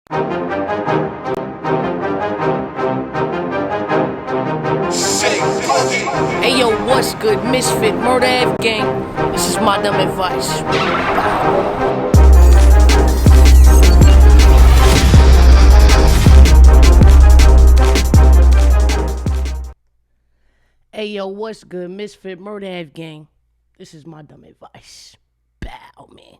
Hey yo, what's good? Ms.Fit, Murder F Gang. This is my dumb advice. Hey yo, what's good? Ms.Fit, Murder F Gang. This is my dumb advice. Bow, man.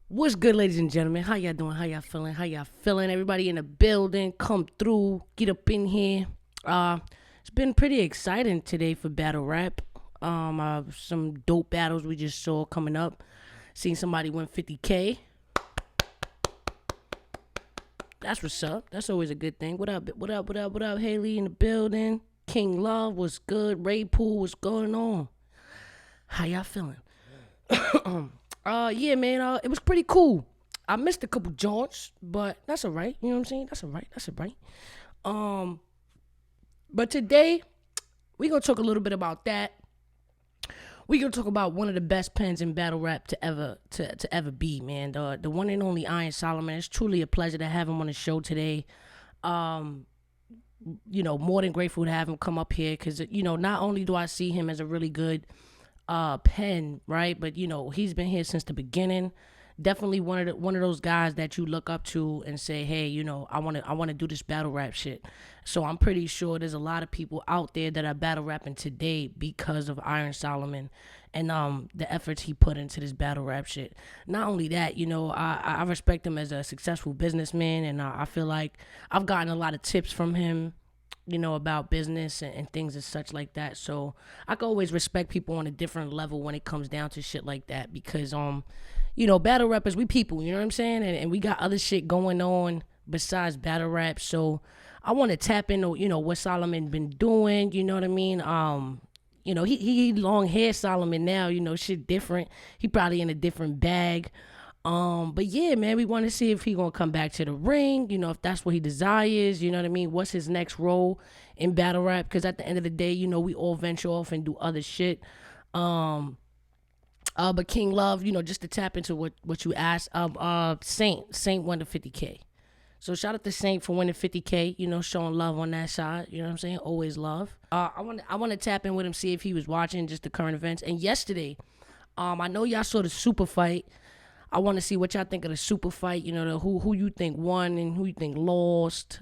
What's good, ladies and gentlemen? How y'all doing? How y'all feeling? How y'all feeling? Everybody in the building, come through, get up in here. It's been pretty exciting today for battle rap. Some dope battles we just saw coming up. Seen somebody win 50K. That's what's up. That's always a good thing. What up? Haley in the building. King Love, what's good? Ray Pool, what's going on? How y'all feeling? Yeah, man, it was pretty cool. I missed a couple joints, but that's all right. You know what I'm saying? That's all right. But today, we're going to talk a little bit about that. We're going to talk about one of the best pens in battle rap to ever be, man. The one and only Iron Solomon. It's truly a pleasure to have him on the show today. More than grateful to have him come up here because, not only do I see him as a really good pen, right? But, he's been here since the beginning. Definitely one of those guys that you look up to and say, hey, I want to do this battle rap shit. So I'm pretty sure there's a lot of people out there that are battle rapping today because of Iron Solomon and the efforts he put into this battle rap shit. Not only that, I respect him as a successful businessman, and I feel like I've gotten a lot of tips from him, about business and things and such like that. So I can always respect people on a different level when it comes down to shit like that because, battle rappers, we people, you know what I'm saying? And we got other shit going on besides battle rap. So I want to tap into, what Solomon been doing, you know what I mean? He long hair Solomon now, shit different. He probably in a different bag. But yeah, man, we want to see if he gonna come back to the ring, if that's what he desires, you know what I mean? What's his next role in battle rap? Because at the end of the day, we all venture off and do other shit. But King Love, just to tap into what you asked, Saint won the 50K. So shout out to Saint for winning 50K, showing love on that side, you know what I'm saying? Always love. I want to tap in with him, see if he was watching just the current events. And yesterday, I know y'all saw the super fight. I want to see what y'all think of the super fight, who you think won and who you think lost.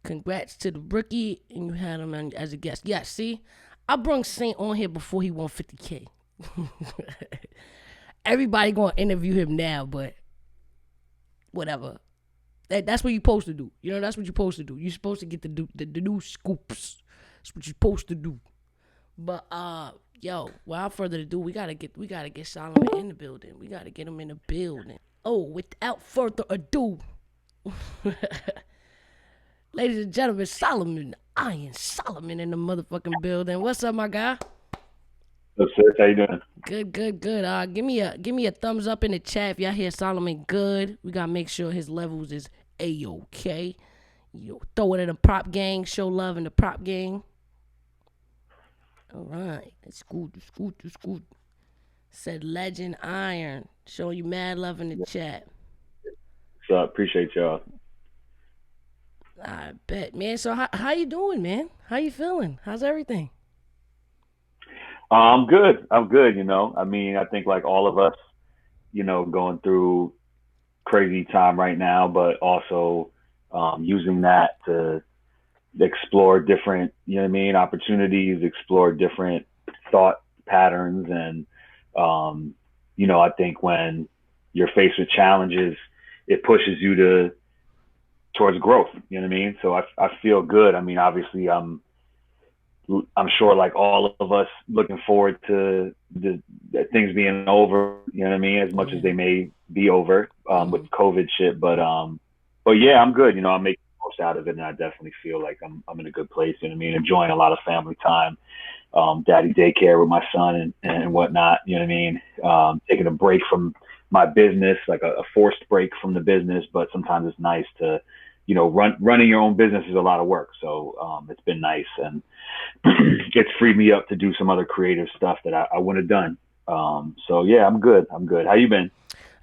Congrats to the rookie, and you had him as a guest. Yeah, see, I brung Saint on here before he won 50K. Everybody gonna interview him now, but whatever. That's what you're supposed to do. That's what you're supposed to do. You're supposed to get the new scoops. That's what you're supposed to do. But without further ado, we gotta get Solomon in the building. We gotta get him in the building. Oh, without further ado, ladies and gentlemen, Solomon, Iron Solomon in the motherfucking building. What's up, my guy? What's up, sis? How you doing? Good. Give me a thumbs up in the chat if y'all hear Solomon good. We gotta make sure his levels is A-OK. Throw it in the prop gang. Show love in the prop gang. All right, it's good. Said Legend Iron, showing you mad love in the chat. So I appreciate y'all. I bet, man. So how you doing, man? How you feeling? How's everything? I'm good. I mean, I think like all of us, going through crazy time right now, but also using that to explore different, opportunities, explore different thought patterns. And, I think when you're faced with challenges, it pushes you towards growth, you know what I mean? So I feel good. I mean, obviously I'm sure like all of us looking forward to the things being over, you know what I mean? As much as they may be over, with COVID shit, but yeah, I'm good. I'm making most out of it, and I definitely feel like I'm in a good place. You know what I mean? Enjoying a lot of family time, daddy daycare with my son and whatnot. You know what I mean? Taking a break from my business, like a forced break from the business, but sometimes it's nice to, running your own business is a lot of work. So it's been nice, and it's freed me up to do some other creative stuff that I wouldn't have done. So yeah, I'm good. How you been?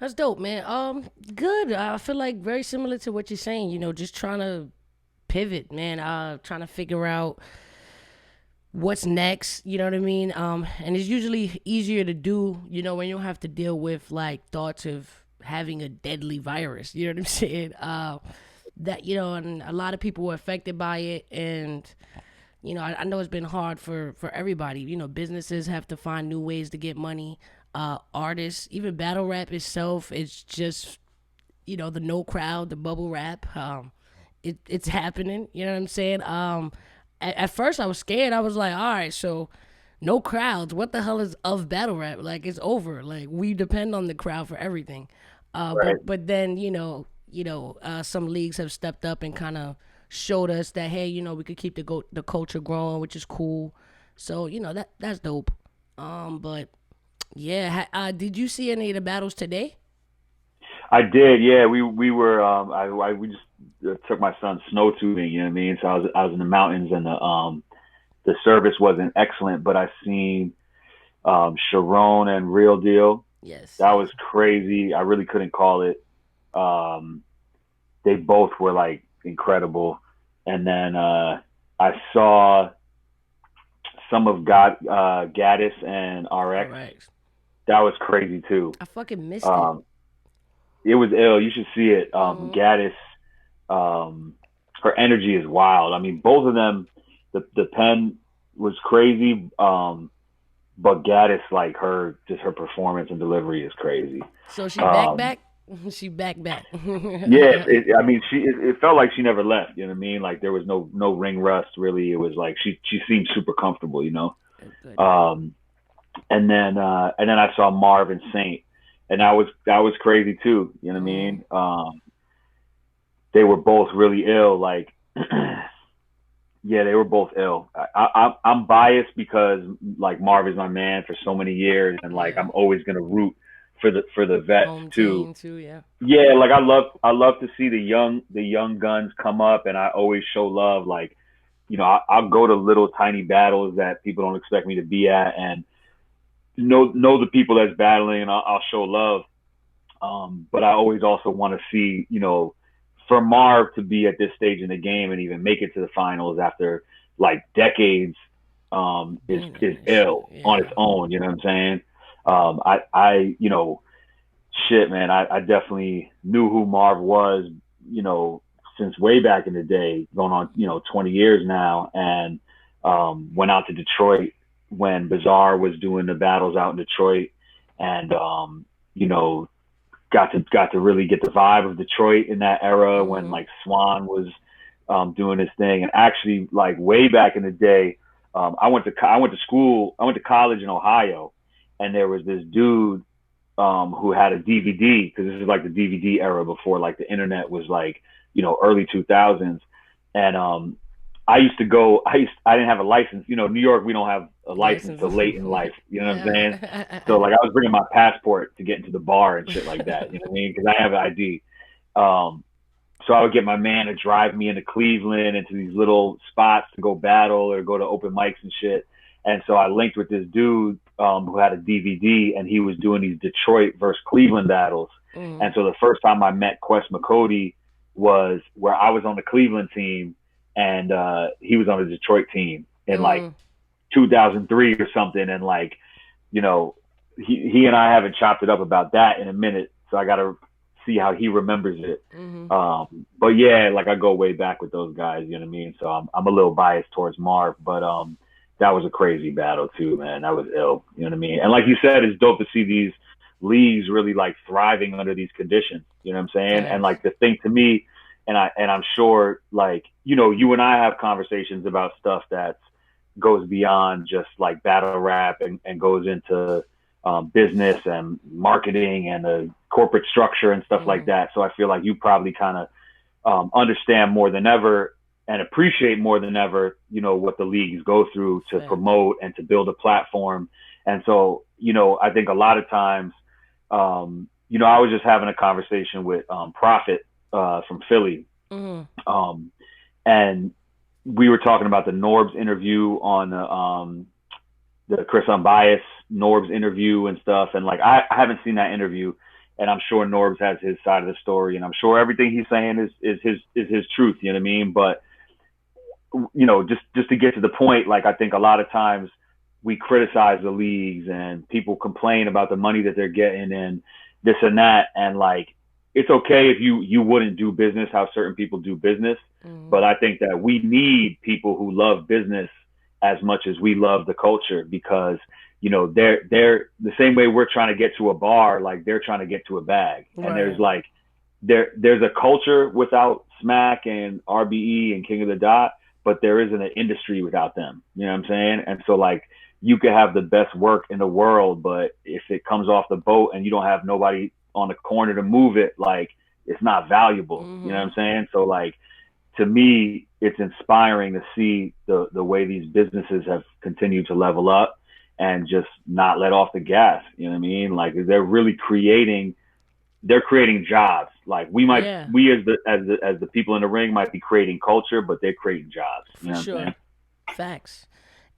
That's dope, man. Good. I feel like very similar to what you're saying. Just trying to pivot, man. Trying to figure out what's next. You know what I mean? And it's usually easier to do, when you don't have to deal with like thoughts of having a deadly virus. You know what I'm saying? That and a lot of people were affected by it, and I know it's been hard for everybody. Businesses have to find new ways to get money. Artists, even battle rap itself, it's just the no crowd, the bubble rap. It's happening. You know what I'm saying? At first I was scared. I was like, all right, so no crowds. What the hell is of battle rap? Like it's over. Like we depend on the crowd for everything. Right. But then some leagues have stepped up and kind of showed us that hey, we could keep the culture growing, which is cool. So that's dope. But yeah, did you see any of the battles today? I did, yeah. We were we just took my son snow tubing, you know what I mean? So I was in the mountains, and the service wasn't excellent, but I seen Sharon and Real Deal. Yes, That yes. was crazy. I really couldn't call it. Um they both were like incredible. And then I saw some of Gaddis and All RX. right. That was crazy too. I fucking missed it. Um, it was ill. You should see it. Mm-hmm. Gaddis, um, her energy is wild. I mean, both of them. The pen was crazy, but Gaddis, like her performance and delivery is crazy. So she back Um, back. She back back. yeah, I mean, it felt like she never left. You know what I mean? Like there was no ring rust really. It was like she seemed super comfortable. Good, good, good. Um, and then I saw Marv and Saint, and that was crazy too. You know what I Mm, mean? They were both really ill. Like, yeah, they were both ill. I'm biased because like Marv is my man for so many years, and like yeah. I'm always gonna root for the vets Home too. team too. Yeah. Yeah, like I love to see the young guns come up, and I always show love. Like, I'll go to little tiny battles that people don't expect me to be at, and know the people that's battling, and I'll show love. But I always also want to see, for Marv to be at this stage in the game and even make it to the finals after like decades, is Being in is this shit. ill on its Yeah. own. You know what I'm saying? Shit, man, I definitely knew who Marv was, you know, since way back in the day, going on, 20 years now, and went out to Detroit when Bizarre was doing the battles out in Detroit, and you know, got to really get the vibe of Detroit in that era when Mm-hmm. like Swan was doing his thing, and actually like way back in the day, I went to college in Ohio, and there was this dude who had a DVD, because this is like the DVD era before like the internet was like, early 2000s. And I used to go, I didn't have a license. New York, we don't have a license License. till late in life. You know what I'm saying? So Yeah. like I was bringing my passport to get into the bar and shit like that. You know what I mean? Because I have an ID. Um, so I would get my man to drive me into Cleveland, into these little spots to go battle or go to open mics and shit. And so I linked with this dude who had a DVD, and he was doing these Detroit versus Cleveland battles. Mm-hmm. And so the first time I met Quest McCody was where I was on the Cleveland team, and he was on the Detroit team in like Mm-hmm. 2003 or something. And like, you know, he and I haven't chopped it up about that in a minute. So I got to see how he remembers it. Mm-hmm. But yeah, like I go way back with those guys, you know what I mean? So I'm a little biased towards Marv, but that was a crazy battle too, man. That was ill, you know what I mean? And like you said, it's dope to see these leagues really like thriving under these conditions, you know what I'm saying? And Facts. like the thing to me, and I'm sure like, you and I have conversations about stuff that goes beyond just like battle rap, and goes into business and marketing and the corporate structure and stuff like Mm-hmm. that. So I feel like you probably kind of understand more than ever and appreciate more than ever, what the leagues go through to Facts. promote and to build a platform. And so, I think a lot of times, I was just having a conversation with Prophet from Philly, Mm-hmm. um, and we were talking about the Norbs interview on the Chris Unbiased Norbs interview and stuff. And like, I haven't seen that interview, and I'm sure Norbs has his side of the story, and I'm sure everything he's saying is his truth. You know what I mean? But just to get to the point, like I think a lot of times we criticize the leagues and people complain about the money that they're getting and this and that, and like it's okay if you wouldn't do business how certain people do business, but I think that we need people who love business as much as we love the culture, because they're the same way we're trying to get to a bar, like they're trying to get to a bag. Right. And there's like there's a culture without Smack and RBE and King of the Dot, but there isn't an industry without them. You know what I'm saying? And so like you could have the best work in the world, but if it comes off the boat and you don't have nobody on the corner to move it, like it's not valuable. You know what I'm saying? So like to me, it's inspiring to see the way these businesses have continued to level up and just not let off the gas. You know what I mean? Like they're really creating jobs. Like we as the people in the ring might be creating culture, but they're creating jobs. You know what I'm saying? Facts.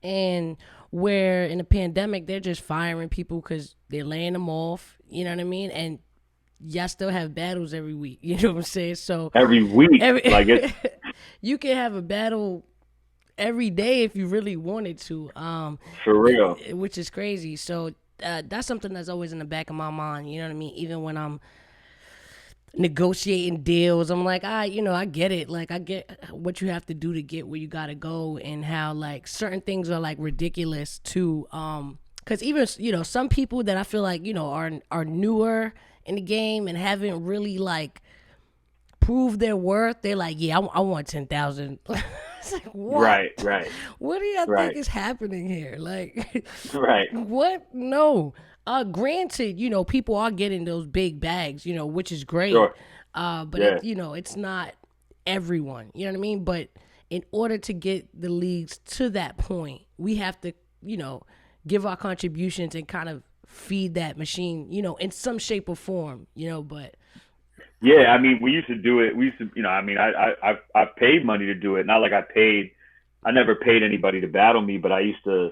And where in the pandemic they're just firing people because they're laying them off. You know what I mean? And y'all still have battles every week. You know what I'm saying? So every week, like it's you can have a battle every day if you really wanted to. For real, which is crazy. So that's something that's always in the back of my mind. You know what I mean? Even when I'm negotiating deals, I'm like, I get it. Like I get what you have to do to get where you gotta go, and how like certain things are like ridiculous too. Because even some people that I feel like are newer in the game and haven't really like proved their worth, they're like, yeah, I want 10,000. It's like, what? Right. What do y'all think is happening here? Like, right. What? No. Granted, people are getting those big bags, which is great. Sure. But it's not everyone. You know what I mean? But in order to get the leagues to that point, we have to, give our contributions and kind of feed that machine, in some shape or form, but. Yeah, I mean, we used to do it. We used to, I mean, I've paid money to do it. Not like I never paid anybody to battle me, but I used to,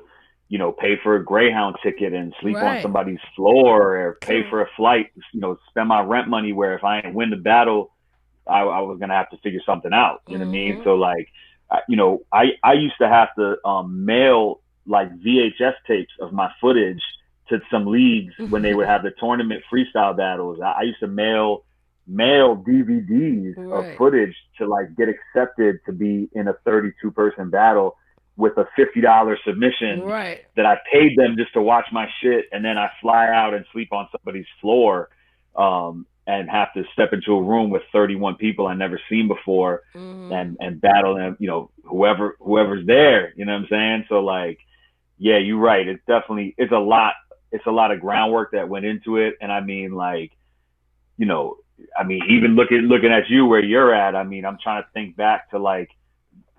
pay for a Greyhound ticket and sleep on somebody's floor, or pay for a flight, spend my rent money, where if I didn't win the battle, I was going to have to figure something out. You know what I mean? So like, I used to have to mail like VHS tapes of my footage to some leagues when they would have the tournament freestyle battles. I used to mail DVDs of footage to like get accepted to be in a 32 person battle with a $50 submission that I paid them just to watch my shit, and then I fly out and sleep on somebody's floor and have to step into a room with 31 people I never seen before and battle them, whoever's there, you know what I'm saying? So like, yeah, you're right. It's a lot of groundwork that went into it. And I mean, like, even looking at you where you're at, I mean, I'm trying to think back to like,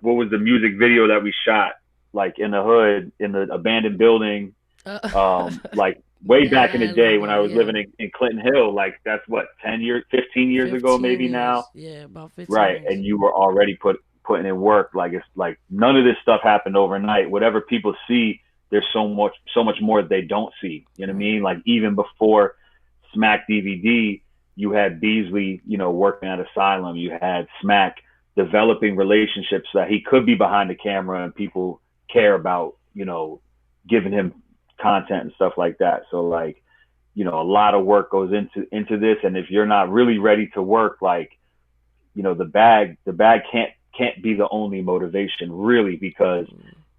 what was the music video that we shot like in the hood in the abandoned building, like way back in the day when I was living in Clinton Hill. Like that's what, 15 years ago, maybe years. Now. Yeah, about 15 Right. years. And you were already putting in work. Like it's like none of this stuff happened overnight. Whatever people see, there's so much more that they don't see. You know what I mean? Like even before Smack DVD, you had Beasley, working at Asylum. You had Smack developing relationships that he could be behind the camera and people care about, giving him content and stuff like that. So like, a lot of work goes into this. And if you're not really ready to work, like, the bag can't be the only motivation really, because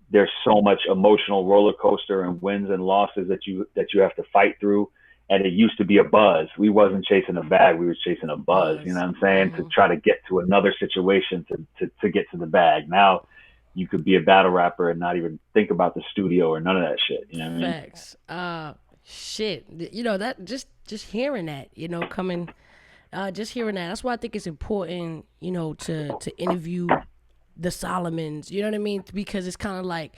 there's so much emotional roller coaster and wins and losses that you have to fight through. And it used to be a buzz. We wasn't chasing a bag. We were chasing a buzz, you know what I'm saying? To try to get to another situation to get to the bag. Now you could be a battle rapper and not even think about the studio or none of that shit. You know what I mean? Facts. Shit. That just hearing that, coming, just hearing that. That's why I think it's important, to interview the Solomons, you know what I mean? Because it's kind of like,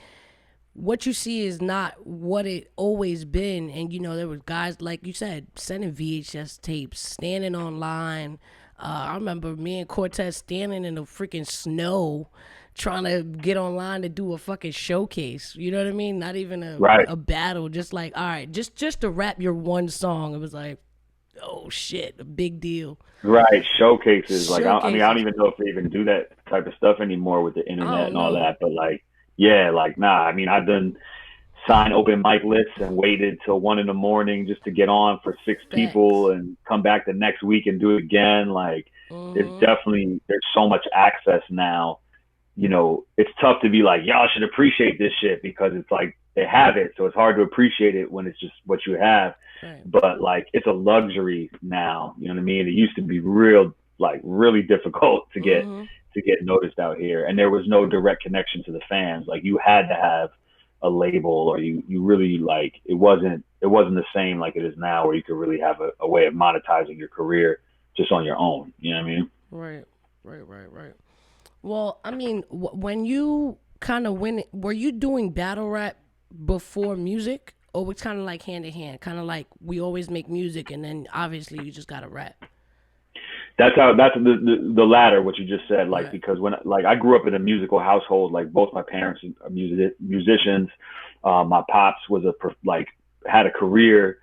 what you see is not what it always been. And there was guys, like you said, sending VHS tapes, standing online. I remember me and Cortez standing in the freaking snow trying to get online to do a fucking showcase. You know what I mean? Not even a battle. Just like, all right, just to rap your one song. It was like, Oh shit, a big deal. Right, showcases. Like I mean, I don't Showcases. even know if they even do that type of stuff anymore with the I internet don't and all know. that. But like, yeah, like nah. I mean, I've done sign open mic lists and waited till 1 in the morning just to get on for six Facts. people and come back the next week and do it again. Like, it's Mm-hmm. definitely there's so much access now. It's tough to be like, y'all should appreciate this shit because it's like they have it, so it's hard to appreciate it when it's just what you have. Right. But like, it's a luxury now. You know what I mean? It used to be really difficult Mm-hmm. to get noticed out here, and there was no direct connection to the fans. Like, you had to have a label, or you really like it wasn't the same like it is now, where you could really have a way of monetizing your career just on your own. You know what I mean? Right. Right. Right. Right. Well, I mean, when you kind of went, were you doing battle rap before music, or was kind of like hand in hand? Kind of like we always make music, and then obviously you just gotta rap. That's the latter, what you just said. Like, Right. because when like I grew up in a musical household, like both my parents are musicians. My pops was like had a career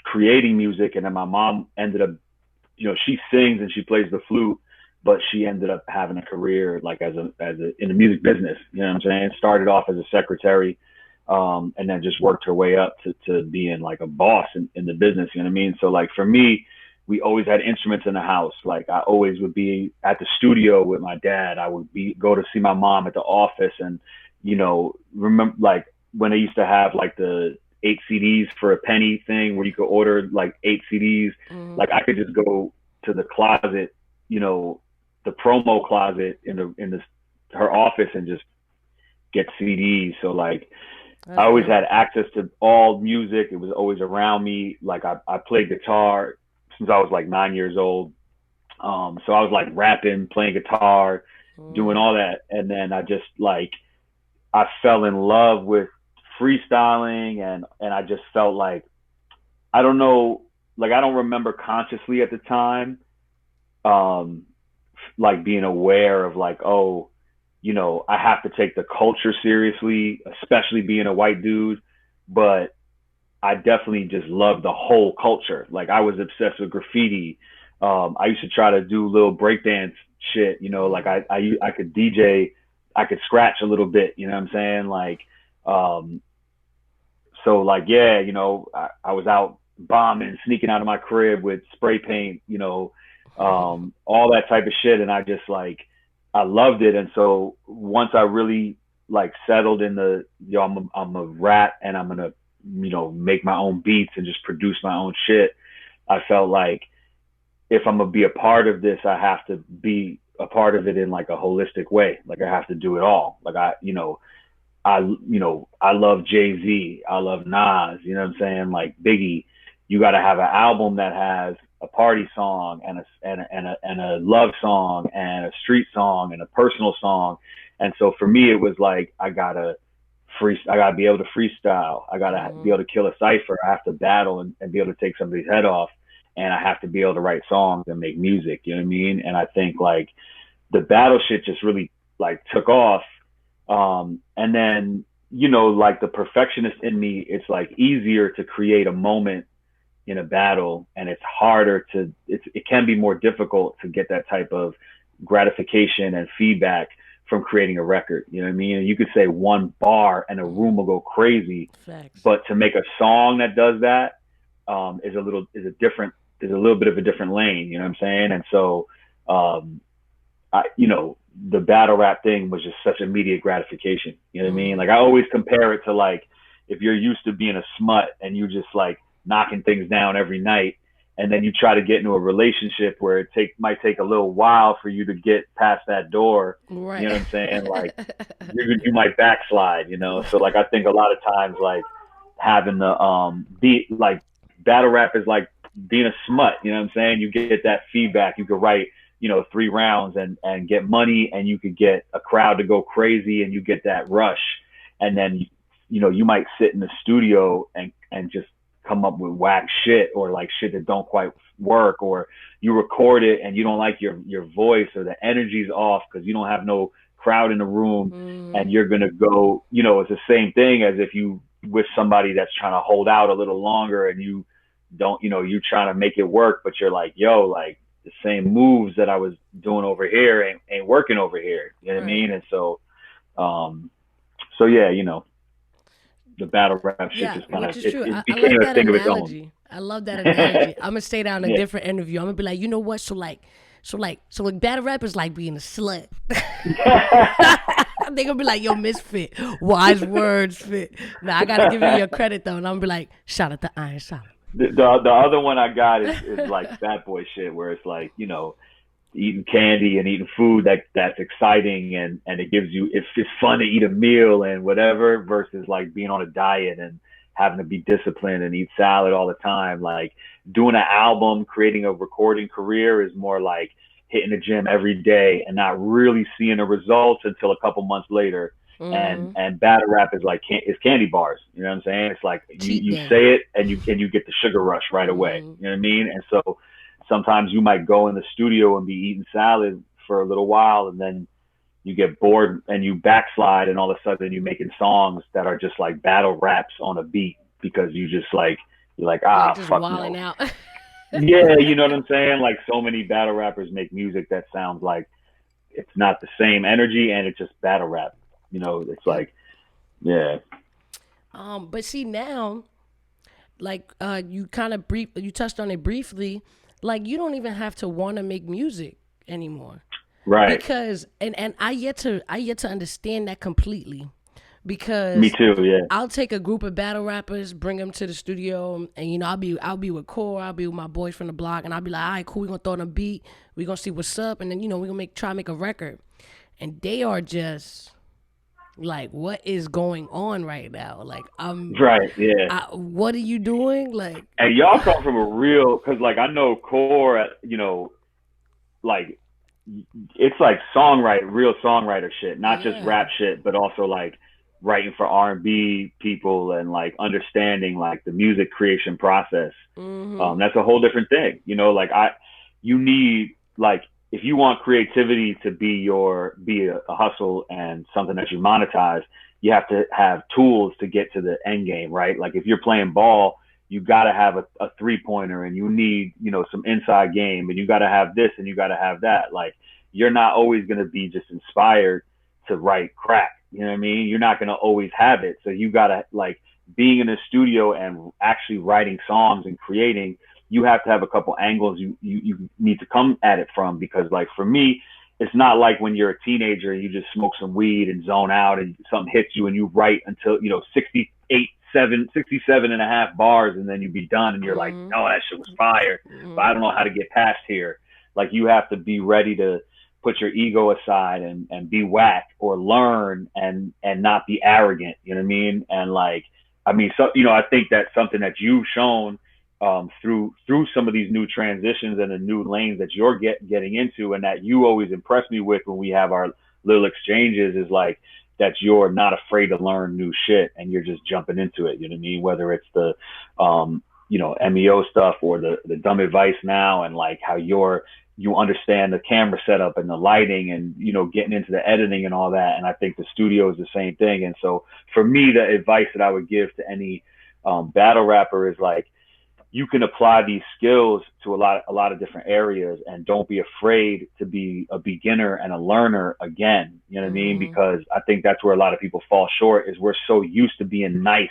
creating music, and then my mom ended up, she sings and she plays the flute, but she ended up having a career like as a in the music business. You know what I'm saying? Started off as a secretary, and then just worked her way up to being like a boss in the business. You know what I mean? So like for me, we always had instruments in the house. Like, I always would be at the studio with my dad. I would go to see my mom at the office, and remember like when they used to have like the 8 CDs for a penny thing where you could order like 8 CDs. Mm-hmm. Like, I could just go to the closet, you know, the promo closet in her office and just get CDs. So like, I That's always dope. had access to all music. It was always around me. Like, I played guitar since I was like 9 years old. So I was like rapping, playing guitar, doing Mm-hmm. all that. And then I just like, I fell in love with freestyling, and I just felt like, I don't know, like, I don't remember consciously at the time, um, like being aware of like, oh, I have to take the culture seriously, especially being a white dude. But I definitely just loved the whole culture. Like, I was obsessed with graffiti. I used to try to do little breakdance shit. Like, Mm-hmm. I could DJ, I could scratch a little bit. You know what I'm saying? Like, um, so like, yeah, I was out bombing, sneaking out of my crib with spray paint. All that type of shit, and I just like, I loved it. And so once I really like settled in I'm a rat, and I'm gonna make my own beats and just produce my own shit. I felt like, if I'm gonna be a part of this, I have to be a part of it in like a holistic way. Like, I have to do it all. Like, I love Jay-Z, I love Nas, you know what I'm saying? Like Biggie. You got to have an album that has a party song and a love song and a street song and a personal song. And so for me, it was like, I gotta be able to freestyle. I gotta be Mm-hmm. able to kill a cipher. I have to battle and be able to take somebody's head off. And I have to be able to write songs and make music. You know what I mean? And I think like the battle shit just really like took off. And then, like the perfectionist in me, it's like easier to create a moment in a battle, and it's harder it can be more difficult to get that type of gratification and feedback from creating a record. You know what I mean? And you could say one bar and a room will go crazy, Facts. but to make a song that does that, is a little bit of a different lane. You know what I'm saying? And so, um, the battle rap thing was just such immediate gratification. You know what I mean? Mm-hmm. Like, I always compare it to like, if you're used to being a smut and you just like knocking things down every night, and then you try to get into a relationship where might take a little while for you to get past that door. You know Right. what I'm saying? Like, you might backslide. So like, I think a lot of times, like, having the be like, battle rap is like being a smut. You know what I'm saying? You get that feedback. You could write 3 rounds and get money, and you could get a crowd to go crazy, and you get that rush. And then you might sit in the studio and just come up with whack shit, or like shit that don't quite work, or you record it and you don't like your voice, or the energy's off because you don't have no crowd in the room. Mm-hmm. And you're gonna go, it's the same thing as if you with somebody that's trying to hold out a little longer, and don't, you trying to make it work, but you're like, yo, like the same moves that I was doing over here ain't working over here. You know what I mean? And so yeah, the battle rap shit Yeah, just kind of which is true. it I like became a that thing of its own. analogy. I love that analogy. I'm gonna say that in a Yeah. different interview. I'm gonna be like, you know what? So battle rap is like being a slut. They gonna be like, yo, Ms.Fit, wise words fit. Now I gotta give you your credit though, and I'm gonna be like, shout out to Iron Solomon. The other one I got is like fat boy shit, where it's like, eating candy and eating food that's exciting, and it gives you, it's fun to eat a meal and whatever, versus like being on a diet and having to be disciplined and eat salad all the time. Like doing an album, creating a recording career is more like hitting the gym every day and not really seeing the results until a couple months later. And battle rap is like it's candy bars. You know what I'm saying? It's like you say it and you get the sugar rush right away. You know what I mean? And so sometimes you might go in the studio and be eating salad for a little while, and then you get bored and you backslide, and all of a sudden you're making songs that are just like battle raps on a beat, because you're like, just fuck wilding no. out. Yeah, you know what I'm saying? Like so many battle rappers make music that sounds like it's not the same energy, and it's just battle rap. It's like, yeah. But see now, like you touched on it briefly, like you don't even have to want to make music anymore. Right. Because and I yet to understand that completely. Because me too, yeah. I'll take a group of battle rappers, bring them to the studio, and I'll be with Core, I'll be with my boys from the block, and I'll be like, all right, cool, we're gonna throw on a beat, we're gonna see what's up, and then we're gonna try to make a record. And they are just like, what is going on right now? Like, right, yeah. What are you doing? Like, and y'all come from a real, because like I know Core, like it's like real songwriter shit, not just rap shit, but also like writing for R&B people and like understanding like the music creation process. That's a whole different thing. Like you need, like, if you want creativity to be a hustle and something that you monetize, you have to have tools to get to the end game, right? Like if you're playing ball, you got to have a 3-pointer, and you need, some inside game, and you got to have this and you got to have that. Like you're not always going to be just inspired to write crack. You know what I mean? You're not going to always have it. So you got to, like, being in the studio and actually writing songs and creating, you have to have a couple angles you need to come at it from. Because like for me, it's not like when you're a teenager and you just smoke some weed and zone out and something hits you and you write until, 67 and a half bars, and then you be done and you're like, no, that shit was fire, but I don't know how to get past here. Like you have to be ready to put your ego aside and be whack, or learn and not be arrogant. You know what I mean? And like, so, I think that's something that you've shown through some of these new transitions and the new lanes that you're getting into, and that you always impress me with when we have our little exchanges, is like that you're not afraid to learn new shit and you're just jumping into it. You know what I mean? Whether it's the MEO stuff or the dumb advice now, and like how you understand the camera setup and the lighting and, getting into the editing and all that. And I think the studio is the same thing. And so for me, the advice that I would give to any battle rapper is like, you can apply these skills to a lot of different areas, and don't be afraid to be a beginner and a learner again. You know what I mean? Because I think that's where a lot of people fall short, is we're so used to being nice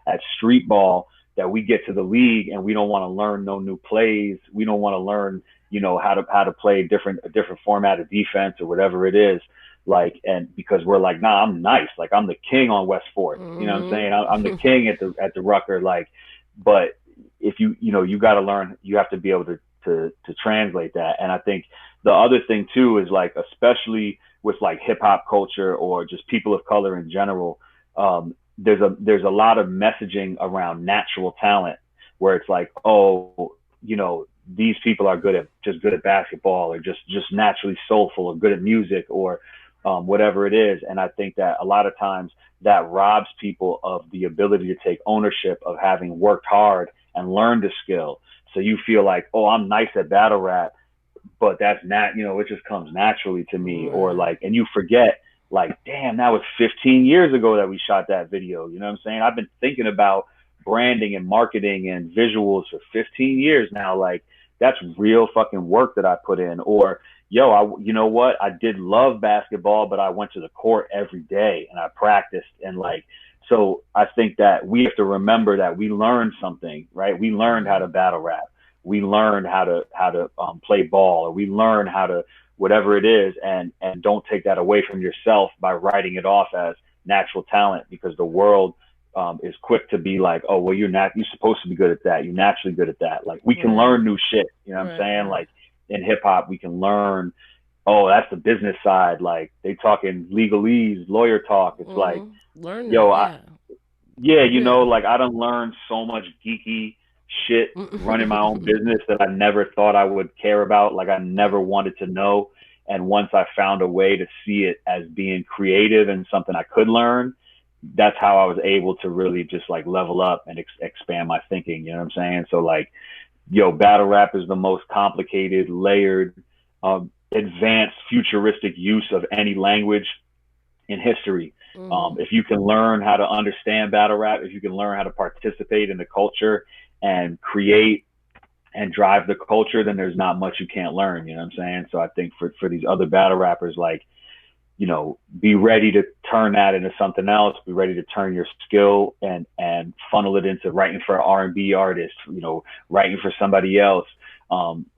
at street ball that we get to the league and we don't want to learn no new plays. We don't want to learn, how to play a different format of defense or whatever it is. Like, and because we're like, nah, I'm nice. Like I'm the king on West 4th. You know what I'm saying? I'm the king at the Rucker. Like, but if you got to learn, you have to be able to translate that. And I think the other thing too is like, especially with like hip hop culture or just people of color in general, there's a lot of messaging around natural talent, where it's like, oh, these people are good at basketball, or just naturally soulful, or good at music, or whatever it is. And I think that a lot of times that robs people of the ability to take ownership of having worked hard and learned a skill. So you feel like, oh, I'm nice at battle rap, but that's not, it just comes naturally to me. Or like, and you forget, like, damn, that was 15 years ago that we shot that video. You know what I'm saying? I've been thinking about branding and marketing and visuals for 15 years now. Like, that's real fucking work that I put in. Or, yo, you know what? I did love basketball, but I went to the court every day and I practiced. And like, so I think that we have to remember that we learned something, right? We learned how to battle rap. We learned how to play ball, or we learned how to whatever it is, and don't take that away from yourself by writing it off as natural talent, because the world is quick to be like, oh, well, you're supposed to be good at that. You're naturally good at that. Like, we can learn new shit. You know what I'm saying? Like, in hip hop, we can learn, oh, that's the business side. Like, they talking legalese, lawyer talk. It's like, learn yo, that, you know, like, I done learned so much geeky shit running my own business that I never thought I would care about. Like, I never wanted to know. And once I found a way to see it as being creative and something I could learn, that's how I was able to really just like level up and expand my thinking. You know what I'm saying? So like, yo, battle rap is the most complicated, layered, advanced, futuristic use of any language in history. If you can learn how to understand battle rap, if you can learn how to participate in the culture and create and drive the culture, then there's not much you can't learn. You know what I'm saying? So I think for these other battle rappers, like, you know, be ready to turn that into something else. Be ready to turn your skill and funnel it into writing for an R&B artist, you know, writing for somebody else.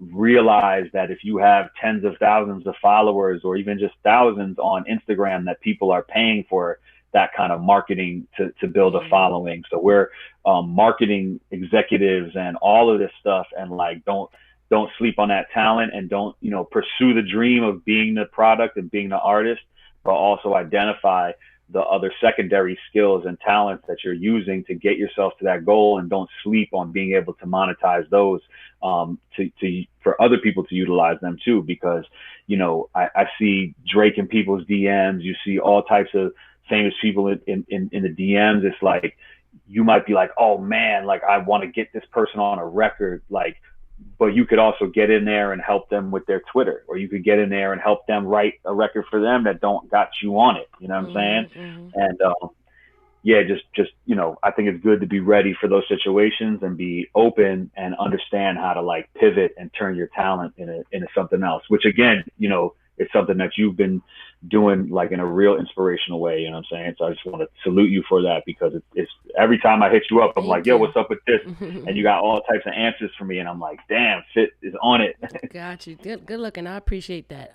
Realize that if you have tens of thousands of followers, or even just thousands on Instagram, that people are paying for that kind of marketing to build a following. So we're marketing executives and all of this stuff, and like, don't sleep on that talent, and don't, you know, pursue the dream of being the product and being the artist, but also identify the other secondary skills and talents that you're using to get yourself to that goal, and don't sleep on being able to monetize those for other people to utilize them too. Because, you know, I see Drake in people's DMs, you see all types of famous people in the DMs. It's like, you might be like, oh man, like, I want to get this person on a record, like, but you could also get in there and help them with their Twitter, or you could get in there and help them write a record for them that don't got you on it. You know what I'm saying? And yeah, just, you know, I think it's good to be ready for those situations and be open and understand how to like pivot and turn your talent into something else, which again, you know, it's something that you've been doing like in a real inspirational way. You know what I'm saying? So I just want to salute you for that, because it's every time I hit you up, I'm like, yo, what's up with this? And you got all types of answers for me. And I'm like, damn, Fit is on it. Got you. Good looking. I appreciate that.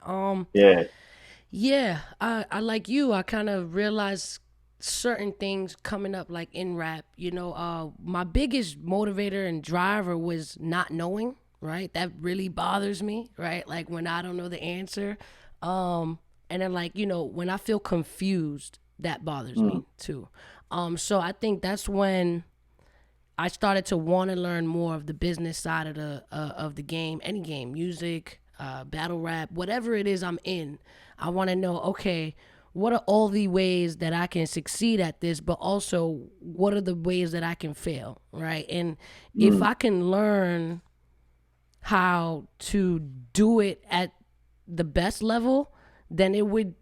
Yeah, I like you. I kind of realized certain things coming up like in rap, you know, my biggest motivator and driver was not knowing. Right, that really bothers me. Right, like when I don't know the answer, and then like, you know, when I feel confused, that bothers me too. So I think that's when I started to want to learn more of the business side of the game, any game, music, battle rap, whatever it is I'm in. I want to know, okay, what are all the ways that I can succeed at this, but also what are the ways that I can fail, right? And if I can learn how to do it at the best level, then it would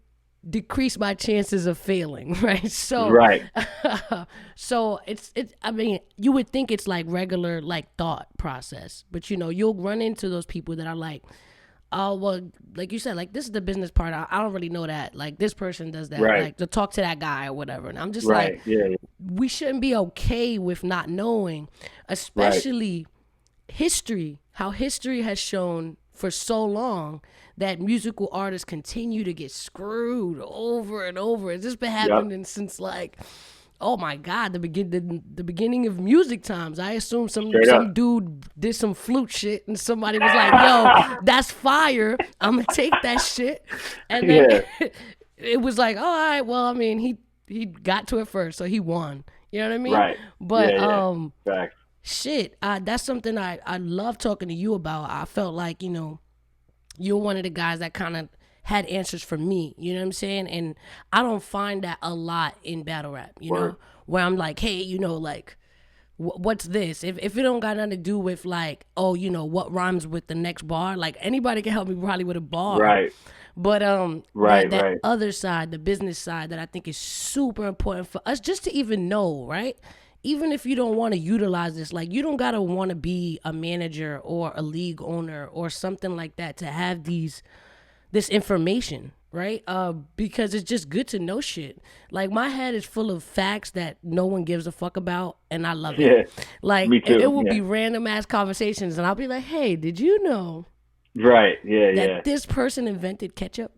decrease my chances of failing, right? So so it's I mean, you would think it's like regular like thought process, but you know, you'll run into those people that are like, oh, well, like you said, like, this is the business part, I don't really know that, like, this person does that, like, to talk to that guy or whatever. And I'm just like, we shouldn't be okay with not knowing, especially history, how history has shown for so long that musical artists continue to get screwed over and over. It's just been happening since like, oh my God, the beginning of music times. I assume some dude did some flute shit and somebody was like, yo, that's fire, I'm gonna take that shit. And then it was like, oh, all right, well, I mean, he got to it first, so he won. You know what I mean? But shit, that's something I love talking to you about. I felt like, you know, you're one of the guys that kind of had answers for me, you know what I'm saying? And I don't find that a lot in battle rap, you know, where I'm like, hey, you know, like, what's this? If it don't got nothing to do with like, oh, you know, what rhymes with the next bar, like, anybody can help me probably with a bar. But that other side, the business side, that I think is super important for us just to even know, right? even if you don't want to utilize this, like you don't gotta want to be a manager or a league owner or something like that to have this information, right? Because it's just good to know shit. Like my head is full of facts that no one gives a fuck about, and I love it. Yeah, Like me it too. will Yeah, be random ass conversations, and I'll be like, "Hey, did you know right. Yeah, yeah. that this person invented ketchup?"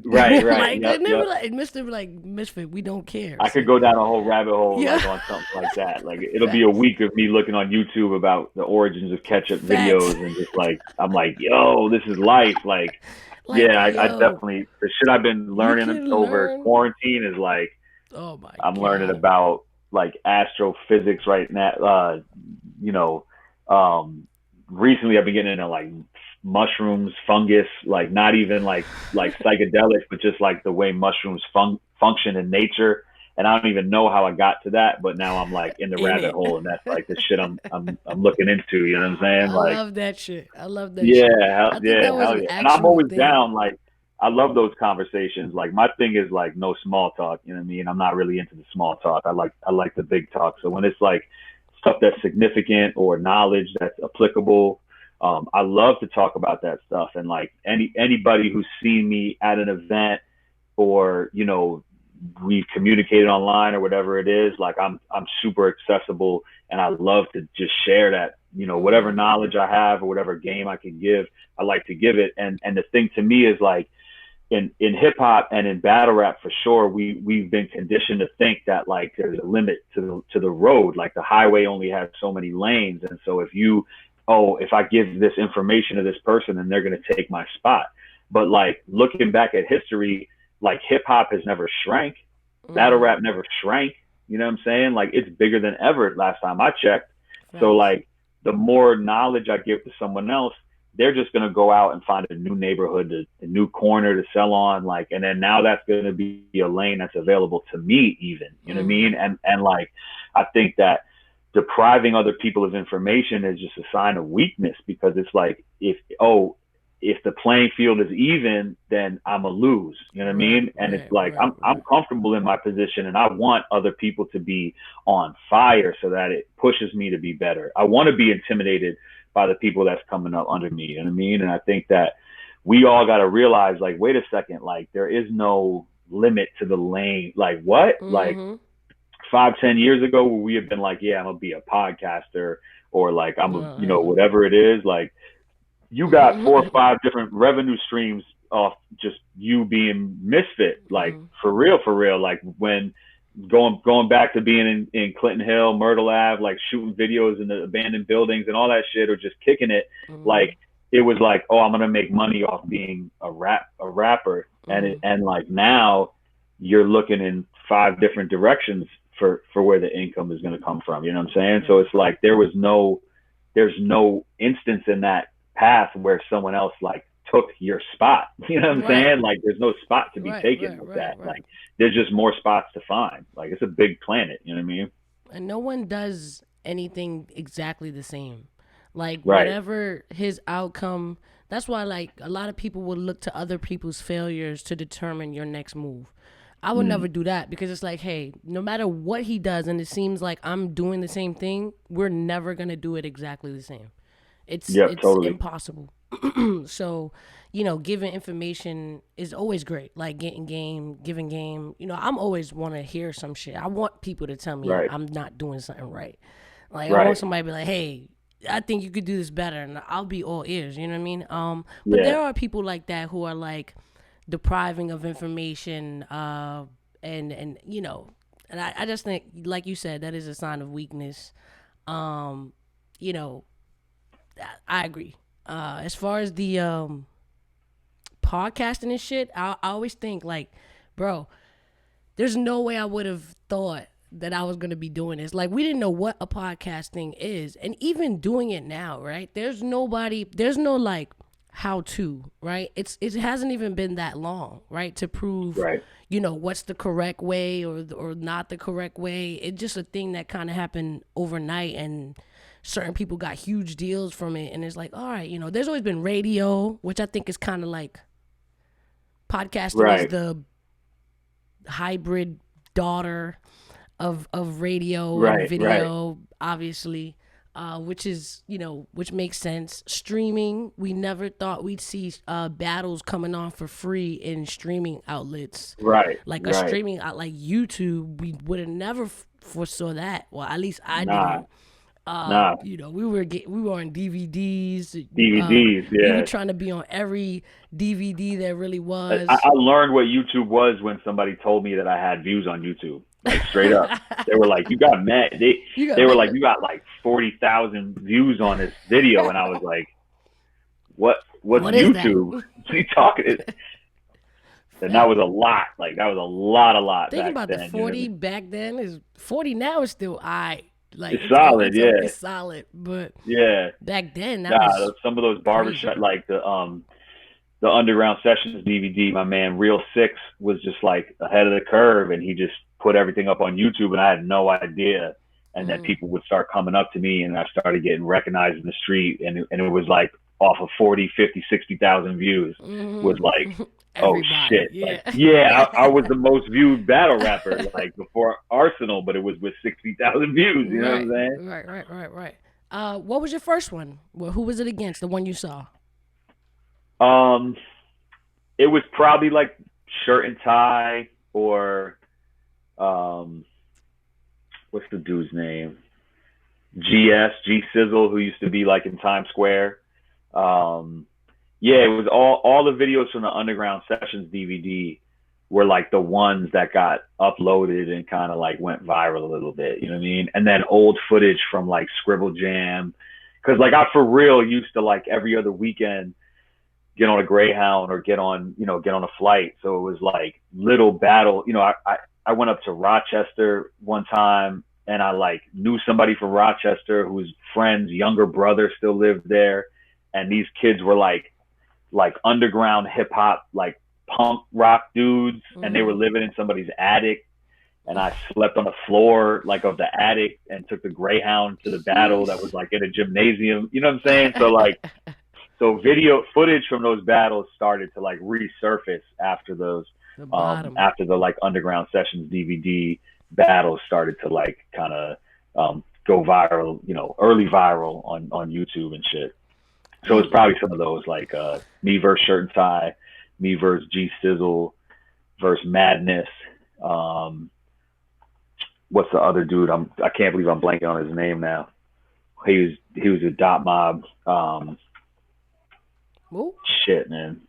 Right, right. Like they Yep, never yep. like Mister like Misfit. We don't care. I could So go down a whole rabbit hole yeah, like on something like that. Like it'll be a facts, week of me looking on YouTube about the origins of ketchup facts. videos and just like I'm like, yo, this is life. Like, Like yeah, I yo, definitely the shit I've been you learning can over learn. quarantine is like Oh my I'm learning god. about like astrophysics right now. You know, recently I've been getting into like mushrooms, fungus, like not even like psychedelics, but just like the way mushrooms function in nature. And I don't even know how I got to that, but now I'm like in the In rabbit it. hole, and that's like the shit I'm looking into. You know what I'm saying? I Like, love that shit. I love that yeah, shit. hell, I think yeah, that was hell an yeah. And I'm actual always thing. down. Like, I love those conversations. Like, my thing is like no small talk. You know what I mean? I'm not really into the small talk. I like the big talk. So when it's like stuff that's significant or knowledge that's applicable, I love to talk about that stuff. And like anybody who's seen me at an event or we've communicated online or whatever it is, like I'm super accessible, and I love to just share that, whatever Mm-hmm. knowledge I have or whatever game I can give, I like to give it. And the thing to me is like in hip hop and in battle rap for sure, we've been conditioned to think that like there's a limit to the road, like the highway only has so many lanes, and so if I give this information to this person, then they're going to take my spot. But like looking back at history, like hip hop has never shrank, battle Mm-hmm. rap never shrank. You know what I'm saying? Like it's bigger than ever last time I checked. So Facts. like the more knowledge I give to someone else, they're just gonna go out and find a new neighborhood, a new corner to sell on, like, and then now that's gonna be a lane that's available to me, even. You know what I Mm-hmm. mean? And like, I think that depriving other people of information is just a sign of weakness, because it's like if the playing field is even, then I'm a lose. You know what I Right, mean? And it's right, like right, I'm right. comfortable in my position, and I want other people to be on fire so that it pushes me to be better. I want to be intimidated by the people that's coming up under me. You know what I mean? And I think that we all got to realize, like, wait a second, like there is no limit to the lane. Like what? Like Mm-hmm. 5, 10 years ago, where we have been like, yeah, I'm gonna be a podcaster, or like Uh-huh. whatever it is. Like you got 4 or 5 different revenue streams off just you being Misfit. Like Mm-hmm. for real. Like when going back to being in Clinton Hill, Myrtle Ave, like shooting videos in the abandoned buildings and all that shit, or just kicking it. Mm-hmm. Like it was like, oh, I'm gonna make money off being a rapper, Mm-hmm. and like now you're looking in 5 different directions for where the income is gonna come from. You know what I'm saying? So Right. it's like there's no instance in that path where someone else like took your spot. You know what I'm Right. saying? Like there's no spot to be Right. taken Right. with Right. that. Right. Like there's just more spots to find. Like it's a big planet. You know what I mean? And no one does anything exactly the same. Like Right. whatever his outcome, that's why like a lot of people will look to other people's failures to determine your next move. I would Mm. never do that, because it's like, hey, no matter what he does and it seems like I'm doing the same thing, we're never going to do it exactly the same. It's Yep. it's Totally. impossible. So, giving information is always great. Like getting game, giving game. I'm always want to hear some shit. I want people to tell me Right. I'm not doing something right. Like I want Right. somebody to be like, "Hey, I think you could do this better," and I'll be all ears. You know what I mean? But Yeah. there are people like that who are like depriving of information, and I just think, like you said, that is a sign of weakness. Um, you know, I agree. As far as the podcasting and shit, I always think like, bro, there's no way I would have thought that I was gonna be doing this. Like we didn't know what a podcast thing is, and even doing it now, right? There's no like how to, right? It hasn't even been that long, right? To prove, Right. what's the correct way or not the correct way. It's just a thing that kind of happened overnight, and certain people got huge deals from it, and it's like, all right, there's always been radio, which I think is kind of like podcasting is Right. the hybrid daughter. of radio and Right, right, video, obviously, which is, which makes sense. Streaming, we never thought we'd see battles coming on for free in streaming outlets, right, like a right. streaming out like YouTube. We would have never foresaw that. Well, at least I Nah, didn't. nah. We were on DVDs. DVDs, We were yeah. trying to be on every DVD there really I was. learned what YouTube was when somebody told me that I had views on YouTube. Like straight up, they were like, "You got mad." You got They were like, mad. "You got like 40,000 views on this video," and I was like, "What? What's What is that? YouTube? What are you talking?" And that was a lot. Like that was a lot Think back about the then. You know what I 40 mean? back then is 40 now is still like It's solid, it's yeah, solid, but yeah. back then that Nah, was some of those barbershop, crazy. like the Underground Sessions DVD, my man Real Six was just like ahead of the curve, and he just put everything up on YouTube, and I had no idea. And then people would start coming up to me, and I started getting recognized in the street, and it was like off of 40, 50, 60,000 views. Was like, oh Everybody, shit, like yeah. yeah, I was the most viewed battle rapper like before Arsenal, but it was with 60,000 views. You know what I'm Right, saying? right. What was your first one? Well, who was it against? The one you saw? Um, it was probably like Shirt and Tie or um, what's the dude's name? G Sizzle, who used to be like in Times Square. Um, yeah, it was all the videos from the Underground Sessions DVD were like the ones that got uploaded and kind of like went viral a little bit. You know what I mean? And then old footage from like Scribble Jam, because like I for real used to like every other weekend get on a Greyhound or get on a flight. So it was like little battle. I went up to Rochester one time and I like knew somebody from Rochester whose friend's younger brother still lived there. And these kids were like underground hip hop, like punk rock dudes. And they were living in somebody's attic. And I slept on the floor like of the attic and took the Greyhound to the battle that was Sheesh. like in a gymnasium. You know what I'm saying? So like so video footage from those battles started to like resurface The bottom. after the like Underground Sessions DVD battles started to like kind of go viral, early viral on YouTube and shit. So it's Mm. probably some of those like me versus Shirt and Tie, me versus G Sizzle versus Madness. Um, what's the other dude? I can't believe I'm blanking on his name now. He was a Dot Mob. Whoop. Shit, man.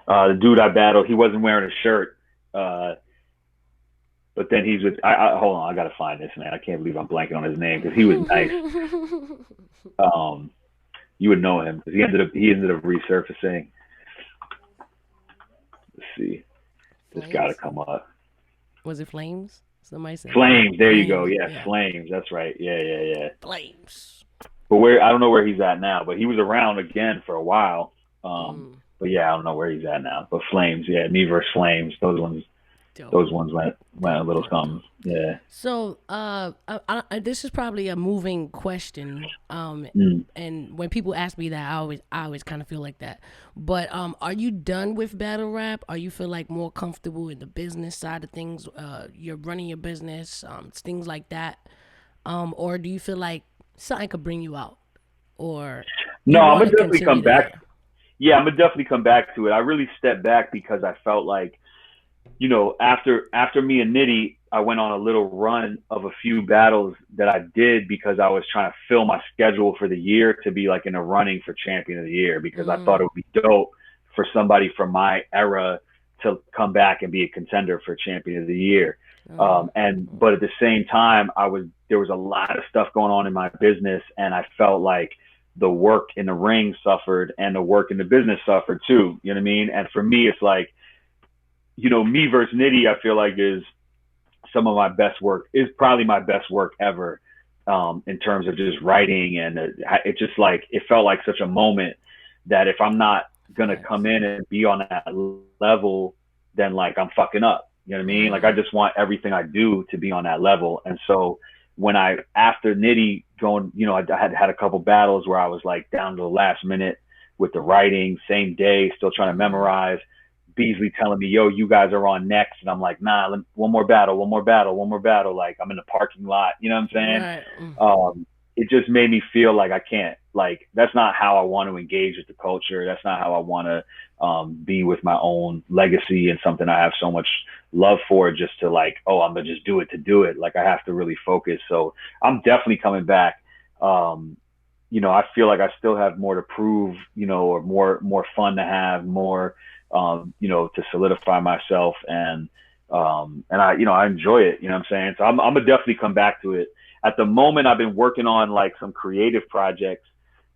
The dude I battled, he wasn't wearing a shirt. But then he's with. Hold on, I gotta find this man. I can't believe I'm blanking on his name because he was nice. Um, you would know him because he ended up resurfacing. Let's see, this got to Flames? come up. Was it Flames? Somebody said Flames. There you go. Flames. Yeah, Yeah. Flames. That's right. Yeah. Flames. But I don't know where he's at now. But he was around again for a while. Mm. But yeah, I don't know where he's at now. But Flames. Yeah, me versus Flames. Those ones. Dope. Those ones went a little something. Yeah. So, this is probably a moving question. Mm. And when people ask me that, I always kind of feel like that. But, are you done with battle rap? Are you feel like more comfortable in the business side of things? You're running your business, things like that. Or do you feel like something could bring you out, or No, you I'm want gonna to definitely continue come back. there? Yeah, I'm gonna definitely come back to it. I really stepped back because I felt like, after me and Nitty, I went on a little run of a few battles that I did because I was trying to fill my schedule for the year to be like in a running for champion of the year because I thought it would be dope for somebody from my era to come back and be a contender for champion of the year. But at the same time, there was a lot of stuff going on in my business, and I felt like the work in the ring suffered and the work in the business suffered too. You know what I mean? And for me, it's like, me versus Nitty, I feel like is some of my best work, is probably my best work ever, in terms of just writing. And it just like, it felt like such a moment that if I'm not going to come Facts. in and be on that level, then like I'm fucking up. You know what I mean? Like I just want everything I do to be on that level. And so after Nitty going, I had a couple battles where I was like down to the last minute with the writing, same day, still trying to memorize. Beasley telling me, yo, you guys are on next. And I'm like, nah, one more battle, one more battle, one more battle. Like, I'm in the parking lot. You know what I'm saying? Right. It just made me feel like I can't, like, that's not how I want to engage with the culture. That's not how I want to be with my own legacy and something I have so much love for, just to like, oh, I'm going to just do it to do it. Like, I have to really focus. So I'm definitely coming back. I feel like I still have more to prove, or more fun to have, more, to solidify myself. And I enjoy it, you know what I'm saying? So I'm gonna definitely come back to it. At the moment, I've been working on like some creative projects,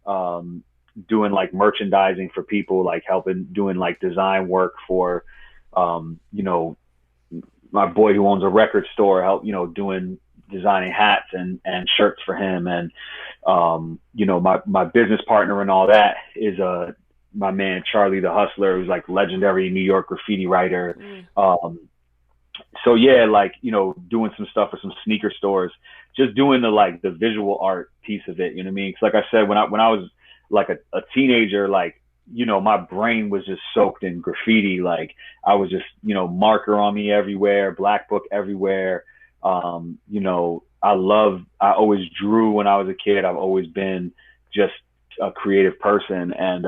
doing like merchandising for people, like helping doing like design work for, my boy who owns a record store, doing designing hats and shirts for him. And, my business partner and all that is, my man, Charlie the Hustler, who's like legendary New York graffiti writer. So yeah, like, doing some stuff for some sneaker stores, just doing the visual art piece of it. You know what I mean? 'Cause like I said, when I was like a teenager, like, my brain was just soaked in graffiti. Like, I was just, marker on me everywhere, black book everywhere. I always drew when I was a kid. I've always been just a creative person. And,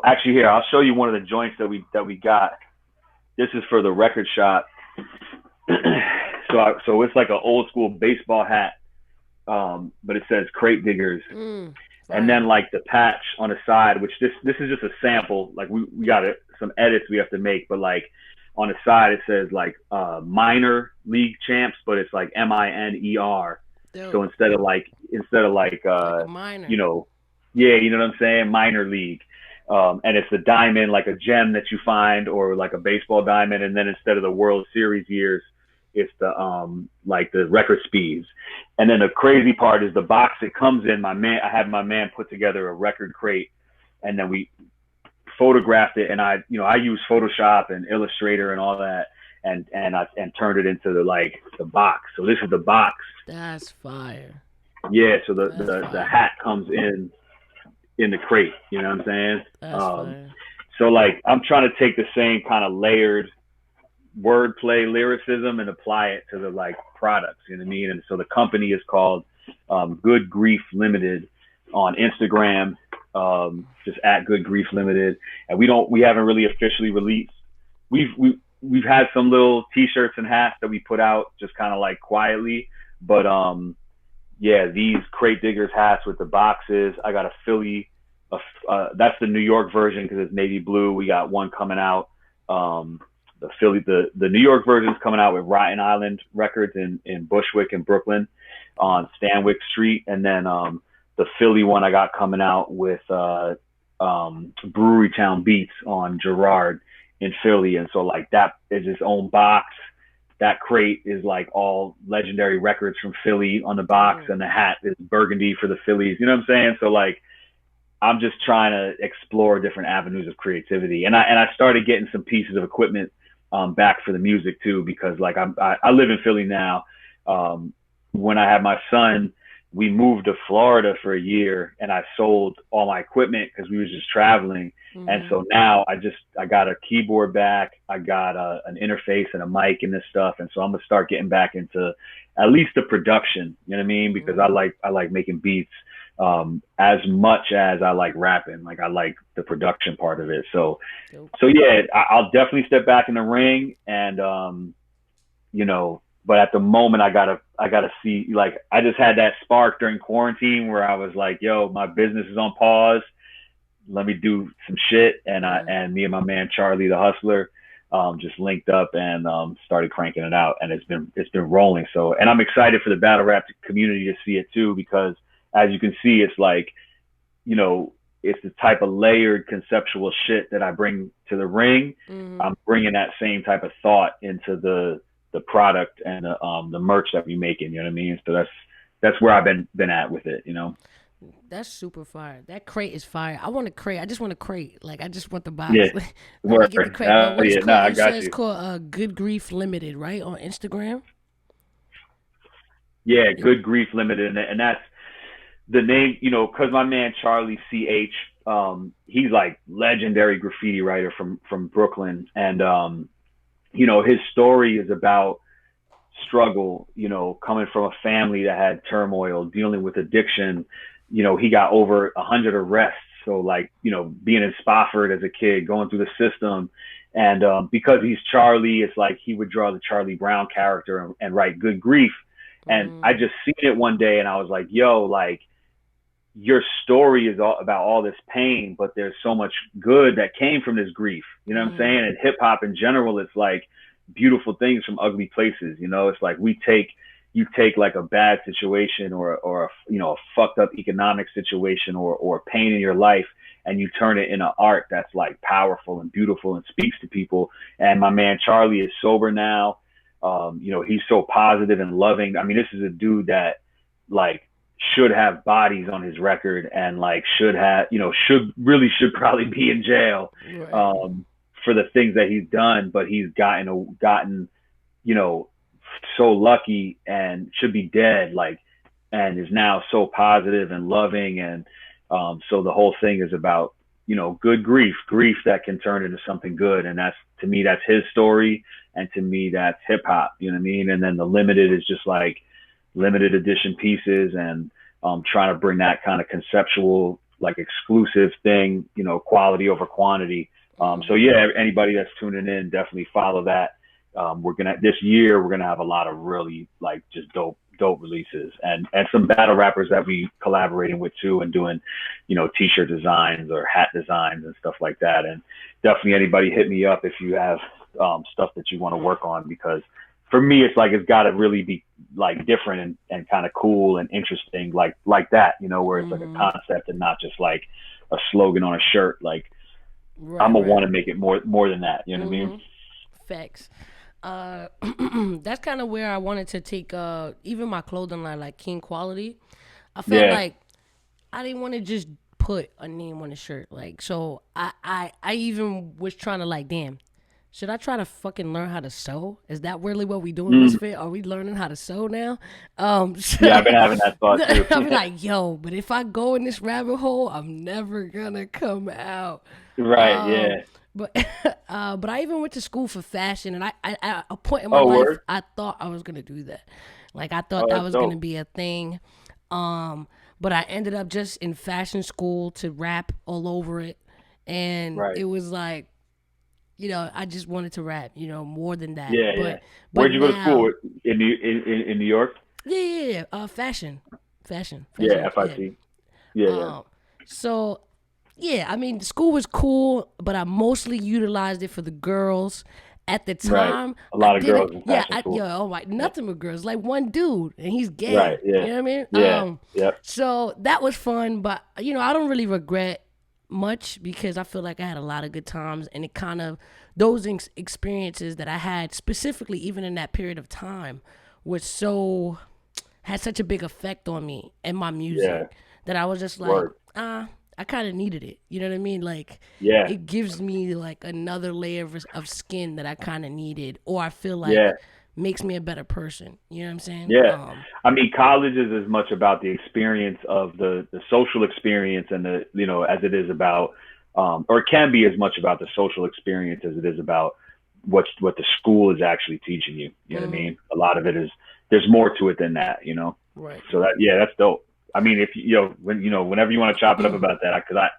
actually here, I'll show you one of the joints that we got. This is for the record shop. So it's like an old school baseball hat. But it says Crate Diggers. And then like the patch on the side, which this is just a sample. Like we got some edits we have to make, but like on the side it says like minor league champs, but it's like MINER. Dope. So instead of like Like a minor. yeah, you know what I'm saying? Minor league. And it's the diamond, like a gem that you find, or like a baseball diamond. And then instead of the World Series years, it's the like the record speeds. And then the crazy part is the box it comes in. I had my man put together a record crate, and then we photographed it. And I use Photoshop and Illustrator and all that, and turned it into the box. So this is the box. That's fire. Yeah. So the hat comes in the crate. You know what I'm saying? That's fire. So like I'm trying to take the same kind of layered wordplay lyricism and apply it to the like products, you know what I mean? And so the company is called Good Grief Limited on Instagram, just at Good Grief Limited. And we haven't really officially released. We've had some little t-shirts and hats that we put out just kind of like quietly, but yeah, these Crate Diggers hats with the boxes. I got a Philly, that's the New York version because it's navy blue. We got one coming out. The New York version is coming out with Rotten Island Records in Bushwick in Brooklyn on Stanwyck Street. And then the Philly one I got coming out with Brewery Town Beats on Girard in Philly. And so like that is its own box. That crate is like all legendary records from Philly on the box, and the hat is burgundy for the Phillies. You know what I'm saying? So like I'm just trying to explore different avenues of creativity. And I started getting some pieces of equipment back for the music too, because like I live in Philly now. When I had my son, we moved to Florida for a year, and I sold all my equipment because we was just traveling. And so now I got a keyboard back. I got an interface and a mic and this stuff. And so I'm gonna start getting back into at least the production, you know what I mean? Because I like making beats as much as I like rapping. Like I like the production part of it. So yeah, I'll definitely step back in the ring, and but at the moment I gotta see, like I just had that spark during quarantine where I was like, yo, my business is on pause. Let me do some shit. And me and my man Charlie the Hustler just linked up and started cranking it out, and it's been rolling. So, and I'm excited for the battle rap community to see it too, because as you can see, it's like, it's the type of layered conceptual shit that I bring to the ring. I'm bringing that same type of thought into the product and the merch that we making, you know what I mean? So that's where I've been at with it, That's super fire. That crate is fire. I want a crate. I just want a crate. Like I just want the box. Yeah. Let me get the crate. But what it's called? I You got said it's you. called Good Grief Limited, right? On Instagram. Yeah, Good Grief Limited, and that's the name, because my man Charlie CH he's like legendary graffiti writer from Brooklyn, and his story is about struggle, coming from a family that had turmoil, dealing with addiction. He got over 100 arrests. So like, being in Spofford as a kid, going through the system. And because he's Charlie, it's like he would draw the Charlie Brown character and write Good Grief. And I just seen it one day and I was like, yo, like, your story is all about all this pain, but there's so much good that came from this grief. You know what I'm saying? And hip hop in general, it's like beautiful things from ugly places. It's like you take like a bad situation or a fucked up economic situation or pain in your life, and you turn it into art that's like powerful and beautiful and speaks to people. And my man Charlie is sober now. He's so positive and loving. I mean, this is a dude that like should have bodies on his record and like should should probably be in jail for the things that he's done, but he's gotten so lucky and should be dead, like, and is now so positive and loving. And so the whole thing is about good grief that can turn into something good. And that's, to me, that's his story, and to me that's hip hop, you know what I mean? And then the limited is just like limited edition pieces, and trying to bring that kind of conceptual, like exclusive thing, quality over quantity. So yeah, anybody that's tuning in, definitely follow that. This year we're gonna have a lot of really like just dope releases, and some battle rappers that we collaborating with too, and doing t-shirt designs or hat designs and stuff like that. And definitely anybody hit me up if you have stuff that you want to work on, because for me it's like it's got to really be like different and kind of cool and interesting, like that, where it's like a concept and not just like a slogan on a shirt. Like I'm gonna want to make it more than that, you know what I mean? Facts. That's kind of where I wanted to take even my clothing line, like King Quality. I felt like I didn't want to just put a name on the shirt, like, so I even was trying to like, damn, should I try to fucking learn how to sew? Is that really what we doing, Ms.Fit? Are we learning how to sew now? Yeah, I've been having that thought too. I'm like, yo, but if I go in this rabbit hole, I'm never gonna come out. Right, yeah. But I even went to school for fashion, and I at a point in my life, word? I thought I was gonna do that. Like I thought that was gonna be a thing. But I ended up just in fashion school to rap all over it, and it was like, I just wanted to rap, more than that. Yeah, but where'd you go to school? In New York? Yeah. Fashion. Yeah, FIT. Yeah. So, yeah, I mean, school was cool, but I mostly utilized it for the girls. At the time, right. A lot of girls in fashion school. Nothing but girls. Like one dude, and he's gay. Right, yeah. You know what I mean? Yeah. So that was fun, but I don't really regret much, because I feel like I had a lot of good times, and it kind of, those experiences that I had specifically even in that period of time had such a big effect on me and my music that I was just like, I kind of needed it. You know what I mean? Like, it gives me like another layer of skin that I kind of needed, or I feel like makes me a better person. You know what I'm saying? Yeah. I mean, college is as much about the experience of the social experience and as it is about, or it can be as much about the social experience as it is about what the school is actually teaching you. You know what I mean? A lot of it is, there's more to it than that, Right. So that's dope. I mean, if whenever you want to chop it up about that, because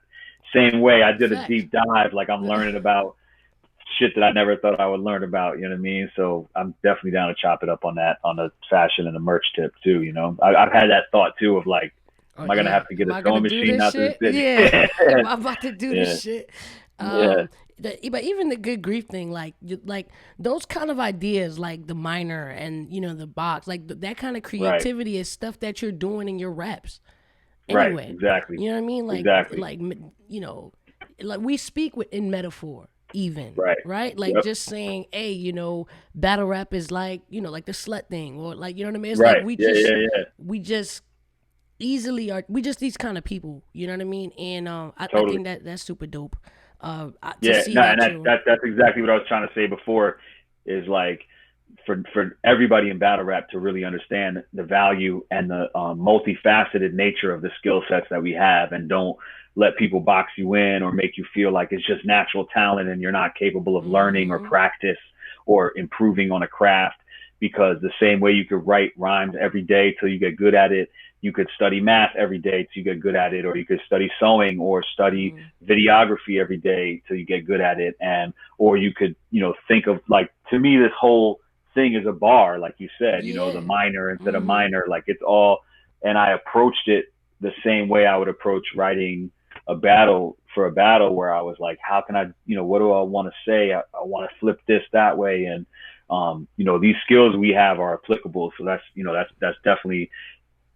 same way I did a deep dive, like I'm learning about shit that I never thought I would learn about, you know what I mean? So I'm definitely down to chop it up on that, on the fashion and the merch tip too, I've had that thought too of like, am I going to have to get a sewing machine out this bitch? Yeah. Am I about to do this shit? But even the Good Grief thing, like those kind of ideas, like the minor and the box, like that kind of creativity is stuff that you're doing in your reps. Anyway, right, exactly. You know what I mean? Like, exactly. like we speak in metaphor, even right? Like just saying, hey, battle rap is like like the slut thing, or like, you know what I mean? It's like we just easily are, we just these kind of people, you know what I mean? And I think that's super dope. And that's exactly what I was trying to say before, is like for everybody in battle rap to really understand the value and the multifaceted nature of the skill sets that we have, and don't let people box you in or make you feel like it's just natural talent and you're not capable of learning or practice or improving on a craft. Because the same way you could write rhymes every day till you get good at it, you could study math every day till you get good at it, or you could study sewing or study videography every day till you get good at it. And, or you could, think of, like, to me, this whole thing is a bar, like you said, the minor instead of minor, like it's all, and I approached it the same way I would approach writing a battle where I was like, how can I, what do I want to say? I want to flip this that way. And, these skills we have are applicable. So that's definitely,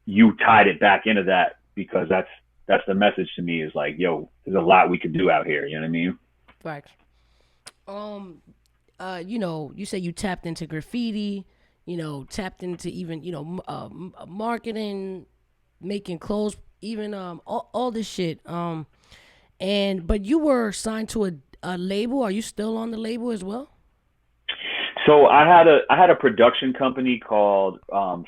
you tied it back into that, because that's the message to me, is like, yo, there's a lot we could do out here. You know what I mean? Facts. You say you tapped into graffiti, tapped into even, marketing, making clothes, even, all this shit. But you were signed to a label. Are you still on the label as well? So I had a production company called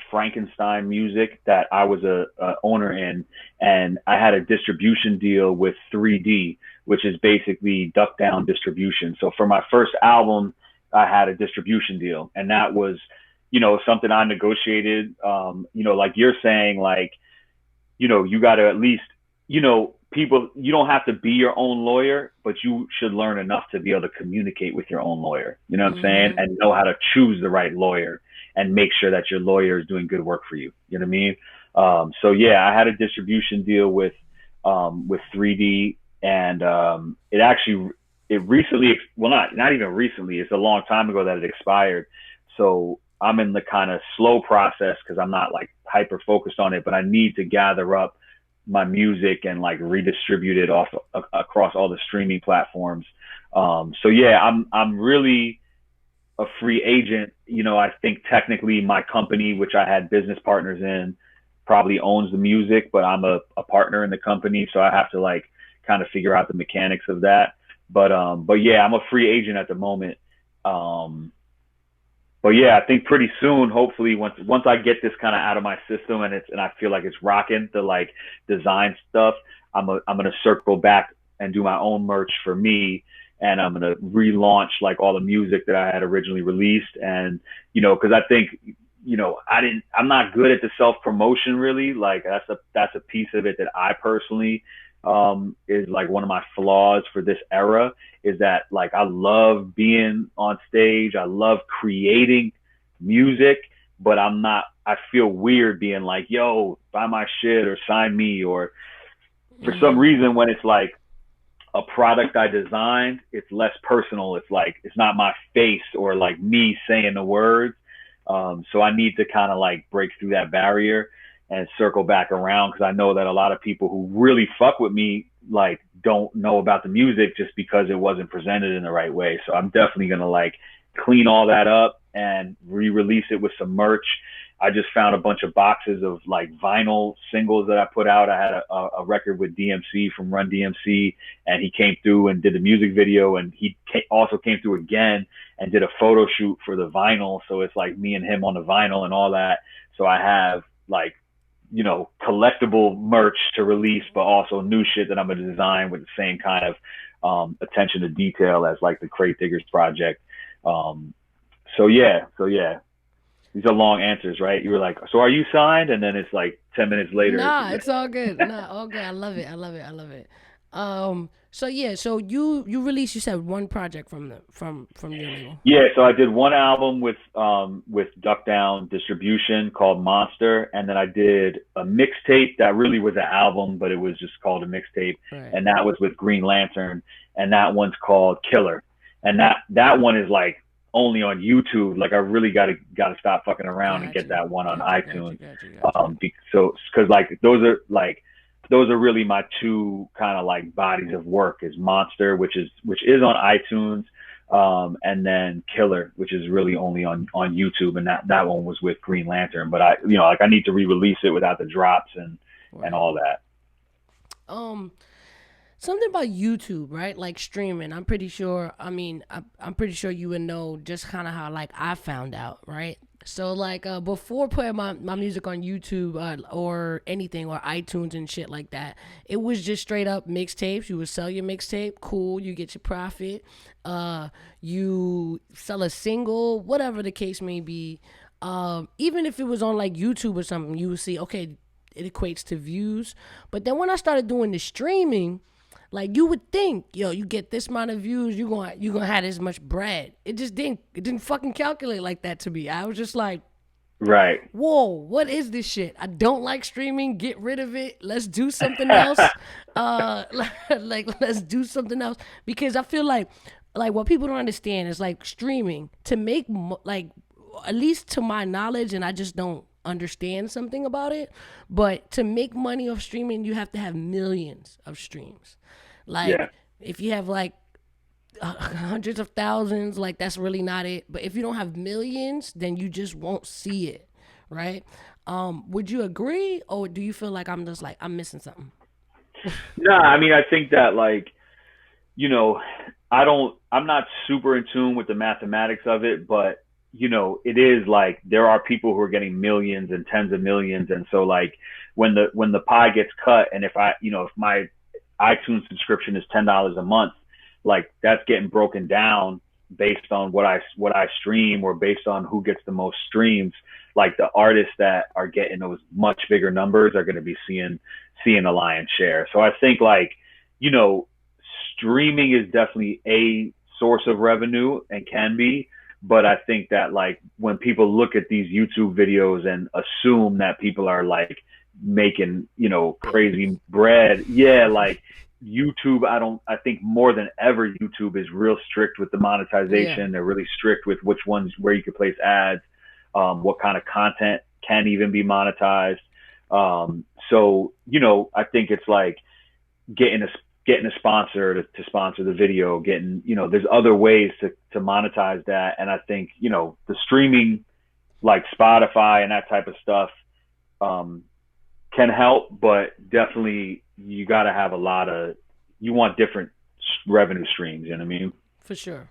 Frankenstein Music that I was a owner in, and I had a distribution deal with 3D, which is basically Duck Down distribution. So for my first album, I had a distribution deal, and that was, something I negotiated. Like you're saying, like, you got to at least, people, you don't have to be your own lawyer, but you should learn enough to be able to communicate with your own lawyer. You know what I'm saying? And know how to choose the right lawyer and make sure that your lawyer is doing good work for you. You know what I mean? So yeah, I had a distribution deal with 3D, and it recently, well, not even recently, it's a long time ago that it expired. So I'm in the kind of slow process, because I'm not like hyper focused on it, but I need to gather up my music and like redistribute it across all the streaming platforms. So yeah, I'm really a free agent. I think technically my company, which I had business partners in, probably owns the music, but I'm a partner in the company, so I have to like kind of figure out the mechanics of that. But yeah, I'm a free agent at the moment. But yeah, I think pretty soon, hopefully, once I get this kind of out of my system and I feel like it's rocking the like design stuff, I'm gonna circle back and do my own merch for me, and I'm gonna relaunch like all the music that I had originally released. And because I think I'm not good at the self promotion really. Like that's a piece of it that I personally is like one of my flaws for this era, is that like I love being on stage, I love creating music, but I feel weird being like, yo, buy my shit or sign me, or for some reason when it's like a product I designed, it's less personal. It's like, it's not my face or like me saying the words. So I need to kind of like break through that barrier and circle back around, because I know that a lot of people who really fuck with me like don't know about the music just because it wasn't presented in the right way. So I'm definitely gonna like clean all that up and re-release it with some merch. I just found a bunch of boxes of like vinyl singles that I put out. I had a record with DMC from Run DMC, and he came through and did the music video, and he also came through again and did a photo shoot for the vinyl. So it's like me and him on the vinyl and all that. So I have like, collectible merch to release, but also new shit that I'm going to design with the same kind of attention to detail as like the Crate Diggers project. So yeah. These are long answers, right? You were like, so are you signed? And then it's like 10 minutes later. Nah, it's all good. Nah, all good. I love it. So yeah, so you released, you said, one project from your label. Yeah, so I did one album with Duck Down Distribution called Monster, and then I did a mixtape that really was an album, but it was just called a mixtape, Right. and that was with Green Lantern, and that one's called Killer, and that one is like only on YouTube. Like I really gotta stop fucking around and get that one on iTunes. Because like those are really my two kind of like bodies of work, is Monster, which is on iTunes, and then Killer, which is really only on YouTube, and that one was with Green Lantern. But I I need to re-release it without the drops and all that. something about YouTube, right? Like streaming. I'm pretty sure. I mean, I'm pretty sure you would know just kind of how like I found out, right? So like before putting my music on YouTube or anything or iTunes and shit like that, it was just straight up mixtapes. You would sell your mixtape, cool. You get your profit. You sell a single, whatever the case may be. Even if it was on like YouTube or something, you would see okay, it equates to views. But then when I started doing the streaming, like you would think, yo, you get this amount of views, you gonna have this much bread. It didn't fucking calculate like that to me. I was just like, Right. whoa, what is this shit? I don't like streaming. Get rid of it. Let's do something else. Uh, like let's do something else because I feel like what people don't understand is like streaming to make like at least to my knowledge, and I just don't understand something about it. But to make money off streaming, you have to have millions of streams. Like Yeah. if you have like hundreds of thousands, like that's really not it. But if you don't have millions, then you just won't see it, right? Would you agree, or do you feel like I'm just like I'm missing something? No, I mean, I think that like, you know, I'm not super in tune with the mathematics of it, but it is like there are people who are getting millions and tens of millions. And so like when the pie gets cut and if my iTunes subscription is $10 a month, like that's getting broken down based on what I stream or based on who gets the most streams. Like the artists that are getting those much bigger numbers are going to be seeing a lion's share. So I think like, you know, streaming is definitely a source of revenue and can be, but I think that like when people look at these YouTube videos and assume that people are like making, crazy bread. Yeah. Like YouTube, I think more than ever, YouTube is real strict with the Yeah, monetization. They're really strict with which ones, where you can place ads, what kind of content can even be monetized. So, I think it's like getting a getting a sponsor to sponsor the video, there's other ways to monetize that. And I think, the streaming like Spotify and that type of stuff, um, can help, but definitely you got to have you want different revenue streams. You know what I mean? for sure.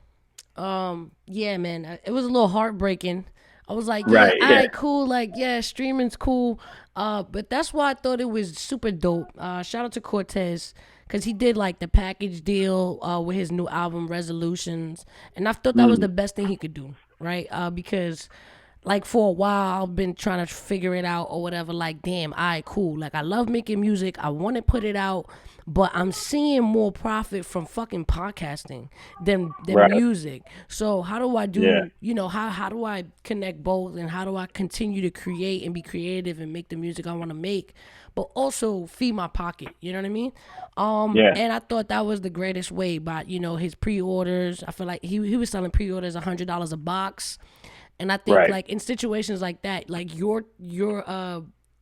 Yeah, man, it was a little heartbreaking. I was like, yeah, Right. all Yeah. right, cool. Like, yeah, streaming's cool. But that's why I thought it was super dope. Shout out to Cortez because he did like the package deal with his new album Resolutions, and I thought that was Mm, the best thing he could do, right? Because like for a while I've been trying to figure it out or whatever. Like, damn, all right, cool. Like, I love making music. I want to put it out, but I'm seeing more profit from fucking podcasting than right. music. So how do I Yeah. do? How do I connect both, and how do I continue to create and be creative and make the music I want to make, but also feed my pocket? You know what I mean? Yeah. And I thought that was the greatest way. But his pre-orders. I feel like he was selling pre-orders $100 a box. And I think Right. like in situations like that, like your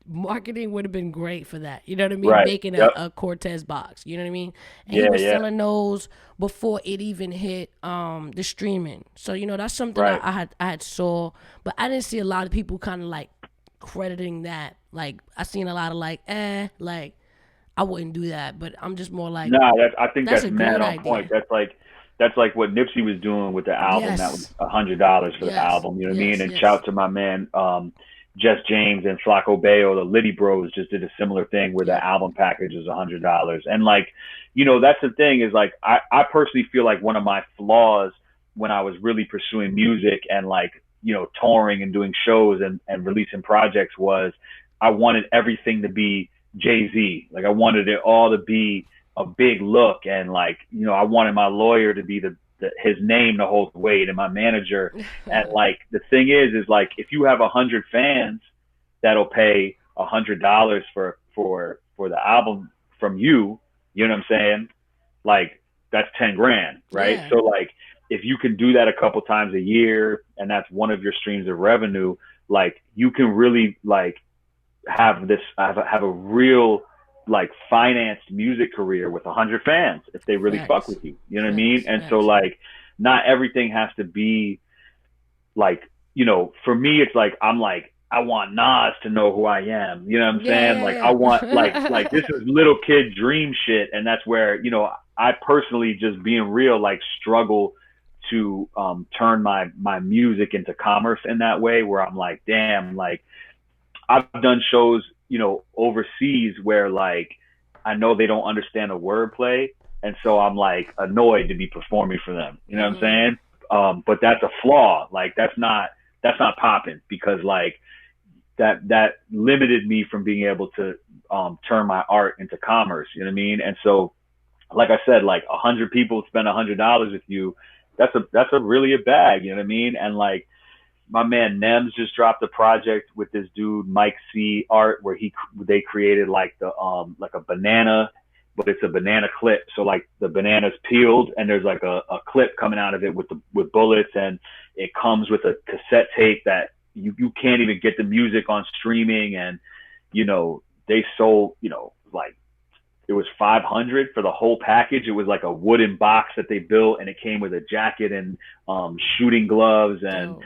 marketing would have been great for that. You know what I mean? Right. Making Yep. a Cortez box. You know what I mean? And he Yeah. was Yeah. selling those before it even hit the streaming. So that's something Right. I had saw, but I didn't see a lot of people kind of like crediting that. Like I seen a lot of like I wouldn't do that, but I'm just more like No, I think that's that's a mad great on point. idea. That's like what Nipsey was doing with the album. That was Yes. $100 for the Yes. album. You know what I mean? Yes. And Yes. shout to my man, Jess James and Flacco Bayo, the Liddy Bros, just did a similar thing where the Yep. album package is $100. And like, that's the thing is like, I personally feel like one of my flaws when I was really pursuing music and like, touring and doing shows and releasing projects was I wanted everything to be Jay-Z. Like I wanted it all to be a big look. And like, I wanted my lawyer to be his name to hold the weight and my manager. And like, the thing is like, if you have 100 fans that'll pay $100 for the album from you, you know what I'm saying? Like that's 10 grand, right? Yeah. So like, if you can do that a couple times a year and that's one of your streams of revenue, like you can really like have a real like financed music career with 100 fans if they really fuck Facts. with you. You know what I mean? Facts. And so Facts. like not everything has to be like, for me it's like I'm like I want Nas to know who I am. You know what I'm saying? Like I Yeah. want like this is little kid dream shit, and that's where, you know, I personally, just being real, like struggle to turn my music into commerce in that way, where I'm like, damn, like I've done shows, you know, overseas where like I know they don't understand the wordplay, and so I'm like annoyed to be performing for them. You know what I'm saying? But that's a flaw. Like that's not popping, because like that limited me from being able to turn my art into commerce. You know what I mean? And so, like I said, like 100 people spend $100 with you. That's a really a bag. You know what I mean? And like my man Nems just dropped a project with this dude Mike C Art, where they created like like a banana, but it's a banana clip. So like the banana's peeled, and there's like a clip coming out of it with bullets, and it comes with a cassette tape that you can't even get the music on streaming. And you know, they sold, you know, like it was 500 for the whole package. It was like a wooden box that they built, and it came with a jacket and shooting gloves. And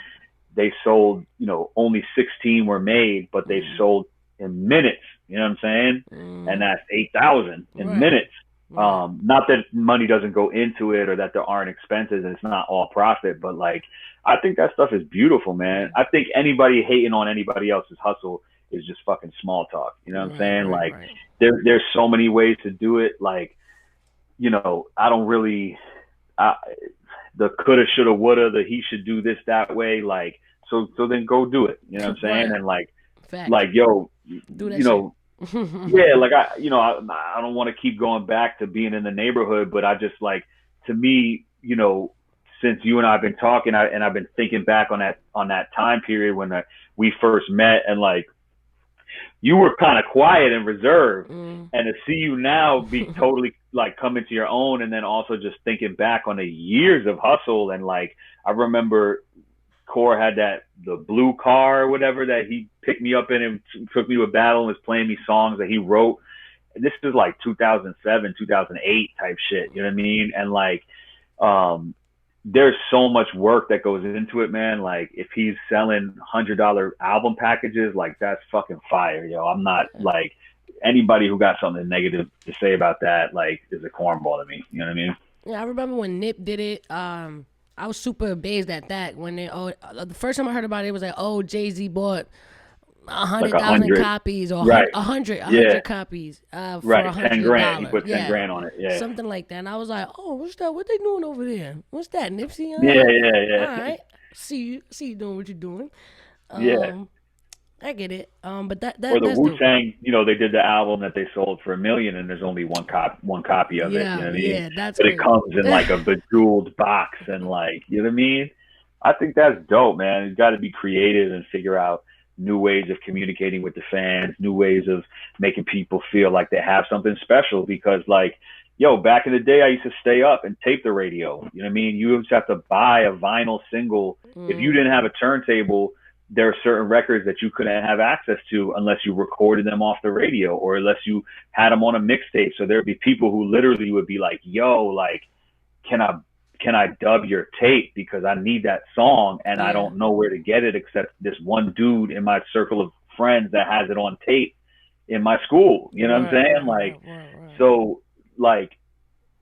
they sold, you know, only 16 were made, but they sold in minutes. You know what I'm saying? And that's 8,000 in minutes. Not that money doesn't go into it, or that there aren't expenses and it's not all profit, but like I think that stuff is beautiful, man. I think anybody hating on anybody else's hustle is just fucking small talk. You know what I'm saying? Like there's so many ways to do it. Like, you know, I don't really the coulda, shoulda, woulda, the he should do this that way. Like, so then go do it. You know what I'm saying? And like, yo, do that, you know, yeah, like I don't want to keep going back to being in the neighborhood, but I just like, to me, you know, since you and I have been talking, and I've been thinking back on that time period when we first met, and like you were kind of quiet and reserved, and to see you now be totally like coming to your own, and then also just thinking back on the years of hustle. And like I remember Core had the blue car or whatever that he picked me up in and took me to a battle and was playing me songs that he wrote. And this is like 2007, 2008 type shit. You know what I mean? And like, there's so much work that goes into it, man. Like if he's selling $100 album packages, like that's fucking fire, yo. I'm not like, anybody who got something negative to say about that, like, is a cornball to me. You know what I mean? Yeah, I remember when Nip did it. I was super amazed at that when the first time I heard about it, it was like, Jay-Z bought 100,000 copies, or right. 100 copies for right. $100. 10 grand. He put 10 grand on it. Yeah. Something like that. And I was like, what's that? What they doing over there? What's that, Nipsey? Yeah. All right. See you doing what you're doing. Yeah. I get it. But that or the that's Wu-Tang, you know, they did the album that they sold for $1 million, and there's only one copy of it. You know what I mean? Yeah, that's but crazy. It comes in like a bejeweled box, and like, you know what I mean? I think that's dope, man. You got to be creative and figure out new ways of communicating with the fans, new ways of making people feel like they have something special. Because like, yo, back in the day, I used to stay up and tape the radio. You know what I mean? You just have to buy a vinyl single. If you didn't have a turntable, there are certain records that you couldn't have access to unless you recorded them off the radio, or unless you had them on a mixtape. So there'd be people who literally would be like, yo, like, can I dub your tape, because I need that song, and I don't know where to get it except this one dude in my circle of friends that has it on tape in my school. You know what I'm saying? Like, so like,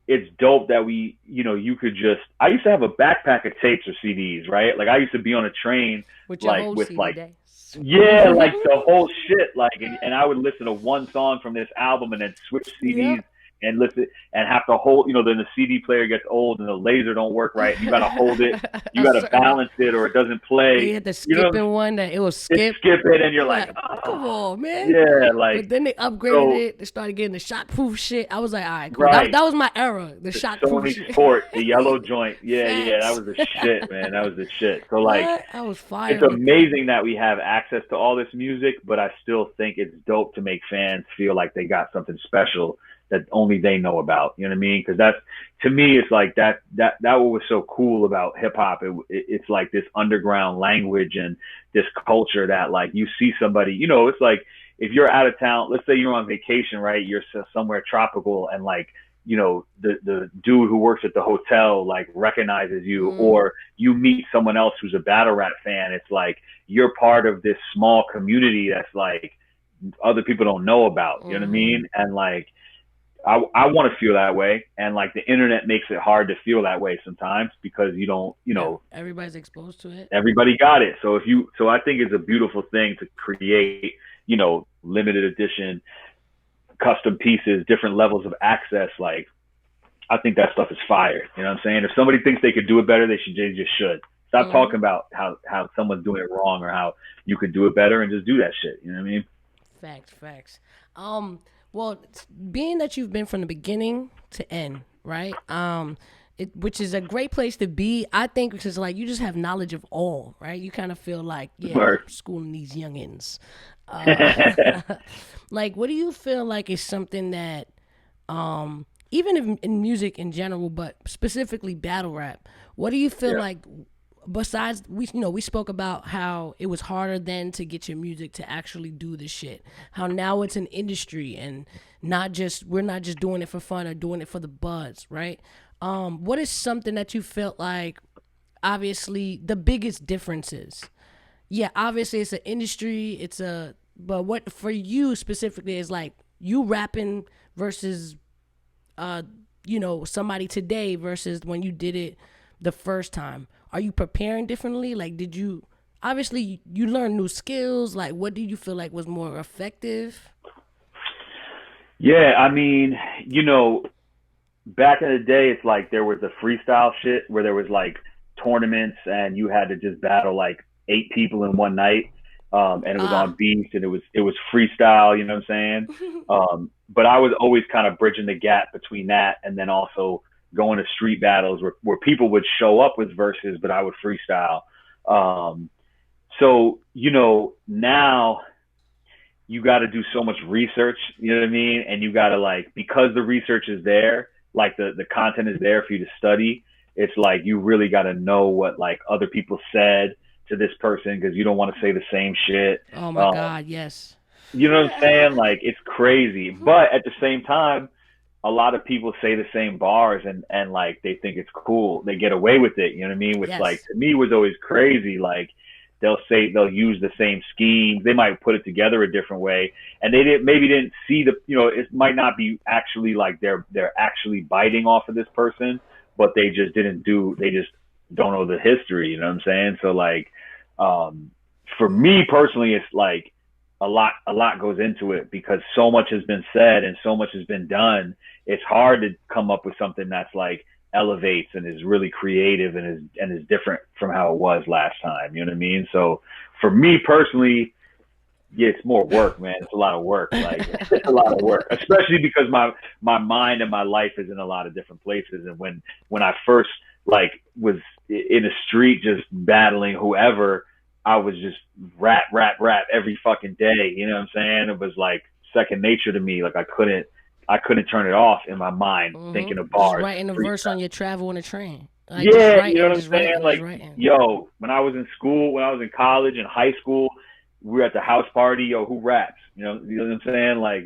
it's dope that we, you know, you could just, I used to have a backpack of tapes or CDs, right? Like I used to be on a train with like, yeah, like the whole shit. Like, and I would listen to one song from this album and then switch CDs and listen, and have to hold, you know, then the CD player gets old and the laser don't work right. You got to hold it. You got to balance it or it doesn't play. You had the skipping one that it was skip it, and you're like, come on, man. Yeah, like. But then they upgraded it. They started getting the shockproof shit. I was like, all right, cool. Right. That was my era. The shockproof Sony shit. Sport, the yellow joint. Yeah, that was the shit, man. That was the shit. So like, I was fired. It's amazing that we have access to all this music, but I still think it's dope to make fans feel like they got something special that only they know about. You know what I mean? Because that's, to me, it's like that what was so cool about hip hop. It's like this underground language and this culture that, like, you see somebody, you know, it's like if you're out of town, let's say you're on vacation, right? You're somewhere tropical, and like the dude who works at the hotel like recognizes you, or you meet someone else who's a battle rap fan. It's like you're part of this small community that's like other people don't know about. You know what I mean? And like I want to feel that way, and like the internet makes it hard to feel that way sometimes because you don't, everybody's exposed to it. Everybody got it. So I think it's a beautiful thing to create, limited edition, custom pieces, different levels of access. Like, I think that stuff is fire. You know what I'm saying? If somebody thinks they could do it better, they just should. Stop talking about how someone's doing it wrong or how you could do it better, and just do that shit. You know what I mean? Facts. Well, being that you've been from the beginning to end, right? Which is a great place to be, I think, because like you just have knowledge of all, right? You kind of feel like, I'm schooling these youngins. Like, what do you feel like is something that, even in music in general, but specifically battle rap, what do you feel like? Besides, we spoke about how it was harder then to get your music to actually do this shit. How now it's an industry and we're not just doing it for fun or doing it for the buzz, right? What is something that you felt like, obviously, the biggest differences? Yeah, obviously it's an industry. But what for you specifically is like you rapping versus, somebody today versus when you did it the first time. Are you preparing differently? Like, obviously you learn new skills. Like, what do you feel like was more effective? Yeah, I mean, back in the day, it's like there was a freestyle shit where there was like tournaments and you had to just battle like 8 people in one night. And it was on beats and it was freestyle, you know what I'm saying? But I was always kind of bridging the gap between that and then also going to street battles where people would show up with verses, but I would freestyle. So, now you got to do so much research, you know what I mean? And you got to like, because the research is there, like the content is there for you to study. It's like, you really got to know what like other people said to this person, because you don't want to say the same shit. Oh my God, yes. You know what I'm saying? Like, it's crazy. But at the same time, a lot of people say the same bars and like they think it's cool. They get away with it. You know what I mean? Which like to me was always crazy. Like they'll use the same schemes. They might put it together a different way, and they didn't see it might not be actually like they're actually biting off of this person, but they just don't know the history. You know what I'm saying? So like, for me personally, it's like a lot goes into it because so much has been said and so much has been done. It's hard to come up with something that's like elevates and is really creative and is different from how it was last time. You know what I mean? So for me personally, yeah, it's more work, man. It's a lot of work. Like it's a lot of work, especially because my mind and my life is in a lot of different places. And when I first like was in the street just battling whoever, I was just rap every fucking day. You know what I'm saying? It was like second nature to me. Like I couldn't turn it off in my mind, thinking of bars. Just writing a verse on your travel on a train. Like, yeah, you know what I'm saying? Like, when I was in school, when I was in college and high school, we were at the house party. Yo, who raps? You know what I'm saying? Like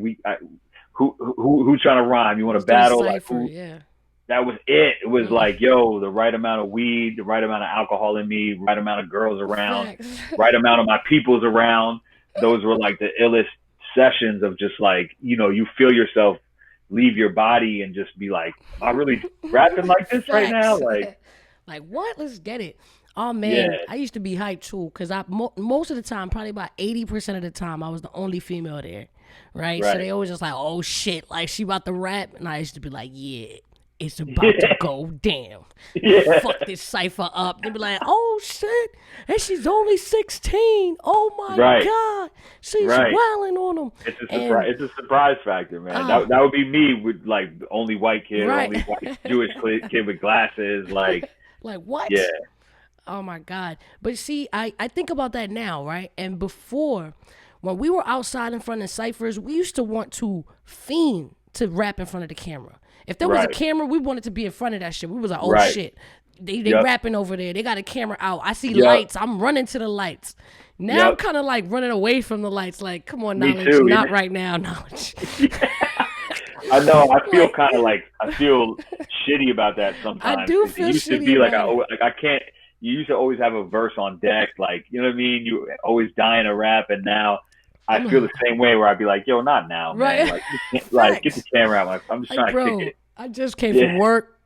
who's trying to rhyme? You want to battle? Cipher, like, yeah. That was it. It was like, the right amount of weed, the right amount of alcohol in me, right amount of girls around, right amount of my peoples around. Those were like the illest sessions of just like, you feel yourself leave your body and just be like, am I really rapping like this right now? Like what? Let's get it. Oh man, yeah. I used to be hyped too because most of the time, probably about 80% of the time, I was the only female there, right? So they always just like, oh shit, like she about to rap, and I used to be like, yeah. It's about to go down. Yeah. Fuck this cipher up. They'd be like, oh shit, and she's only 16. Oh my God, she's wilding on them. It's a surprise factor, man. That would be me with like only white kid, only white Jewish kid with glasses, like what? Yeah. Oh my God. But see, I think about that now, right? And before, when we were outside in front of ciphers, we used to want to fiend to rap in front of the camera. If there was a camera, we wanted to be in front of that shit. We was like, oh shit, they rapping over there. They got a camera out. I see lights. I'm running to the lights. Now I'm kind of like running away from the lights. Like, come on, Knowledge. Not right now, Knowledge. I know. I feel Like, kind of like I feel shitty about that I sometimes. do It feel used to shitty be like about it. I can't. You used to always have a verse on deck, like you know what I mean. You always dying to rap, and now I I'm feel the same way. Where I'd be like, "Yo, not now, man. right. Like, like get the Facts. camera out. I'm just Like, trying to kick bro, it." I just came Yeah, from work.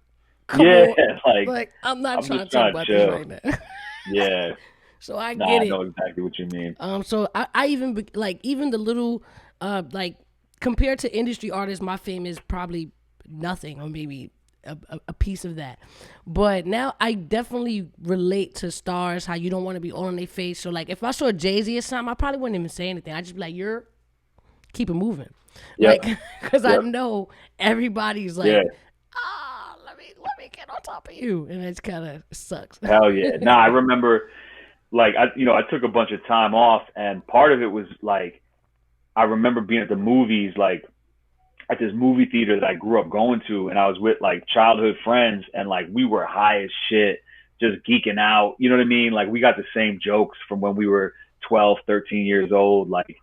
Come yeah. on. Like Like, I'm not I'm trying just to talk trying to about this chill. right now. Yeah. So I Nah, get I it. know exactly what you mean. So I even like even the little like compared to industry artists, my fame is probably nothing or maybe a piece of that. But now I definitely relate to stars, how you don't want to be all in their face. So like if I saw Jay-Z or something, I probably wouldn't even say anything. I'd just be like, you're keep it moving. Yep. Like because I Yep. know everybody's Yeah. like, let me get on top of you. And it's kinda sucks. Hell yeah. Nah, I remember like I took a bunch of time off, and part of it was like I remember being at the movies, like at this movie theater that I grew up going to, and I was with like childhood friends, and like we were high as shit, just geeking out. You know what I mean? Like we got the same jokes from when we were 12, 13 years old. Like,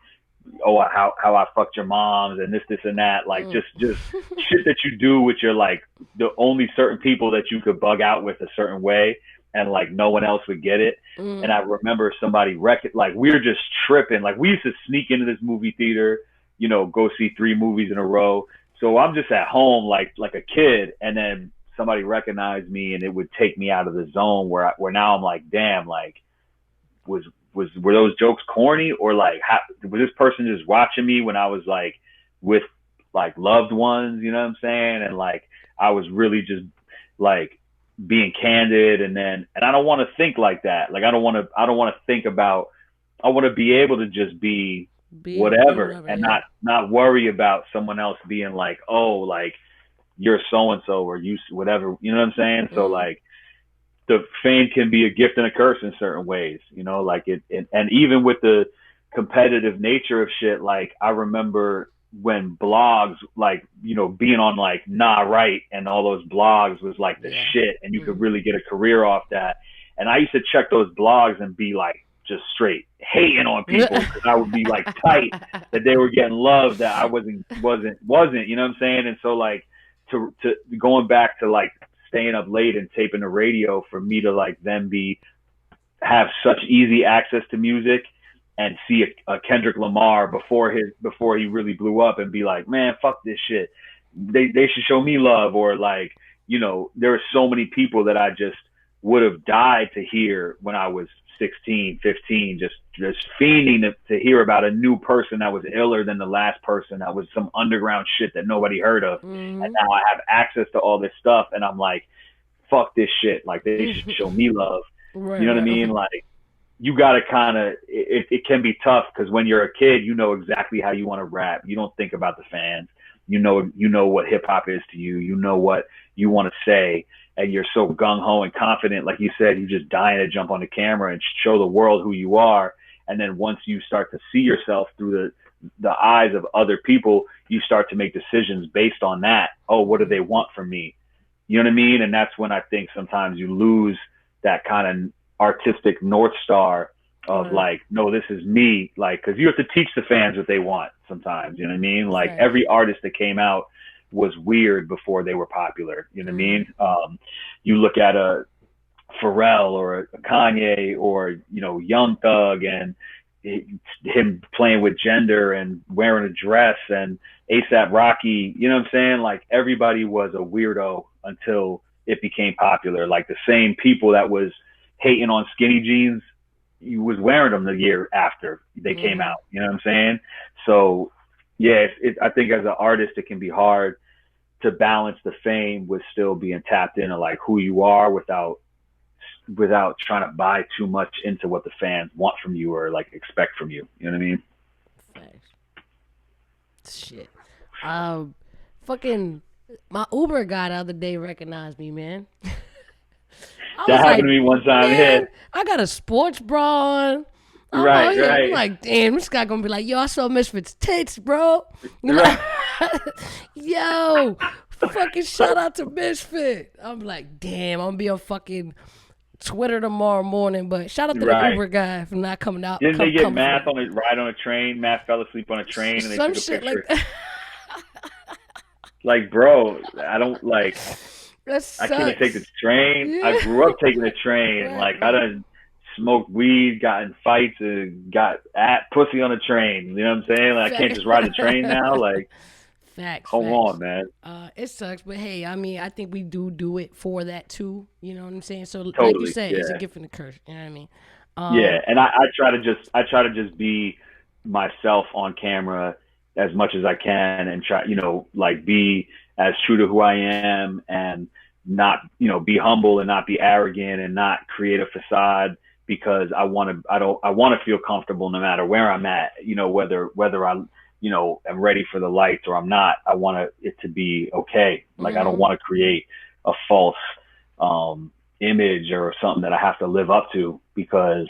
oh, how I fucked your moms and this and that. Like just shit that you do with your like the only certain people that you could bug out with a certain way, and like no one else would get it. And I remember somebody like we were just tripping. Like we used to sneak into this movie theater, go see 3 movies in a row. So I'm just at home like a kid, and then somebody recognized me, and it would take me out of the zone where now I'm like, damn, like were those jokes corny, or like was this person just watching me when I was like with like loved ones, you know what I'm saying? And like I was really just like being candid, and I don't want to think like that. Like I don't want to think about. I want to be able to just be Be whatever, whatever, and yeah. not worry about someone else being like, oh, like you're so and so, or you whatever, you know what I'm saying? So like the fame can be a gift and a curse in certain ways, like and even with the competitive nature of shit, like I remember when blogs, like, being on like Nah Right and all those blogs was like the shit, and you could really get a career off that. And I used to check those blogs and be like just straight hating on people, because I would be like tight that they were getting love that I wasn't, you know what I'm saying? And so like to going back to like staying up late and taping the radio, for me to like then have such easy access to music and see a Kendrick Lamar before he really blew up, and be like, man, fuck this shit. They should show me love. Or like, there are so many people that I just would have died to hear when I was 16, 15, just fiending to hear about a new person that was iller than the last person, that was some underground shit that nobody heard of. And now I have access to all this stuff, and I'm like, fuck this shit. Like they should show me love. Right, You know what I mean? Like you gotta kind of, it can be tough, because when you're a kid, you know exactly how you want to rap. You don't think about the fans. You know what hip hop is to you. You know what you want to say, and you're so gung ho and confident. Like you said, you're just dying to jump on the camera and show the world who you are. And then once you start to see yourself through the eyes of other people, you start to make decisions based on that. Oh, what do they want from me? You know what I mean? And that's when I think sometimes you lose that kind of artistic North Star of like, no, this is me. Like, cause you have to teach the fans what they want sometimes, you know what I mean? Like every artist that came out was weird before they were popular. You know what I mean? You look at a Pharrell or a Kanye, or, Young Thug, and him playing with gender and wearing a dress, and ASAP Rocky, you know what I'm saying? Like everybody was a weirdo until it became popular. Like the same people that was hating on skinny jeans, you was wearing them the year after they came out. You know what I'm saying? So yeah, I think as an artist, it can be hard to balance the fame with still being tapped into like who you are, without trying to buy too much into what the fans want from you or like expect from you. You know what I mean? Facts. Shit. Fucking my Uber guy the other day recognized me, man. That happened to me one time. Man, I got a sports bra on. Right. I'm like, damn, this guy gonna be like, yo, I saw Ms.Fit's tits, bro. Right. Yo, fucking shout out to Ms.Fit. I'm like, damn, I'm gonna be on fucking Twitter tomorrow morning. But shout out to the Uber guy for not coming out. Didn't they get Math on a ride on a train? Math fell asleep on a train, and they some took a shit picture. Like that. Like, bro, I don't like. That I can't take the sucks. train. I Yeah. grew up taking the train, and Right, like I right. done smoked weed, got in fights, and got at pussy on the train. You know what I'm saying? Like, I can't Fact. just ride the train now. Like, Facts, come on, facts. man. It sucks, but hey, I mean, I think we do it for that too. You know what I'm saying? So, like you Totally. said, it's a Yeah. gift and a curse. You know what I mean? Yeah. Um, And I try to just be myself on camera as much as I can, and try, like, be as true to who I am, and not, be humble and not be arrogant and not create a facade, because I want to feel comfortable no matter where I'm at, whether I, am ready for the lights or I'm not. I want it to be okay. Like, I don't mhm. want to create a false, um, image or something that I have to live up to, because,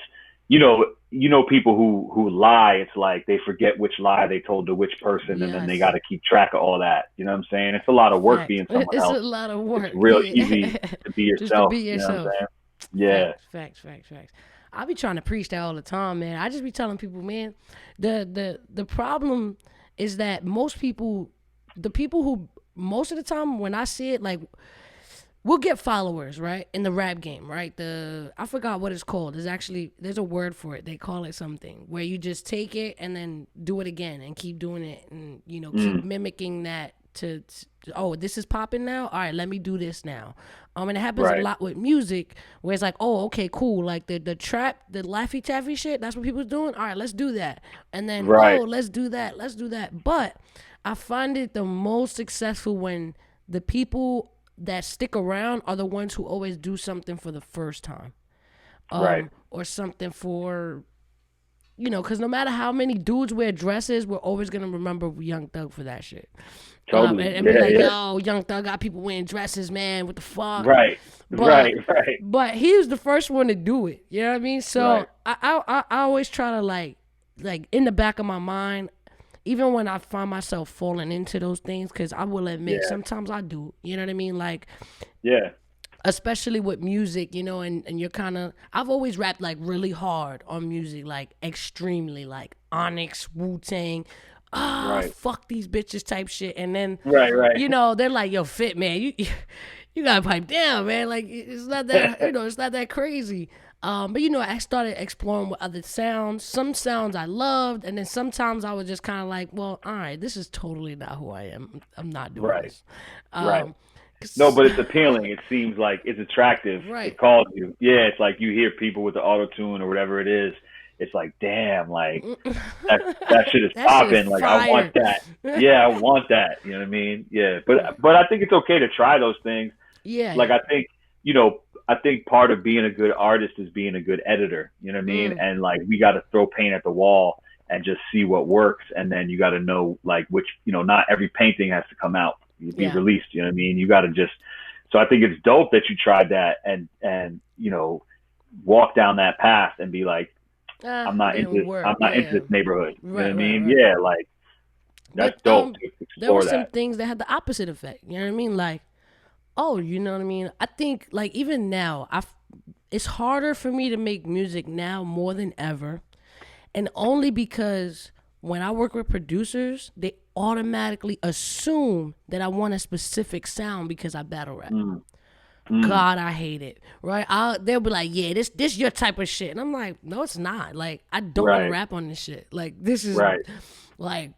people who lie. It's like they forget which lie they told to which person, and then they got Yes, to keep track of all that. You know what I'm saying? It's a lot of work facts. being someone It's a else. lot of It's work. real Yeah, easy to be just to yourself. be You know what I'm yourself. saying? Yeah. Facts, facts, facts, facts. I be trying to preach that all the time, man. I just be telling people, man, the problem is that most people, the people who most of the time when I see it, like we'll get followers, right? In the rap game, right? I forgot what it's called. There's a word for it. They call it something where you just take it and then do it again and keep doing it, and keep Mm, mimicking that oh, this is popping now. All right, let me do this now. And it happens a right. lot with music where it's like, oh, okay, cool. Like the trap, the Laffy Taffy shit, that's what people's doing. All right, let's do that. And then, oh, Right. let's do that. Let's do that. But I find it the most successful when the people that stick around are the ones who always do something for the first time, Right. or something for, because no matter how many dudes wear dresses, we're always gonna remember Young Thug for that shit. Totally. And be Yeah. like, Yeah. yo, Young Thug got people wearing dresses, man. What the fuck? Right. Right. But Right. but he was the first one to do it. You know what I mean? Right. So I always try to like in the back of my mind, even when I find myself falling into those things, because I will admit Yeah. sometimes I do. You know what I mean? Like Yeah. especially with music, and you're kind of, I've always rapped like really hard on music, like extremely, like Onyx, Wu-Tang, Right. fuck these bitches type shit. And then, Right. Right. they're like, yo, Fit, man, you gotta pipe down, man. Like, it's not that, it's not that crazy. But I started exploring with other sounds. Some sounds I loved, and then sometimes I was just kind of like, well, all right, this is totally not who I am. I'm not doing Right. this. Right. Um, No, 'cause- but it's appealing. It seems like it's attractive. It right. calls you. Yeah, it's like you hear people with the auto tune or whatever it is. It's like, damn, like that shit is That shit is popping. Like, I want fire. that. Yeah, I want that. You know what I mean? Yeah, but I think it's okay to try those things. Yeah, Like, yeah. I think part of being a good artist is being a good editor. You know what I mean? Mm, And like, we got to throw paint at the wall and just see what works, and then you got to know like which, not every painting has to come out, be yeah. released. You know what I mean? You got to just. So I think it's dope that you tried that, and walk down that path and be like, Didn't work. I'm not into Yeah. this neighborhood. You know what Right, I right, mean? right. Yeah, like, that's But dope to there were explore some that. things that had the opposite effect. You know what I mean? Like, oh, you know what I mean? I think like even now, it's harder for me to make music now more than ever, and only because when I work with producers, they automatically assume that I want a specific sound because I battle rap. Mm, mm, God, I hate it. Right? They'll be like, "Yeah, this your type of shit," and I'm like, "No, it's not. Like, I don't want to right, rap on this shit. Like, this is right, like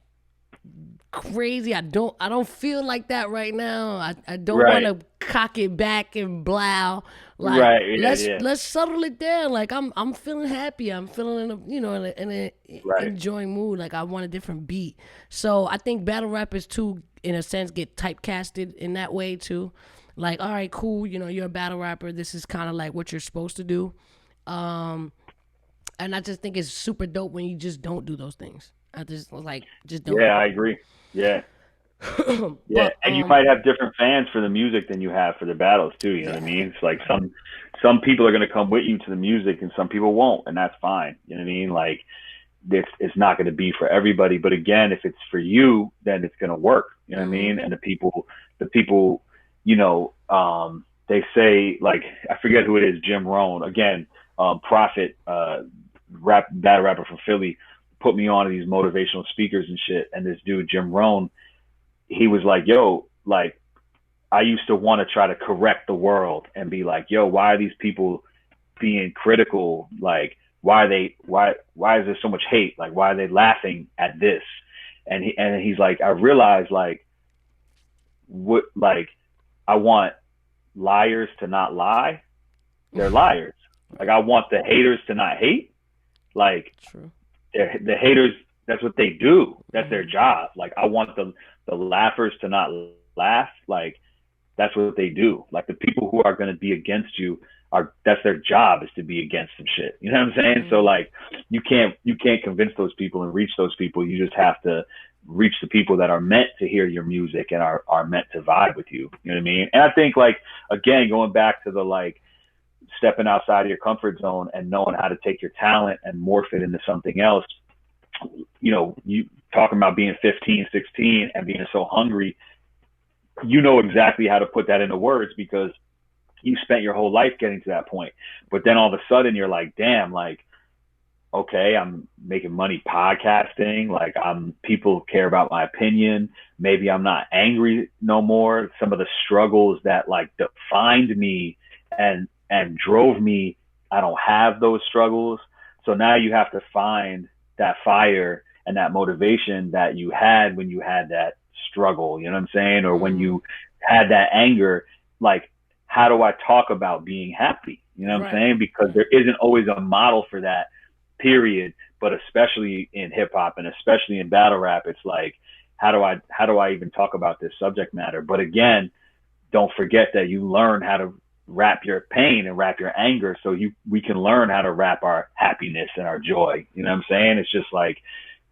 crazy. I don't feel like that right now. I don't want right, to cock it back and blow. Like, right. Yeah, let's yeah, let's settle it down. Like, I'm feeling happy. I'm feeling in a right, enjoying mood. Like, I want a different beat. So I think battle rappers too, in a sense, get typecasted in that way too. Like, all right, cool. You're a battle rapper. This is kind of like what you're supposed to do. Um, and I just think it's super dope when you just don't do those things. I just like just don't. yeah. I agree. Yeah, yeah. But And you might have different fans for the music than you have for the battles too. You know what I yeah, mean? It's like some people are gonna come with you to the music, and some people won't, and that's fine. You know what I mean? Like, it's not going to be for everybody, but again, if it's for you, then it's going to work. You know what I mm-hmm. mean? And the people, they say, like, I forget who it is, Jim Rohn again, Prophet, battle rapper from Philly, put me on to these motivational speakers and shit. And this dude, Jim Rohn, he was like, yo, like, I used to want to try to correct the world and be like, yo, why are these people being critical? Like, why is there so much hate? Like, why are they laughing at this? And he's like, I realized, like, I want liars to not lie. They're liars. Like, I want the haters to not hate. Like, True. the haters, that's what they do. That's their job. Like, I want the laughers to not laugh. Like, that's what they do. Like, the people who are going to be against you that's their job, is to be against some shit. You know what I'm saying? So like, you can't convince those people and reach those people. You just have to reach the people that are meant to hear your music and are meant to vibe with you. You know what I mean? And I think, like, again, going back to the, like, stepping outside of your comfort zone and knowing how to take your talent and morph it into something else. You know, you talking about being 15, 16 and being so hungry, you know exactly how to put that into words because you spent your whole life getting to that point. But then all of a sudden you're like, damn, like, okay, I'm making money podcasting. Like, people care about my opinion. Maybe I'm not angry no more. Some of the struggles that, like, defined me and drove me, I don't have those struggles. So now you have to find that fire and that motivation that you had when you had that struggle, you know what I'm saying? Or when you had that anger, like, how do I talk about being happy? You know what I'm saying? Because there isn't always a model for that, period. But especially in hip hop and especially in battle rap, it's like, how do I even talk about this subject matter? But again, don't forget that you learn how to wrap your pain and wrap your anger, so we can learn how to wrap our happiness and our joy. You know what I'm saying? It's just like,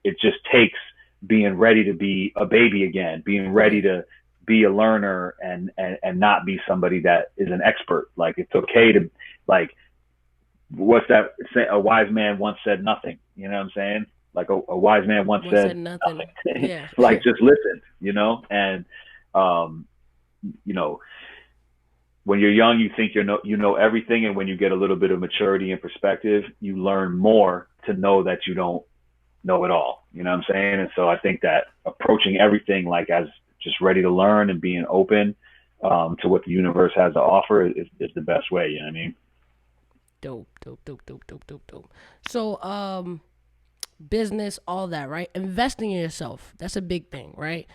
it just takes being ready to be a baby again, being ready to be a learner and not be somebody that is an expert. Like, it's okay to, like, what's that? A wise man once said nothing. You know what I'm saying? Like, a wise man once said nothing. Yeah. Like, just listen, you know? And, you know, when you're young, you think you know everything. And when you get a little bit of maturity and perspective, you learn more to know that you don't know it all. You know what I'm saying? And so I think that approaching everything, like, as just ready to learn and being open to what the universe has to offer is the best way. You know what I mean? Dope. So, business, all that, right? Investing in yourself, that's a big thing, right?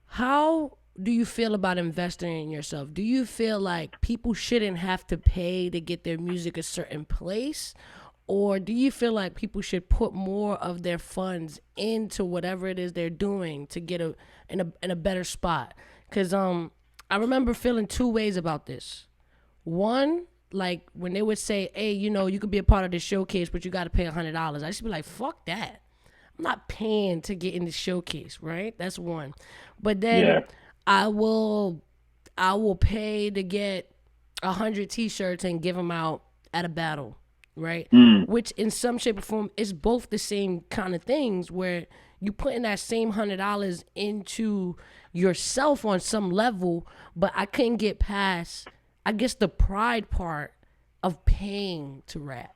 How do you feel about investing in yourself? Do you feel like people shouldn't have to pay to get their music a certain place? Or do you feel like people should put more of their funds into whatever it is they're doing to get in a better spot? Because I remember feeling two ways about this. One, like, when they would say, hey, you know, you could be a part of this showcase, but you got to pay $100. I used to be like, fuck that. I'm not paying to get in the showcase, right? That's one. But then I will pay to get 100 t-shirts and give them out at a battle, right? Which in some shape or form is both the same kind of things, where you putting that same $100 into yourself on some level. But I couldn't get past, I guess, the pride part of paying to rap.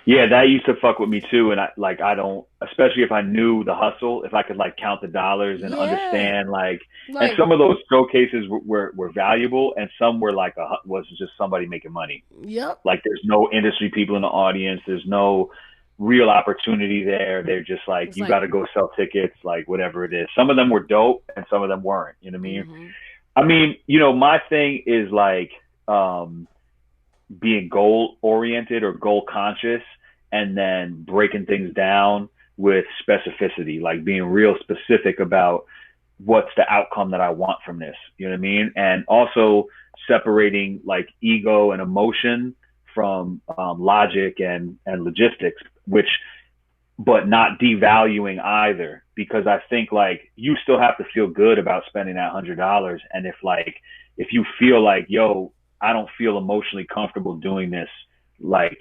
Yeah, that used to fuck with me too. And I don't, especially if I knew the hustle, if I could, like, count the dollars and understand, like, and some of those showcases were valuable, and some were like, was just somebody making money. Yep. Like, there's no industry people in the audience. There's no real opportunity there. They're just like, you got to go sell tickets, like, whatever it is. Some of them were dope and some of them weren't, you know what I mean? Mm-hmm. I mean, you know, my thing is, like, being goal oriented or goal conscious, and then breaking things down with specificity, like being real specific about what's the outcome that I want from this. You know what I mean? And also separating, like, ego and emotion from logic and logistics, but not devaluing either, because I think, like, you still have to feel good about spending that $100. And if you feel like, yo, I don't feel emotionally comfortable doing this, like,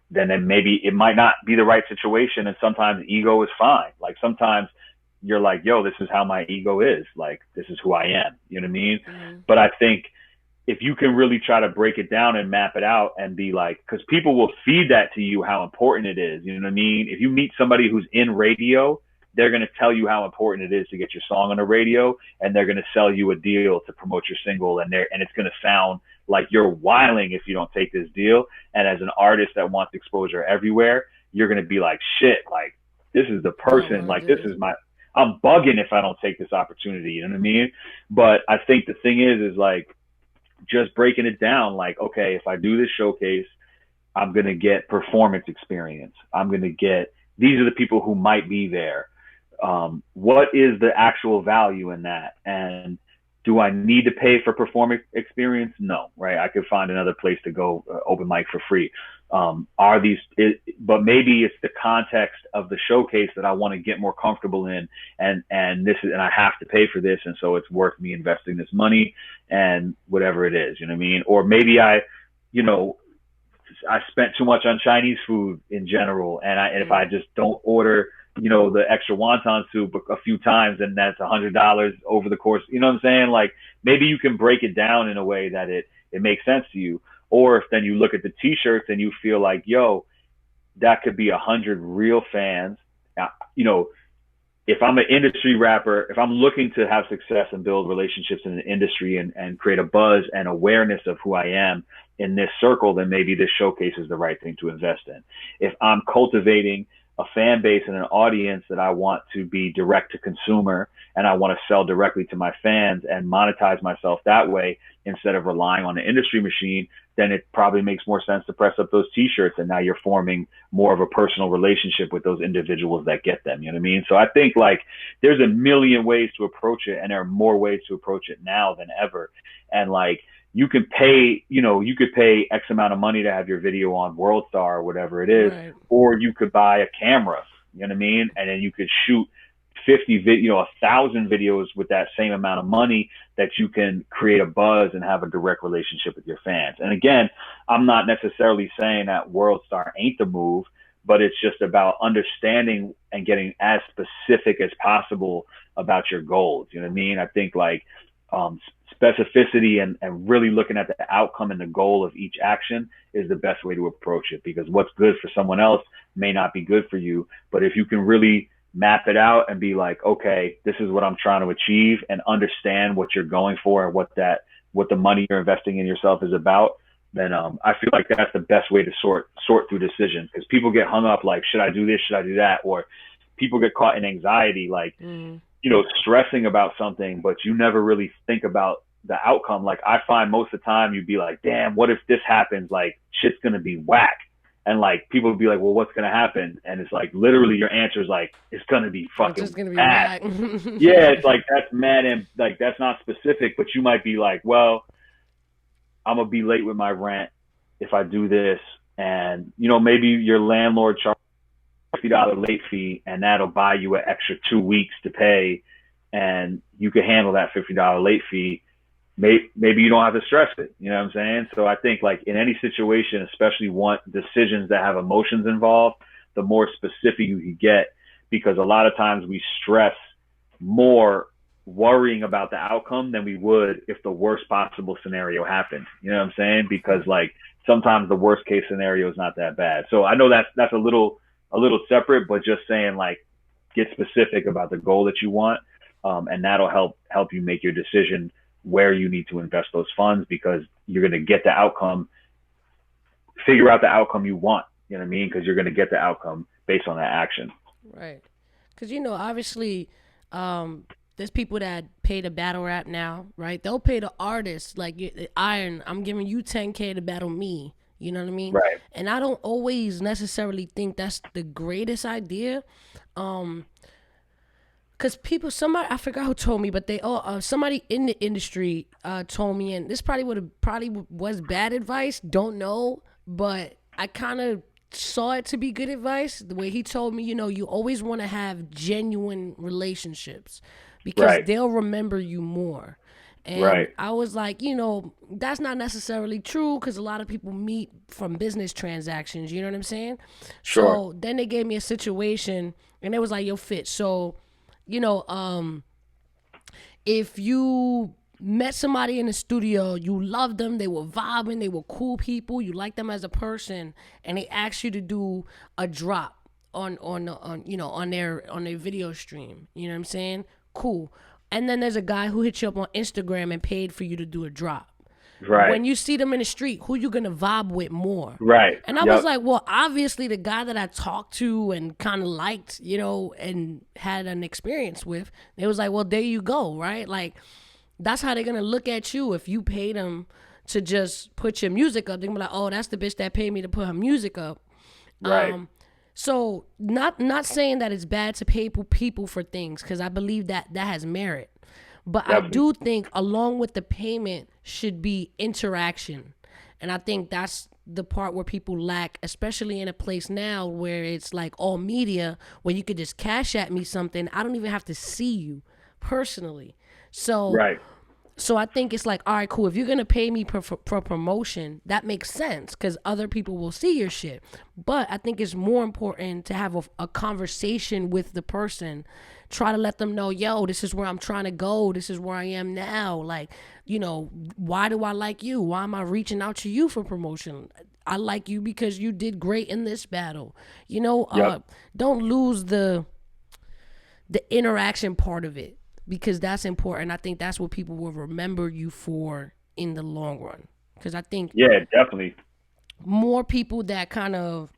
then maybe it might not be the right situation. And sometimes ego is fine. Like, sometimes you're like, yo, this is how my ego is. Like, this is who I am. You know what I mean? Mm-hmm. But I think if you can really try to break it down and map it out and be like, because people will feed that to you, how important it is. You know what I mean? If you meet somebody who's in radio, they're going to tell you how important it is to get your song on the radio, and they're going to sell you a deal to promote your single, and it's going to sound like you're wilding if you don't take this deal. And as an artist that wants exposure everywhere, you're going to be like, shit, like this is the person, like this is I'm bugging if I don't take this opportunity, you know what I mean? But I think the thing is like just breaking it down, like, okay, if I do this showcase, I'm going to get performance experience. I'm going to get, these are the people who might be there. What is the actual value in that? And do I need to pay for performance experience? No, right? I could find another place to go open mic for free. But maybe it's the context of the showcase that I want to get more comfortable in, and I have to pay for this, and so it's worth me investing this money and whatever it is, you know what I mean? Or maybe I spent too much on Chinese food in general, and if I just don't order, the extra wonton soup a few times, and that's $100 over the course, you know what I'm saying? Like maybe you can break it down in a way that it makes sense to you. Or if then you look at the t-shirts and you feel like, yo, that could be 100 real fans. If I'm an industry rapper, if I'm looking to have success and build relationships in the industry and create a buzz and awareness of who I am in this circle, then maybe this showcase is the right thing to invest in. If I'm cultivating a fan base and an audience that I want to be direct to consumer, and I want to sell directly to my fans and monetize myself that way instead of relying on the industry machine, then it probably makes more sense to press up those t-shirts. And now you're forming more of a personal relationship with those individuals that get them. You know what I mean? So I think like there's a million ways to approach it, and there are more ways to approach it now than ever. And like, you could pay X amount of money to have your video on World Star or whatever it is, right. Or you could buy a camera, you know what I mean? And then you could shoot 1,000 videos with that same amount of money that you can create a buzz and have a direct relationship with your fans. And again, I'm not necessarily saying that World Star ain't the move, but it's just about understanding and getting as specific as possible about your goals. You know what I mean? I think like, specificity and really looking at the outcome and the goal of each action is the best way to approach it, because what's good for someone else may not be good for you. But if you can really map it out and be like, okay, this is what I'm trying to achieve, and understand what you're going for and what the money you're investing in yourself is about, then I feel like that's the best way to sort through decisions. Because people get hung up like, should I do this? Should I do that? Or people get caught in anxiety, like, stressing about something, but you never really think about the outcome. Like I find most of the time you'd be like, damn, what if this happens? Like shit's going to be whack. And like, people would be like, well, what's going to happen? And it's like, literally your answer is like, it's going to be fucking it's gonna be mad. Yeah. It's like, that's mad. And like, that's not specific, but you might be like, well, I'm going to be late with my rent if I do this. And, maybe your landlord charges $50 late fee, and that'll buy you an extra 2 weeks to pay, and you can handle that $50 late fee. Maybe you don't have to stress it. You know what I'm saying? So I think like in any situation, especially decisions that have emotions involved, the more specific you can get, because a lot of times we stress more worrying about the outcome than we would if the worst possible scenario happened. You know what I'm saying? Because like sometimes the worst case scenario is not that bad. So I know that's a little separate, but just saying like, get specific about the goal that you want. And that'll help you make your decision where you need to invest those funds, because you're going to get the outcome, figure out the outcome you want, you know what I mean? Because you're going to get the outcome based on that action. Right. Because, obviously, there's people that pay to battle rap now, right? They'll pay the artists, like Iron, I'm giving you $10K to battle me. You know what I mean? Right. And I don't always necessarily think that's the greatest idea. Because somebody, I forgot who told me, but somebody in the industry told me, and this probably was bad advice, don't know, but I kind of saw it to be good advice. The way he told me, you always want to have genuine relationships, because they'll remember you more. And I was like, that's not necessarily true, because a lot of people meet from business transactions, you know what I'm saying? Sure. So then they gave me a situation, and it was like, yo, Fit, so if you met somebody in the studio, you loved them, they were vibing, they were cool people, you like them as a person, and they asked you to do a drop on their video stream. You know what I'm saying? Cool. And then there's a guy who hits you up on Instagram and paid for you to do a drop. Right. When you see them in the street, who you gonna vibe with more? Right. And I was like, well, obviously the guy that I talked to and kind of liked, and had an experience with, they was like, well, there you go, right? Like, that's how they're gonna look at you. If you pay them to just put your music up, they're gonna be like, oh, that's the bitch that paid me to put her music up. Right. So not saying that it's bad to pay people for things, because I believe that has merit. But definitely. I do think along with the payment should be interaction. And I think that's the part where people lack, especially in a place now where it's like all media, where you could just cash at me something. I don't even have to see you personally. So right. So I think it's like, all right, cool. If you're going to pay me for promotion, that makes sense because other people will see your shit. But I think it's more important to have a conversation with the person. Try to let them know, yo, this is where I'm trying to go. This is where I am now. Like, why do I like you? Why am I reaching out to you for promotion? I like you because you did great in this battle. Yep. Don't lose the interaction part of it. Because that's important. I think that's what people will remember you for in the long run. Because I think definitely more people that kind of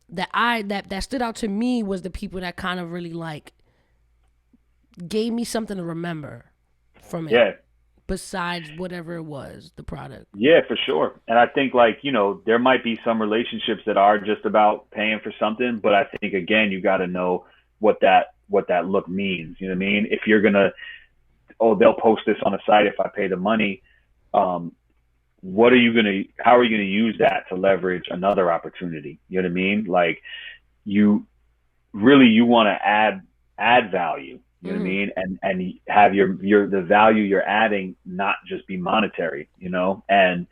that stood out to me was the people that kind of really like gave me something to remember from it. Yeah. Besides whatever it was, the product. Yeah, for sure. And I think there might be some relationships that are just about paying for something, but I think again you got to know what that look means. You know what I mean? If you're going to, they'll post this on a site if I pay the money. How are you going to use that to leverage another opportunity? You know what I mean? Like you want to add value, you know what I mean? And have the value you're adding not just be monetary, and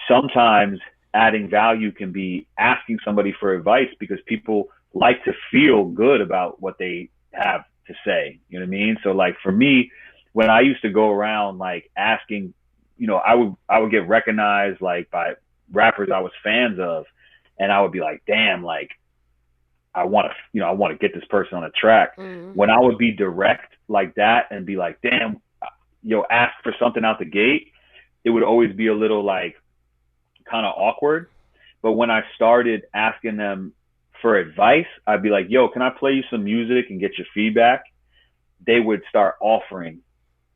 sometimes adding value can be asking somebody for advice because people like to feel good about what they have to say. You know what I mean? So like for me, when I used to go around like asking, I would get recognized like by rappers I was fans of, and I would be like, damn, like I want to get this person on a track. Mm-hmm. When I would be direct like that and be like, damn, ask for something out the gate, it would always be a little like kind of awkward. But when I started asking them for advice, I'd be like, yo, can I play you some music and get your feedback? They would start offering.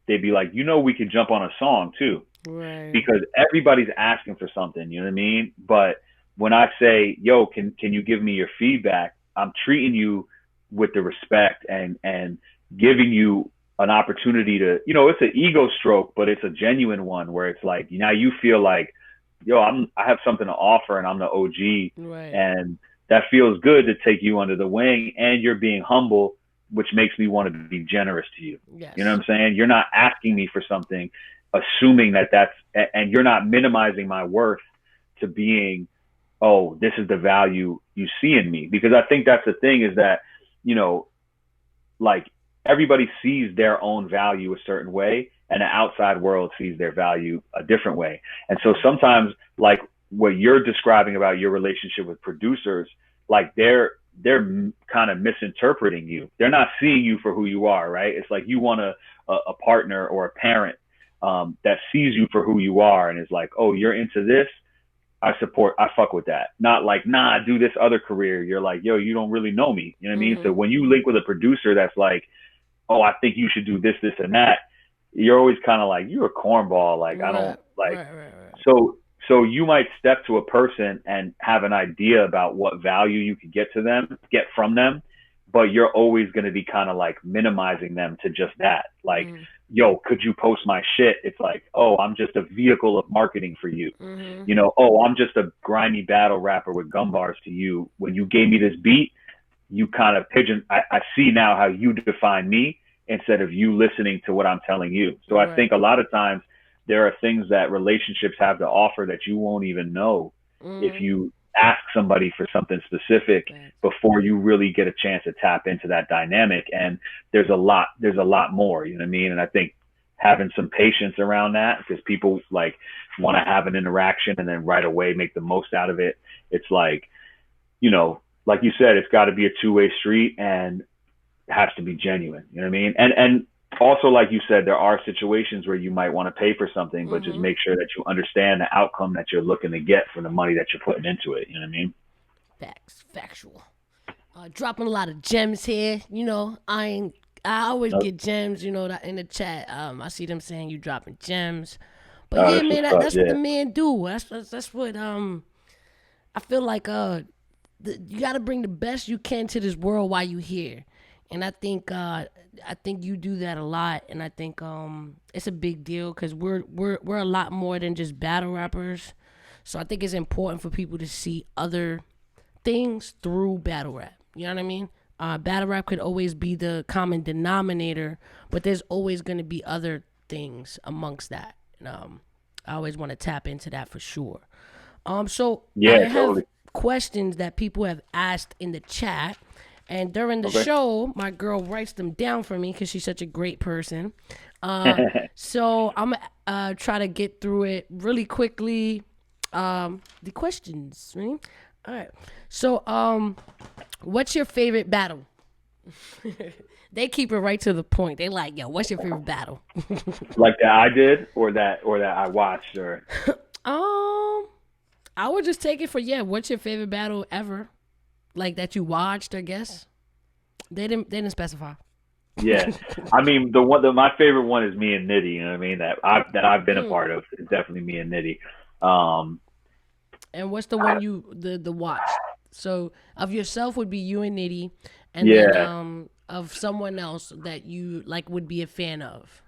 They'd be like, we could jump on a song too. Right. Because everybody's asking for something, you know what I mean? But when I say, yo, can you give me your feedback? I'm treating you with the respect and giving you an opportunity to, it's an ego stroke, but it's a genuine one where it's like, now you feel like, yo, I have something to offer and I'm the OG. Right. And that feels good to take you under the wing, and you're being humble, which makes me want to be generous to you. Yes. You know what I'm saying? You're not asking me for something, assuming and you're not minimizing my worth to being, oh, this is the value you see in me. Because I think that's the thing is that, like everybody sees their own value a certain way, and the outside world sees their value a different way. And so sometimes like what you're describing about your relationship with producers, like they're kind of misinterpreting you. They're not seeing you for who you are, right? It's like you want a partner or a parent that sees you for who you are and is like, oh, you're into this, I fuck with that. Not like, nah, do this other career. You're like, yo, you don't really know me. You know what I mean? So when you link with a producer that's like, oh, I think you should do this, this, and that, you're always kind of like, you're a cornball. Like, I don't like, right. So you might step to a person and have an idea about what value you could get from them, but you're always going to be kind of like minimizing them to just that. Like, yo, could you post my shit? It's like, oh, I'm just a vehicle of marketing for you. Oh, I'm just a grimy battle rapper with gum bars to you. When you gave me this beat, you kind of I see now how you define me instead of you listening to what I'm telling you. So right. I think a lot of times there are things that relationships have to offer that you won't even know if you ask somebody for something specific before you really get a chance to tap into that dynamic. And there's a lot more, you know what I mean? And I think having some patience around that, because people like want to have an interaction and then right away make the most out of it. It's like, like you said, it's got to be a two-way street and has to be genuine. You know what I mean? And also, like you said, there are situations where you might want to pay for something, but just make sure that you understand the outcome that you're looking to get from the money that you're putting into it. You know what I mean? Factual. Dropping a lot of gems here. You know, I always get gems. You know, in the chat. I see them saying you dropping gems. But yeah, man, that's what the men do. That's what I feel like. You got to bring the best you can to this world while you here, and I think you do that a lot, and I think it's a big deal because we're a lot more than just battle rappers. So I think it's important for people to see other things through battle rap. You know what I mean? Battle rap could always be the common denominator, but there's always going to be other things amongst that. And, I always want to tap into that for sure. So yeah, I have totally. questions that people have asked in the chat, and during the show, my girl writes them down for me because she's such a great person. So I'm gonna try to get through it really quickly. The questions, right? All right. So, what's your favorite battle? They keep it right to the point. They like, yo, what's your favorite battle? Like that I did, or that I watched, or I would just take it for what's your favorite battle ever? Like that you watched, I guess. They didn't specify. Yeah, I mean my favorite one is me and Nitty. You know what I mean? That I've been a part of. It's definitely me and Nitty. And what's the one the watch? So of yourself would be you and Nitty, and then of someone else that you like would be a fan of.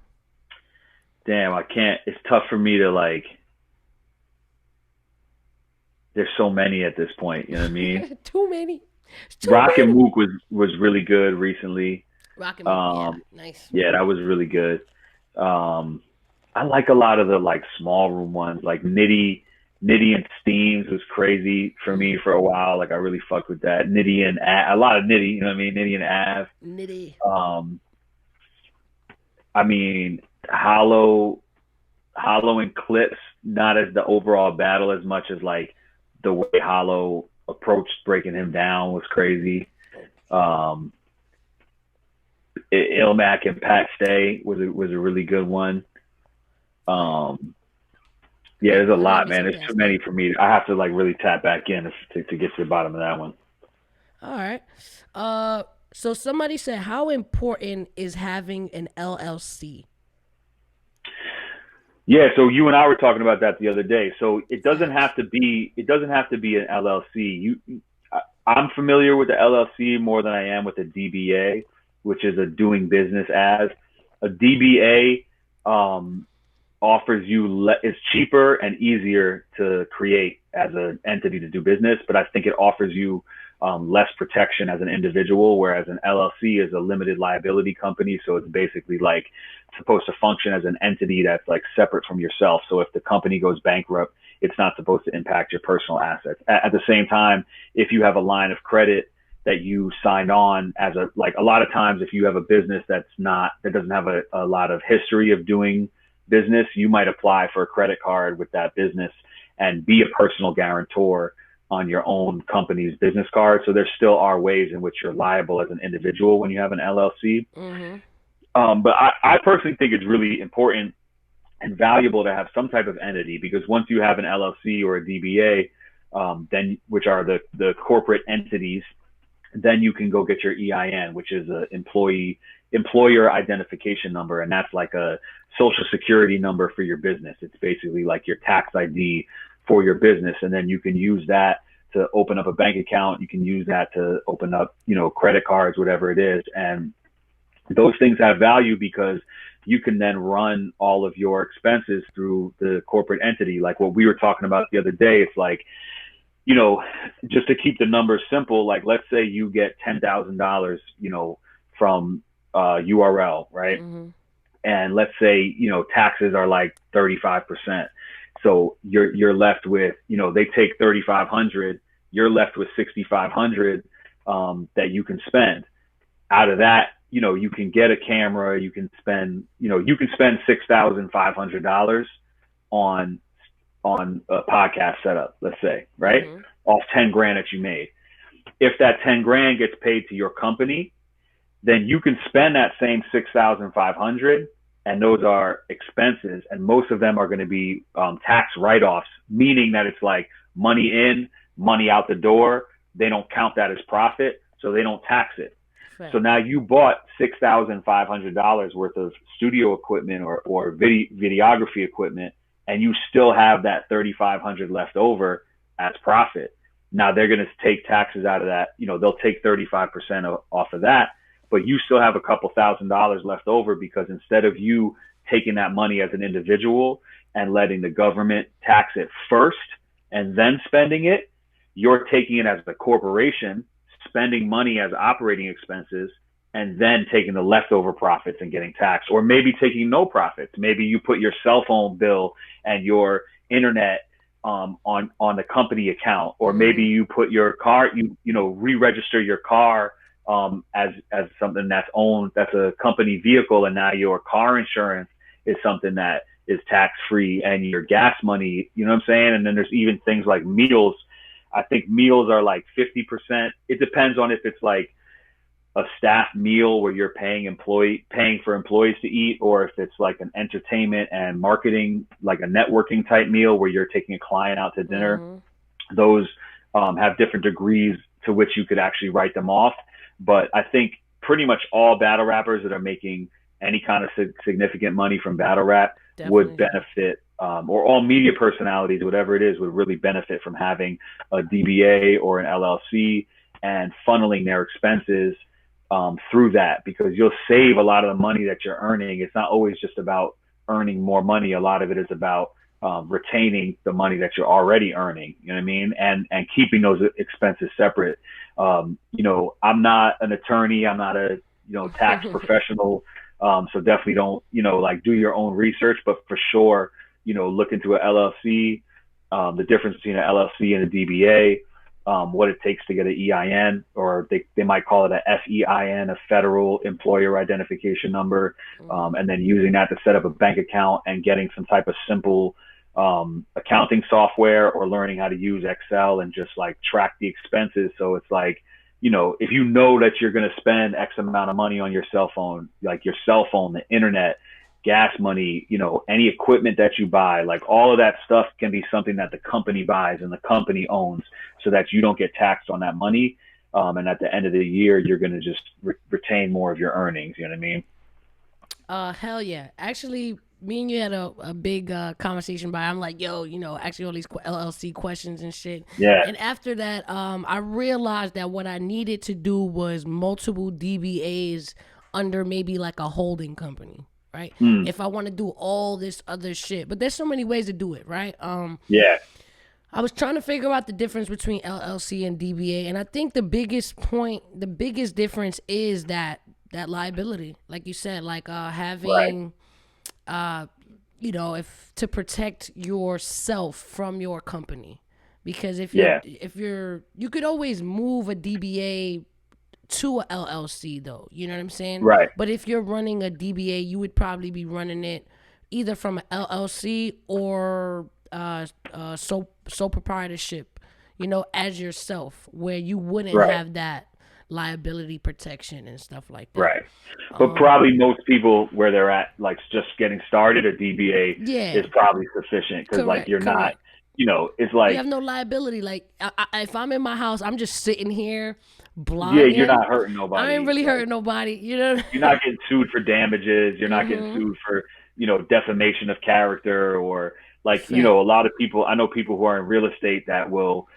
Damn, I can't. It's tough for me to like. There's so many at this point. You know what I mean? Too many. Rock and Mook was really good recently. Rock and Mook, nice. Yeah, that was really good. I like a lot of the like small room ones, like Nitty and Steams was crazy for me for a while. Like I really fucked with that. Nitty and a lot of Nitty, you know what I mean? Nitty and Av. Nitty. I mean, Hollow and Clips, not as the overall battle as much as like the way Hollow approached breaking him down was crazy. Ilmac and Pat Stay was a really good one. Yeah, there's a lot, man. There's too many for me. I have to like really tap back in to get to the bottom of that one. All right. So somebody said, how important is having an LLC? Yeah, so you and I were talking about that the other day. So it doesn't have to be an LLC. I'm familiar with the LLC more than I am with a DBA, which is a doing business as. A DBA offers you it's cheaper and easier to create as an entity to do business, but I think it offers you less protection as an individual, whereas an LLC is a limited liability company. So it's basically like supposed to function as an entity that's like separate from yourself. So if the company goes bankrupt, it's not supposed to impact your personal assets. At the same time, if you have a line of credit that you signed on as a lot of times, if you have a business that doesn't have a lot of history of doing business, you might apply for a credit card with that business and be a personal guarantor on your own company's business card. So there still are ways in which you're liable as an individual when you have an LLC. But I personally think it's really important and valuable to have some type of entity, because once you have an LLC or a DBA, then which are the corporate entities, then you can go get your EIN, which is a employer identification number, and that's like a social security number for your business. It's basically like your tax ID for your business, and then you can use that to open up a bank account. You can use that to open up, credit cards, whatever it is, and those things have value because you can then run all of your expenses through the corporate entity. Like what we were talking about the other day, it's like, just to keep the numbers simple, like let's say you get $10,000, from URL, right? And let's say, taxes are like 35%. So you're left with, they take 3,500, you're left with 6,500 that you can spend. Out of that, you can get a camera, you can spend $6,500 on a podcast setup, let's say, right? Off 10 grand that you made. if that 10 grand gets paid to your company, then you can spend that same 6,500, and those are expenses, and most of them are going to be tax write-offs, meaning that it's like money in, money out the door. They don't count that as profit, so they don't tax it. Right. So now you bought $6,500 worth of studio equipment or videography equipment, and you still have that $3,500 left over as profit. Now they're going to take taxes out of that. They'll take 35% off of that, but you still have a couple $1,000s left over, because instead of you taking that money as an individual and letting the government tax it first and then spending it, you're taking it as a corporation, spending money as operating expenses, and then taking the leftover profits and getting taxed, or maybe taking no profits. Maybe you put your cell phone bill and your internet on the company account, or maybe you put your car, re-register your car as something that's owned, that's a company vehicle, and now your car insurance is something that is tax free, and your gas money, you know what I'm saying? And then there's even things like meals. I think meals are like 50%. It depends on if it's like a staff meal where you're paying for employees to eat, or if it's like an entertainment and marketing, like a networking type meal where you're taking a client out to dinner. Mm-hmm. Those have different degrees to which you could actually write them off. But I think pretty much all battle rappers that are making any kind of significant money from battle rap would benefit, or all media personalities, whatever it is, would really benefit from having a DBA or an LLC and funneling their expenses through that, because you'll save a lot of the money that you're earning. It's not always just about earning more money. A lot of it is about retaining the money that you're already earning, you know what I mean? And keeping those expenses separate. I'm not an attorney. I'm not a, tax professional. So definitely don't, do your own research, but for sure, look into a LLC, the difference between an LLC and a DBA, what it takes to get an EIN, or they might call it a FEIN, a federal employer identification number, and then using that to set up a bank account and getting some type of simple accounting software, or learning how to use Excel and just like track the expenses. So it's like, if you know that you're going to spend X amount of money on your cell phone, like your cell phone, the internet, gas money, any equipment that you buy, like all of that stuff can be something that the company buys and the company owns, so that you don't get taxed on that money. And at the end of the year, you're going to just retain more of your earnings. You know what I mean? Hell yeah. Actually, me and you had a big conversation, but I'm like, actually all these LLC questions and shit. Yeah. And after that, I realized that what I needed to do was multiple DBAs under maybe like a holding company, right? If I want to do all this other shit, but there's so many ways to do it, right? Yeah. I was trying to figure out the difference between LLC and DBA, and I think the biggest difference is that liability, like you said, like having, if to protect yourself from your company, because if you could always move a DBA to a LLC though, you know what I'm saying? Right. But if you're running a DBA, you would probably be running it either from an LLC or sole proprietorship, as yourself, where you wouldn't have that liability protection and stuff like that. Right. But probably most people where they're at, like just getting started, a DBA is probably sufficient, because like you're not, it's like you have no liability. Like if I'm in my house, I'm just sitting here blogging. Yeah, you're not hurting nobody. I ain't really hurting nobody. You're not getting sued for damages. You're not getting sued for, defamation of character, or like, a lot of people, I know people who are in real estate that will,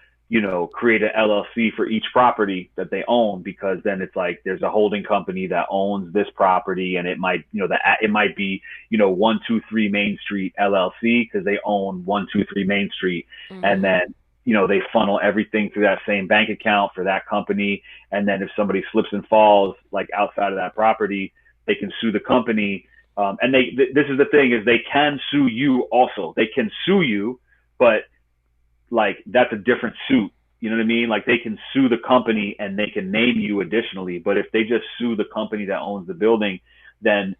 create an LLC for each property that they own, because then it's like there's a holding company that owns this property, and it might, it might be, 123 Main Street LLC, because they own 123 Main Street, and then, they funnel everything through that same bank account for that company. And then if somebody slips and falls like outside of that property, they can sue the company. And this is the thing, is they can sue you also. They can sue you, but like that's a different suit. You know what I mean? Like they can sue the company and they can name you additionally. But if they just sue the company that owns the building, then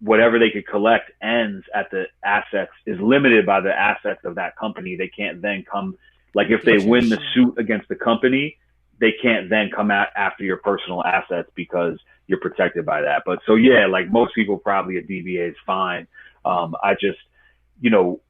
whatever they could collect ends at the assets, is limited by the assets of that company. They can't then come, like if they win the suit against the company, they can't then come out after your personal assets because you're protected by that. But so yeah, like most people, probably a DBA is fine. I just, you know,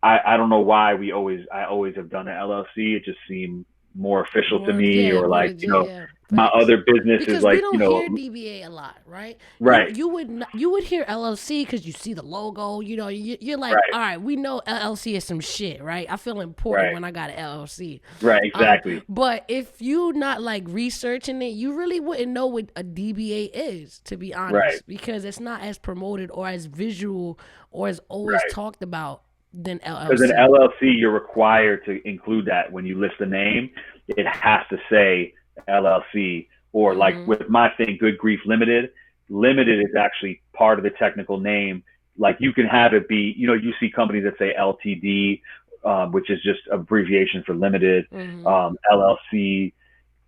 I don't know why I always have done an LLC. It just seemed more official to me, or like, you know, yeah, my facts. other business is Because we like, you don't know, hear DBA a lot, right? right, You would hear LLC because you see the logo. You know, you're like, right, all right, we know LLC is some shit, right? I feel important right, when I got an LLC. right, exactly, But if you not like researching it, you really wouldn't know what a DBA is, to be right, honest, because it's not as promoted or as visual or as always right. talked about than Because an LLC. LLC, you're required to include that when you list the name. It has to say LLC, or like Mm-hmm. with my thing, Good Grief Limited. Limited is actually part of the technical name. Like you can have it be, you know, you see companies that say LTD, which is just abbreviation for limited, Mm-hmm. LLC,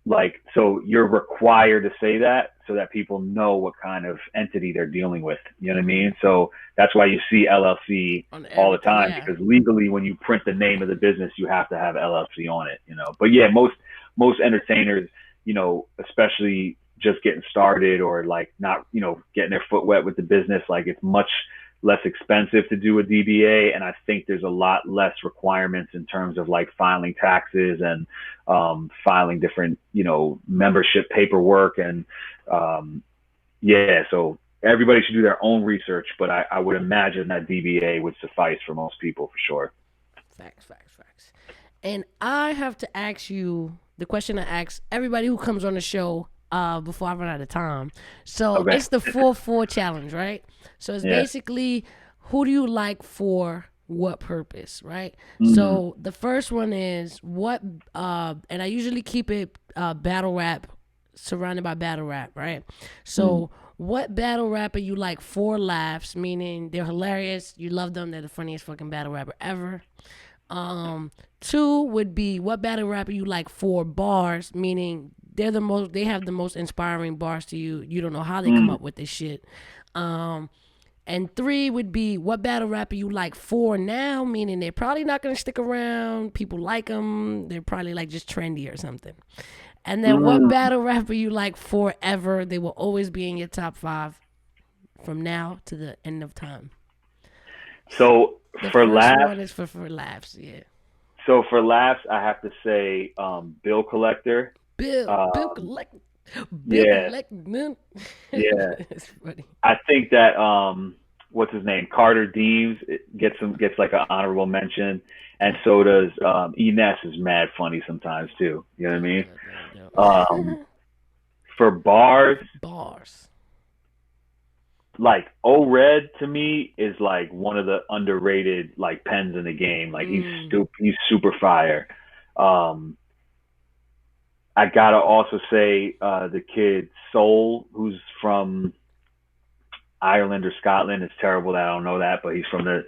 like, so you're required to say that so that people know what kind of entity they're dealing with. You know what I Mm-hmm. mean? So that's why you see LLC On all the everything, time, yeah. because legally when you print the name of the business, you have to have LLC on it, you know. But yeah, most entertainers, you know, especially just getting started or like not, you know, getting their foot wet with the business, like it's much less expensive to do a DBA. And I think there's a lot less requirements in terms of like filing taxes and filing different, you know, membership paperwork. And yeah, so everybody should do their own research, but I would imagine that DBA would suffice for most people for sure. Facts, facts, facts. And I have to ask you the question I ask everybody who comes on the show before I run out of time. So Okay. it's the 4-4 challenge, right? So it's Yeah. basically who do you like for what purpose, right? Mm-hmm. So the first one is what, and I usually keep it battle rap, surrounded by battle rap, right? Mm-hmm. So what battle rapper you like for laughs, meaning they're hilarious, you love them, they're the funniest fucking battle rapper ever. Um, Two would be what battle rapper you like for bars, meaning they have the most inspiring bars to you. You don't know how they come Mm-hmm. up with this shit. Um, and three would be what battle rapper you like for now, meaning they're probably not gonna stick around. People like them. They're probably like just trendy or something. And then what Mm-hmm. battle rapper you like forever? They will always be in your top five from now to the end of time. So The for first laughs, one is for laughs, yeah. I have to say Bill Collector. Bill Um, collect, Bill yeah, collect, man. yeah. It's funny. I think that what's his name, Carter Deems, gets like an honorable mention, and so does Ines is mad funny sometimes too. You know what I Yep, mean? yep, yep, Um, yep. for bars, Bars. like O Red to me is like one of the underrated like pens in the game. Like Mm. he's super fire. Um, I gotta also say the kid Soul, who's from Ireland or Scotland. It's terrible that I don't know that, but he's from the,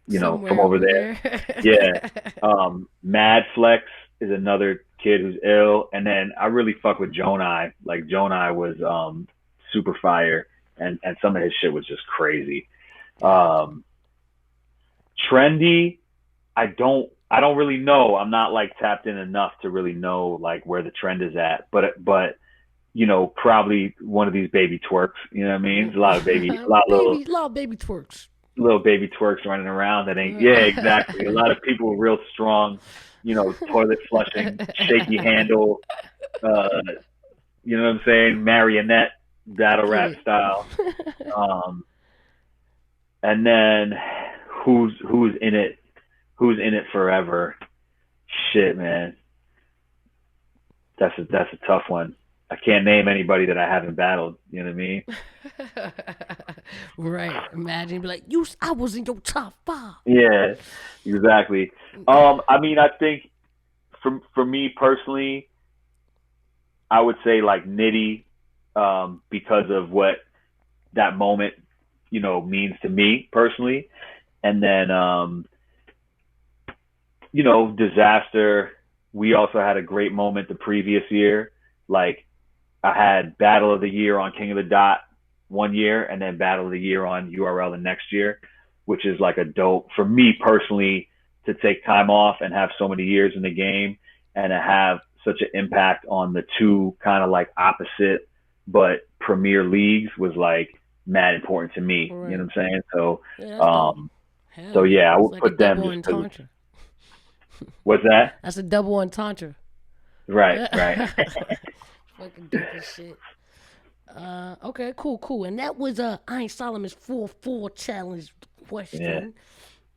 you know, from Somewhere over over there. there. Yeah. Mad Flex is another kid who's ill, and then I really fuck with Jonai. Like Jonai was super fire, and some of his shit was just crazy. Gotcha. Um, Trendy, I don't really know. I'm not like tapped in enough to really know like where the trend is at. But you know, probably one of these baby twerks. You know what I mean? There's a lot of Baby, a lot of baby twerks. little baby twerks running around that ain't. Yeah, exactly. A lot of people with real strong, you know, toilet flushing, shaky handle. Uh, you know what I'm saying? Marionette battle Get rap it. style. Um, and then who's in it? Who's in it forever? Shit, man. That's a tough one. I can't name anybody that I haven't battled. You know what I mean? Right. Imagine be like, I was in your top five. Yeah, exactly. I mean, I think for me personally, I would say like Nitty, because of what that moment, you know, means to me personally, and then you know, Disaster. We also had a great moment the previous year. Like I had Battle of the Year on King of the Dot one year, and then Battle of the Year on URL the next year, which is like a dope for me personally to take time off and have so many years in the game and to have such an impact on the two kind of like opposite but premier leagues was like mad important to me. Right. You know what I'm saying? So, Yeah, that's dope. Hell so yeah, I it's would like put a them double just because. entendre. What's that? That's a double entendre. Right, right. Fucking dope as shit. Okay, cool. And that was Iron Solomon's 4-4 challenge question. Yeah.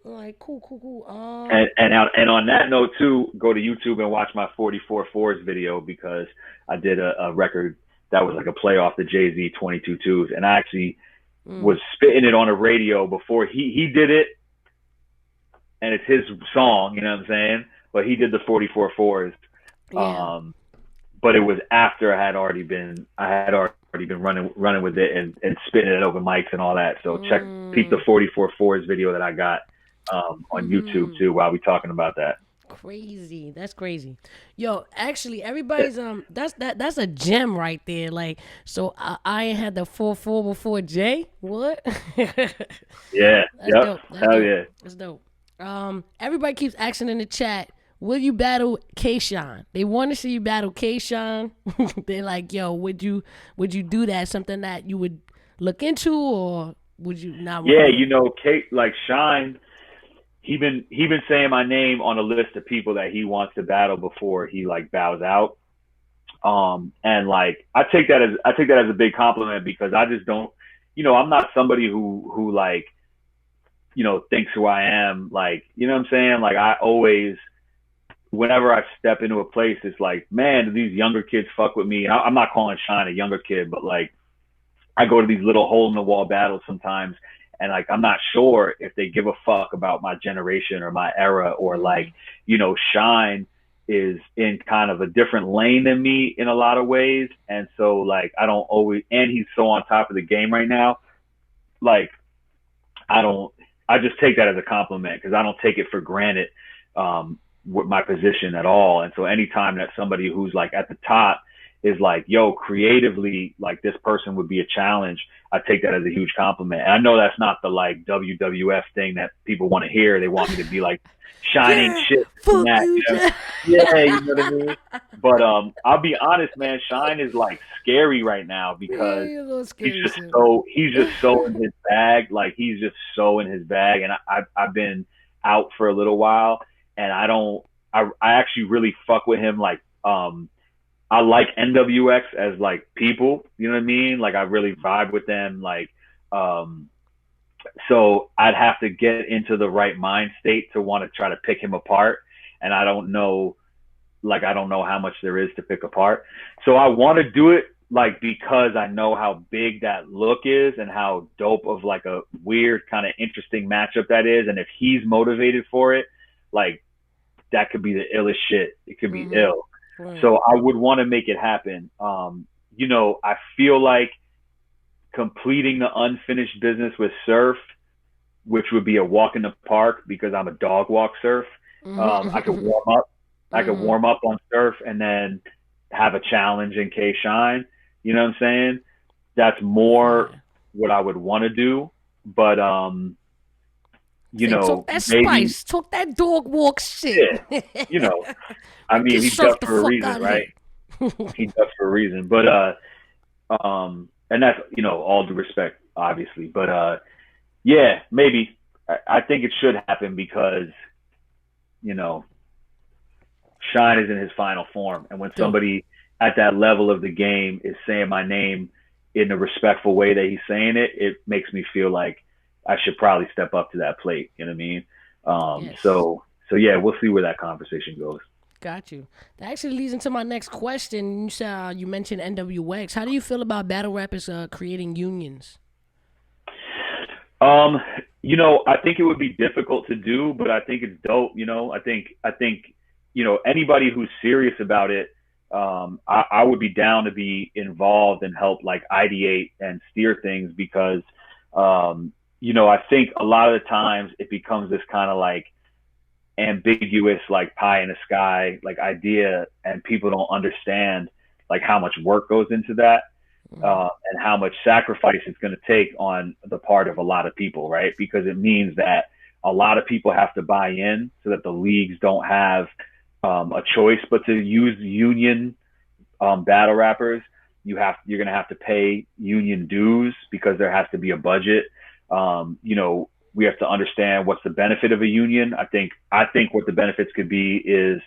All right, cool. And on that note too, go to YouTube and watch my 44 fours video because I did a record that was like a play off the Jay-Z 22 twos, and I actually was spitting it on a radio before he did it, and it's his song, you know what I'm saying? But he did the 44 fours. Yeah. But it was after I had already been running with it and spitting it over mics and all that. So peep the 44 fours video that I got on YouTube too while we talking about that. Crazy. That's crazy. Yo, actually everybody's that's a gem right there. Like, so I ain't had the 4-4 before Jay. What? Yeah. That's dope. Hell yeah. That's dope. Everybody keeps asking in the chat, will you battle K-Shine? They want to see you battle K-Shine. They're like, yo, would you do that? Something that you would look into, or would you not? Yeah, you know, Shine, he been saying my name on a list of people that he wants to battle before he like bows out. And like I take that as a big compliment because I just don't, you know, I'm not somebody who like, you know, thinks who I am. Like, you know what I'm saying? Like I always, whenever I step into a place, it's like, man, do these younger kids fuck with me? I'm not calling Shine a younger kid, but like I go to these little hole in the wall battles sometimes, and like I'm not sure if they give a fuck about my generation or my era, or like, you know, Shine is in kind of a different lane than me in a lot of ways. And so like I don't always, and he's so on top of the game right now. Like I just take that as a compliment because I don't take it for granted with my position at all. And so anytime that somebody who's like at the top is like, yo, creatively, like this person would be a challenge, I take that as a huge compliment. And I know that's not the like WWF thing that people want to hear. They want me to be like shining shit. Fuck that, you, you know? Yeah, you know what I mean? But I'll be honest, man, Shine is like scary right now because he's just so in his bag. Like he's just so in his bag. And I've been out for a little while, and I actually really fuck with him. Like I like NWX as like people, you know what I mean? Like I really vibe with them. Like so I'd have to get into the right mind state to want to try to pick him apart. And I don't know how much there is to pick apart. So I want to do it like because I know how big that look is and how dope of like a weird kind of interesting matchup that is. And if he's motivated for it, like that could be the illest shit. It could be ill. Right. So I would want to make it happen. You know, I feel like completing the unfinished business with surf, which would be a walk in the park because I'm a dog walk surf. I could warm up. I could warm up on surf and then have a challenge in K-Shine. You know what I'm saying? That's more what I would want to do. But you know, talk that spice, talk that dog walk shit. Yeah, you know, I mean, he's up for a reason, right? He's up for a reason, but and that's, you know, all due respect, obviously, but yeah, maybe I think it should happen because, you know, Shine is in his final form, and when somebody at that level of the game is saying my name in a respectful way that he's saying it, it makes me feel like I should probably step up to that plate. You know what I mean? Yes. So yeah, we'll see where that conversation goes. Got you. That actually leads into my next question. You said you mentioned NWX. How do you feel about battle rappers creating unions? You know, I think it would be difficult to do, but I think it's dope. You know, I think you know, anybody who's serious about it, I would be down to be involved and help like ideate and steer things because you know, I think a lot of the times it becomes this kind of like ambiguous, like pie in the sky, like idea, and people don't understand like how much work goes into that, and how much sacrifice it's going to take on the part of a lot of people, right? Because it means that a lot of people have to buy in so that the leagues don't have a choice but to use union battle rappers. You're gonna have to pay union dues because there has to be a budget. We have to understand what's the benefit of a union. I think what the benefits could be is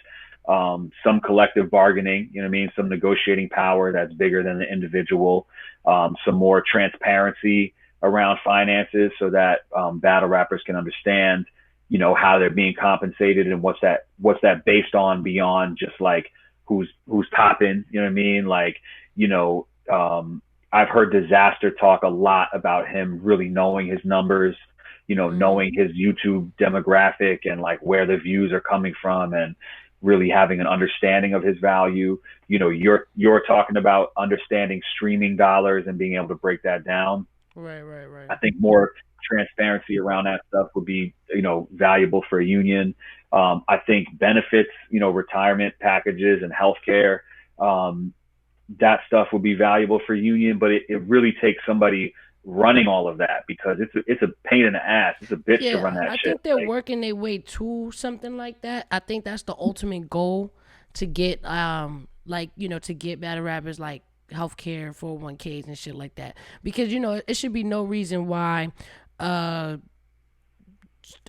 some collective bargaining, you know what I mean? Some negotiating power that's bigger than the individual, some more transparency around finances so that battle rappers can understand, how they're being compensated and what's that based on beyond just like who's topping, you know what I mean? Like, I've heard Disaster talk a lot about him really knowing his numbers, knowing his YouTube demographic and like where the views are coming from and really having an understanding of his value. You're talking about understanding streaming dollars and being able to break that down. Right. I think more transparency around that stuff would be, valuable for a union. I think benefits, retirement packages and healthcare, that stuff would be valuable for union, but it really takes somebody running all of that because it's a pain in the ass. It's a bitch to run that I shit. think they're working their way to something like that. I think that's the ultimate goal to get to get battle rappers like healthcare, 401ks and shit like that. Because it should be no reason why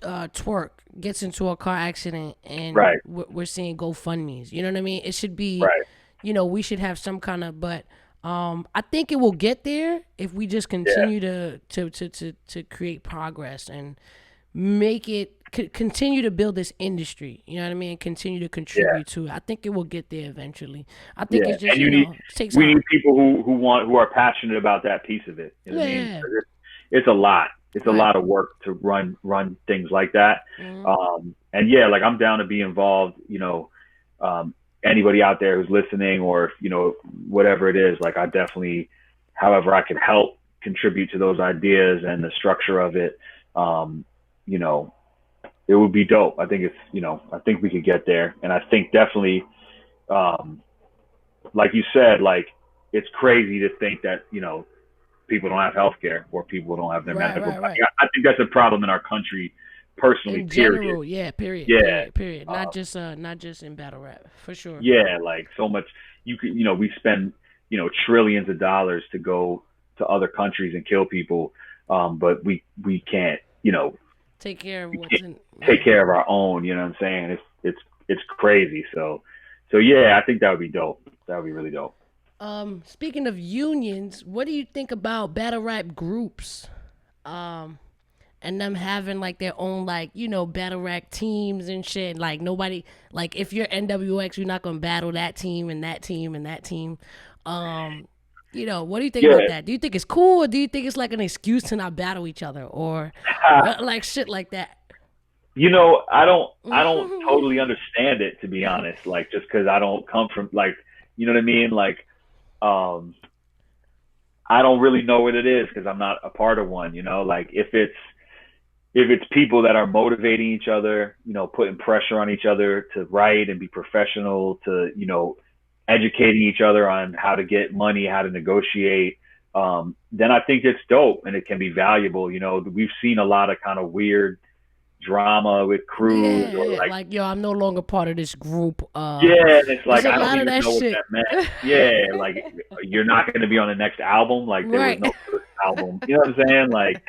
Twerk gets into a car accident and Right. we're seeing GoFundMe's. You know what I mean? It should be Right. we should have some kind of, but I think it will get there if we just continue to create progress and make it continue to build this industry. You know what I mean? Continue to contribute to it. I think it will get there eventually. I think it's just And it takes we time. need people who are passionate about that piece of it. You know what I mean? It's a lot. It's a lot of work to run things like that. And like I'm down to be involved. Anybody out there who's listening or, whatever it is, like I definitely, however I can help contribute to those ideas and the structure of it, it would be dope. I think I think we could get there. And I think definitely, like you said, like it's crazy to think that, people don't have healthcare or people don't have their medical. Right. I think that's a problem in our country personally, In period. general, period. Yeah. Period. Not just in battle rap, for sure. Yeah, like so much we spend, trillions of dollars to go to other countries and kill people. But we can't, take care of take care of our own, you know what I'm saying? It's crazy. So yeah, I think that would be dope. That would be really dope. Speaking of unions, what do you think about battle rap groups? And them having like their own battle rap teams and shit. Like nobody, like if you're NWX, you're not gonna battle that team and that team and that team. What do you think about that? Do you think it's cool, or do you think it's like an excuse to not battle each other, or like shit like that? I don't totally understand it, to be honest. Like just because I don't come from like, you know what I mean? Like, I don't really know what it is because I'm not a part of one. Like if it's people that are motivating each other, putting pressure on each other to write and be professional, to, educating each other on how to get money, how to negotiate, then I think it's dope and it can be valuable. We've seen a lot of kind of weird drama with crews or like I'm no longer part of this group. It's like I don't even know what that meant. Yeah, like you're not going to be on the next album. Like there was no first album. You know what I'm saying? Like,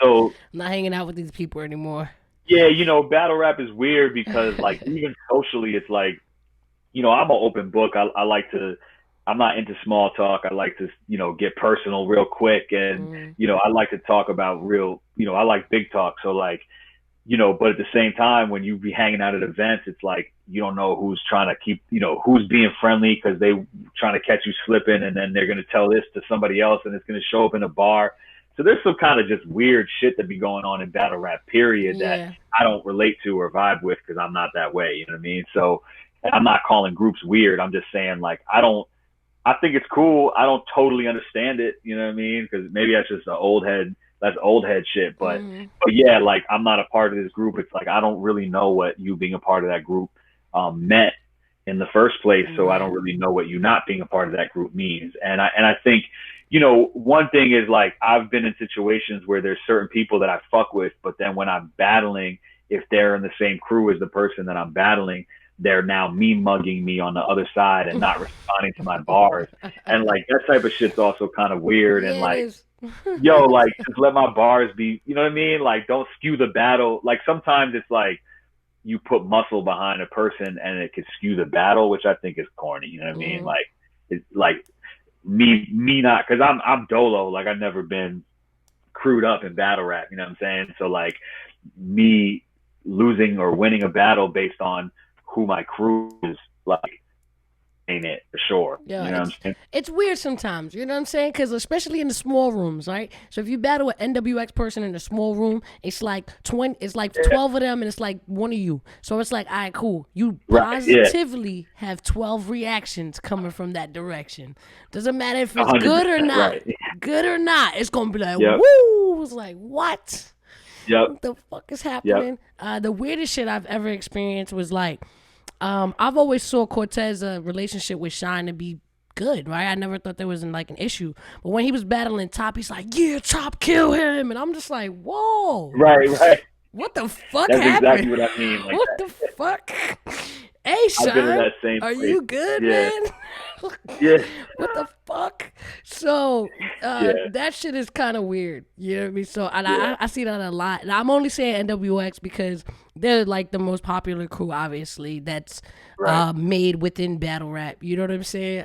so I'm not hanging out with these people anymore. Yeah, battle rap is weird because like even socially, it's like, I'm an open book. I'm not into small talk. I like to, get personal real quick. And, I like to talk about real, I like big talk. So like, but at the same time, when you be hanging out at events, it's like, you don't know who's trying to keep, who's being friendly because they trying to catch you slipping. And then they're going to tell this to somebody else and it's going to show up in a bar. So there's some kind of just weird shit that be going on in battle rap, period, that I don't relate to or vibe with because I'm not that way. You know what I mean? So I'm not calling groups weird. I'm just saying like, I think it's cool. I don't totally understand it. You know what I mean? Because maybe that's just that's old head shit. But yeah, like I'm not a part of this group. It's like, I don't really know what you being a part of that group meant in the first place. So I don't really know what you not being a part of that group means. And I think, one thing is like, I've been in situations where there's certain people that I fuck with, but then when I'm battling, if they're in the same crew as the person that I'm battling, they're now me mugging me on the other side and not responding to my bars. And like that type of shit's also kind of weird. Yeah, And it like, is. yo, like just let my bars be, you know what I mean? Like don't skew the battle. Like sometimes it's like you put muscle behind a person and it could skew the battle, which I think is corny. You know what I mean? Like it's like me not, cause I'm dolo. Like I've never been crewed up in battle rap. You know what I'm saying? So like me losing or winning a battle based on who my crew is, like ain't it for sure. Yeah, You know what I'm saying? it's weird sometimes. You know what I'm saying? Because especially in the small rooms, right? So if you battle an NWX person in a small room, it's like 20. It's like 12 of them, and it's like one of you. So it's like, all right, cool. You positively have 12 reactions coming from that direction. Doesn't matter if it's good or not. Right. Good or not, it's gonna be like, woo! It's like, what? What the fuck is happening? The weirdest shit I've ever experienced was like, I've always saw Cortez's relationship with Shine to be good, right? I never thought there was like an issue. But when he was battling Top, he's like, yeah, Top, kill him. And I'm just like, whoa. Right. What the fuck That's happened? exactly what I mean. Like what that. The fuck? Hey, Shine, are you good, man? Yeah. What the fuck? So that shit is kind of weird. You know what I mean? So I see that a lot. And I'm only saying NWX because they're like the most popular crew, obviously, that's made within battle rap. You know what I'm saying?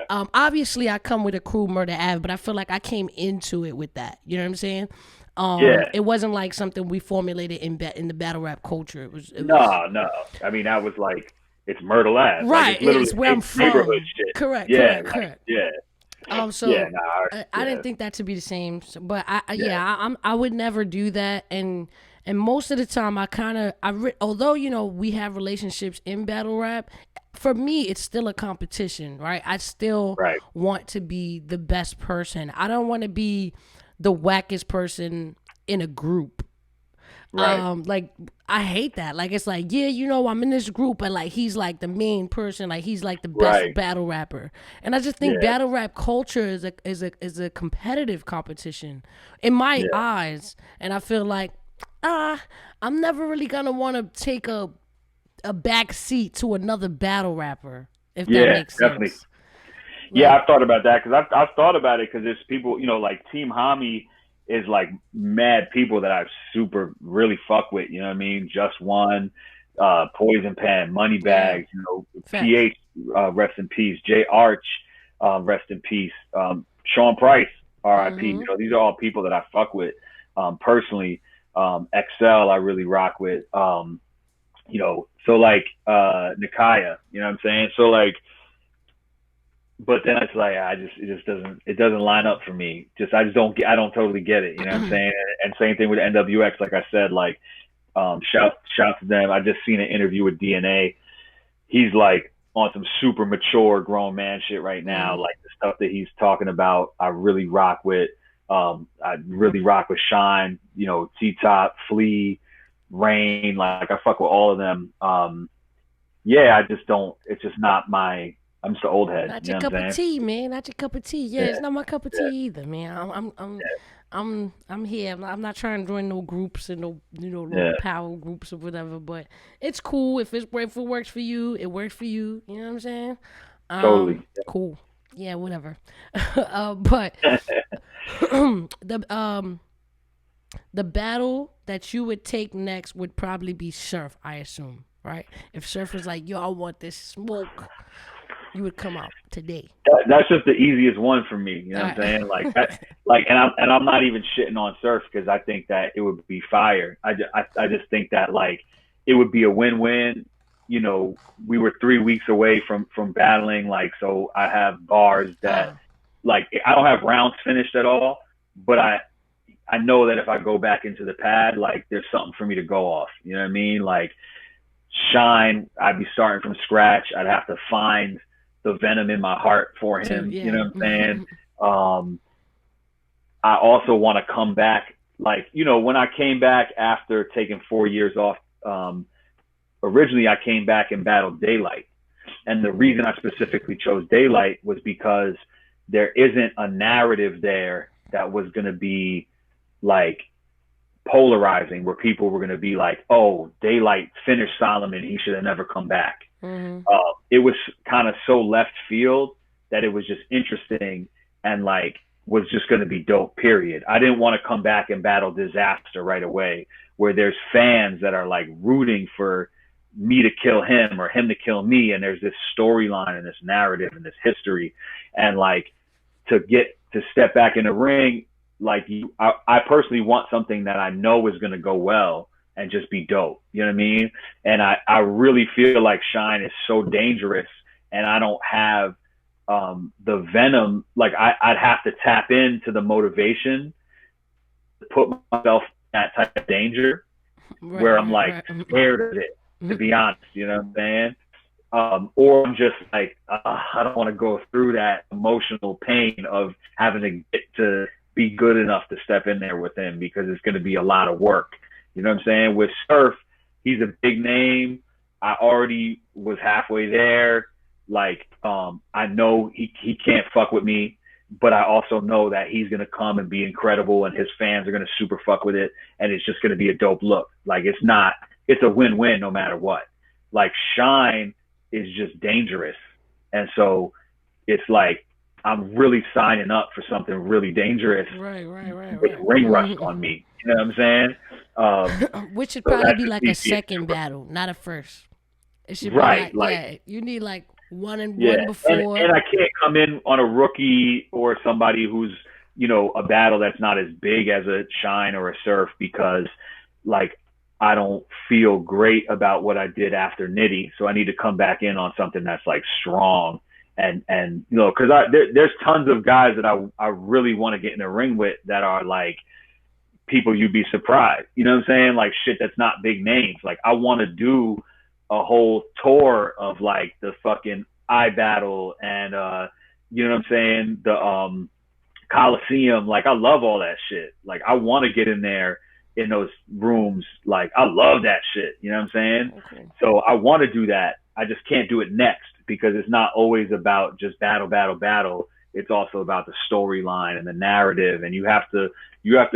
Obviously, I come with a crew, Murder Ave, but I feel like I came into it with that. You know what I'm saying? It wasn't like something we formulated in the battle rap culture. It was no. I mean, that was like, it's Myrtle Ave. Right. Like, it's where I'm from. Neighborhood shit. Correct. Yeah. I didn't think that to be the same. But I would never do that. And most of the time, although, you know, we have relationships in battle rap, for me, it's still a competition, right? I still want to be the best person. I don't want to be the wackest person in a group. Like I hate that. Like it's like, yeah, you know, I'm in this group, but like he's like the main person, like he's like the best battle rapper. And I just think battle rap culture is a competitive competition in my eyes. And I feel like I'm never really gonna want to take a back seat to another battle rapper, if that makes definitely. sense. Yeah, I've thought about that because I've thought about it because there's people, you know, like Team Hami is like mad people that I really fuck with. You know what I mean? Just One, Poison Pen, Money Bags, you know, PH, rest in peace. Jay Arch, rest in peace. Sean Price, R.I.P. You know, these are all people that I fuck with personally. XL, I really rock with. You know, so like Nikaya, you know what I'm saying? So like, but then it's like it doesn't line up for me. I don't totally get it. You know what I'm saying? And same thing with NWX. Like I said, like shout to them. I just seen an interview with DNA. He's like on some super mature grown man shit right now. Like the stuff that he's talking about, I really rock with. I really rock with Shine. You know, T Top, Flea, Rain. Like I fuck with all of them. I just don't. It's just not my. I'm just an old head. Not your cup of tea, man. Not your cup of tea. Yeah, it's not my cup of tea either, man. I'm here. I'm not trying to join no groups and no no power groups or whatever. But it's cool if it works for you. It works for you. You know what I'm saying? Totally. Cool. Yeah, whatever. But the battle that you would take next would probably be Surf, I assume, right? If Surf was like, yo, I want this smoke, you would come out today. That's just the easiest one for me. You know what I'm saying? Like that, and I'm not even shitting on Surf because I think that it would be fire. I just think that like it would be a win-win. You know, we were 3 weeks away from battling, like, so I have bars that like I don't have rounds finished at all, but I know that if I go back into the pad, like there's something for me to go off. You know what I mean? Like Shine, I'd be starting from scratch. I'd have to find the venom in my heart for him. You know what I'm saying? I also want to come back. Like, you know, when I came back after taking 4 years off, originally I came back and battled Daylight. And the reason I specifically chose Daylight was because there isn't a narrative there that was going to be like polarizing, where people were going to be like, oh, Daylight finished Solomon, he should have never come back. It was kind of so left field that it was just interesting and like was just going to be dope, period. I didn't want to come back and battle Disaster right away, where there's fans that are like rooting for me to kill him or him to kill me, and there's this storyline and this narrative and this history, and like to step back in the ring, like I personally want something that I know is going to go well and just be dope. You know what I mean? And I really feel like Shine is so dangerous, and I don't have the venom. Like I'd have to tap into the motivation to put myself in that type of danger where I'm like scared of it, to be honest. You know what I'm saying? Or I'm just like, I don't want to go through that emotional pain of having to get to be good enough to step in there with him, because it's going to be a lot of work. You know what I'm saying? With Surf, he's a big name. I already was halfway there. Like, I know he can't fuck with me, but I also know that he's going to come and be incredible, and his fans are going to super fuck with it. And it's just going to be a dope look. Like, it's a win-win no matter what. Like, Shine is just dangerous. And so it's like, I'm really signing up for something really dangerous. Right. With ring rust on me. You know what I'm saying? Which should probably be like a second battle, not a first. It should be like you need like one before. And I can't come in on a rookie or somebody who's, you know, a battle that's not as big as a Shine or a Surf, because like I don't feel great about what I did after Nitty. So I need to come back in on something that's like strong. And you know, because there's tons of guys that I really want to get in the ring with that are like people you'd be surprised. You know what I'm saying? Like shit that's not big names. Like I want to do a whole tour of like the fucking iBattle and you know what I'm saying? The Coliseum. Like I love all that shit. Like I want to get in there in those rooms. Like I love that shit. You know what I'm saying? Okay. So I want to do that. I just can't do it next, because it's not always about just battle. It's also about the storyline and the narrative, and you have to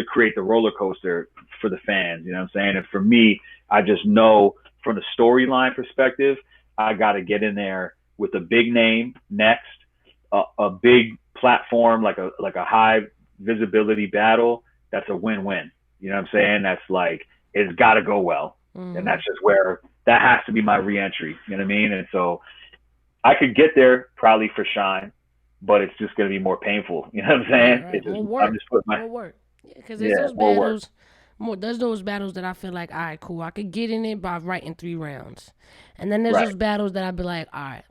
create the roller coaster for the fans. You know what I'm saying? And for me, I just know from the storyline perspective, I got to get in there with a big name next, a big platform, like a high visibility battle. That's a win-win. You know what I'm saying? That's like, it's got to go well. And that's just where that has to be my re-entry. You know what I mean? And so I could get there probably for Shine, but it's just going to be more painful. You know what I'm saying? Right. More work. Yeah, because there's those battles. There's those battles that I feel like, all right, cool, I could get in it by writing 3 rounds. And then there's those battles that I'd be like, all right,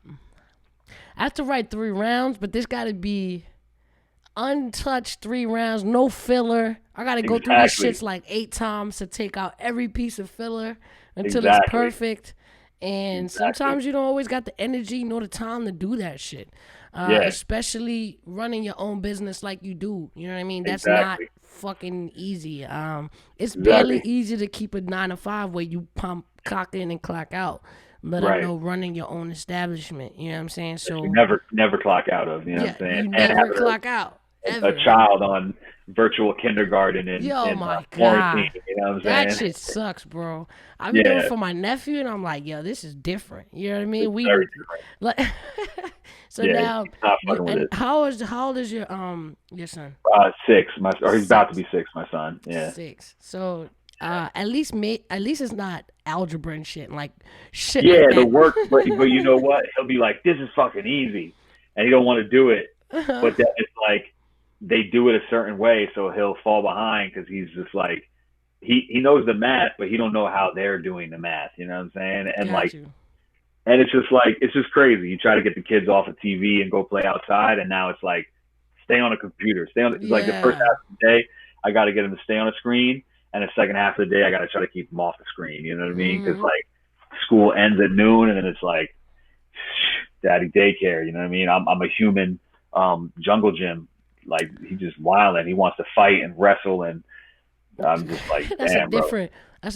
I have to write 3 rounds, but this got to be untouched 3 rounds, no filler. I got to go through these shits like 8 times to take out every piece of filler until it's perfect. And sometimes you don't always got the energy nor the time to do that shit. Especially running your own business like you do. You know what I mean? That's not fucking easy. It's barely easy to keep a 9 to 5 where you clock in and clock out. Let alone running your own establishment. You know what I'm saying? So you never clock out of. You know what I'm saying? You never clock out. Ever. A child on virtual kindergarten in my God. quarantine. You know what I'm saying? That shit sucks, bro. I've been doing it for my nephew, and I'm like, yo, this is different. You know what I mean? It's very different. Like, so now, how old is your son? 6. He's about to be 6. My son. Yeah. 6. So at least it's not algebra and shit. Like shit. Yeah, like the work, but you know what? He'll be like, this is fucking easy, and he don't want to do it. But then it's like they do it a certain way, so he'll fall behind because he's just like he knows the math, but he don't know how they're doing the math. You know what I'm saying? And and it's just crazy. You try to get the kids off of TV and go play outside, and now it's like stay on a computer, like the first half of the day, I got to get them to stay on a screen, and the second half of the day, I got to try to keep them off the screen. You know what I mean? Because like school ends at noon, and then it's like daddy daycare. You know what I mean? I'm a human jungle gym. Like he just wild and he wants to fight and wrestle, and I'm just like, that's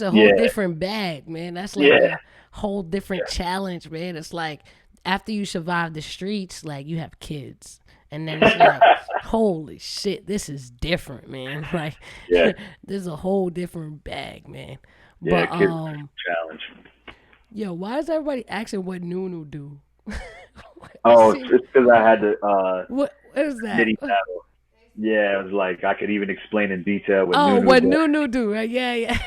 a whole different bag, man. That's like a whole different challenge, man. It's like after you survive the streets, like you have kids, and then it's like, holy shit, this is different, man. Like, Yeah. this is a whole different bag, man. Yeah, But kids challenge. yo, why is everybody asking what Nunu do? Oh, it's because I had to what is that? nitty battle. Yeah, it was like I could even explain in detail what Oh, Nunu what does. Nunu do? Right? Yeah, yeah.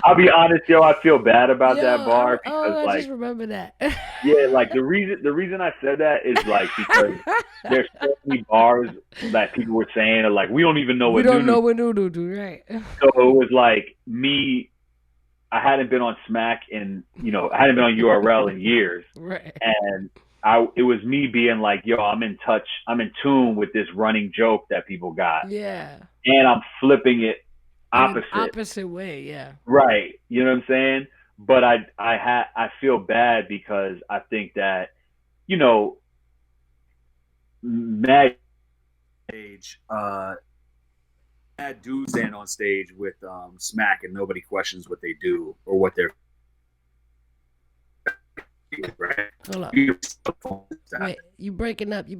I'll be honest, yo, I feel bad about Yo, that bar because I like just remember that. yeah, like the reason I said that is like because there's so many bars that people were saying are like we don't even know We what don't Nunu. know what Nunu do, right? So it was like me. I hadn't been on Smack I hadn't been on URL in years, Right. and it was me being like, yo, I'm in touch, I'm in tune with this running joke that people got, Yeah. and I'm flipping it In an opposite. opposite way, yeah. Right. You know what I'm saying? But I feel bad because I think that, mad stage, mad dudes stand on stage with Smack and nobody questions what they do or what they're right. Hold up. Wait, you breaking up. You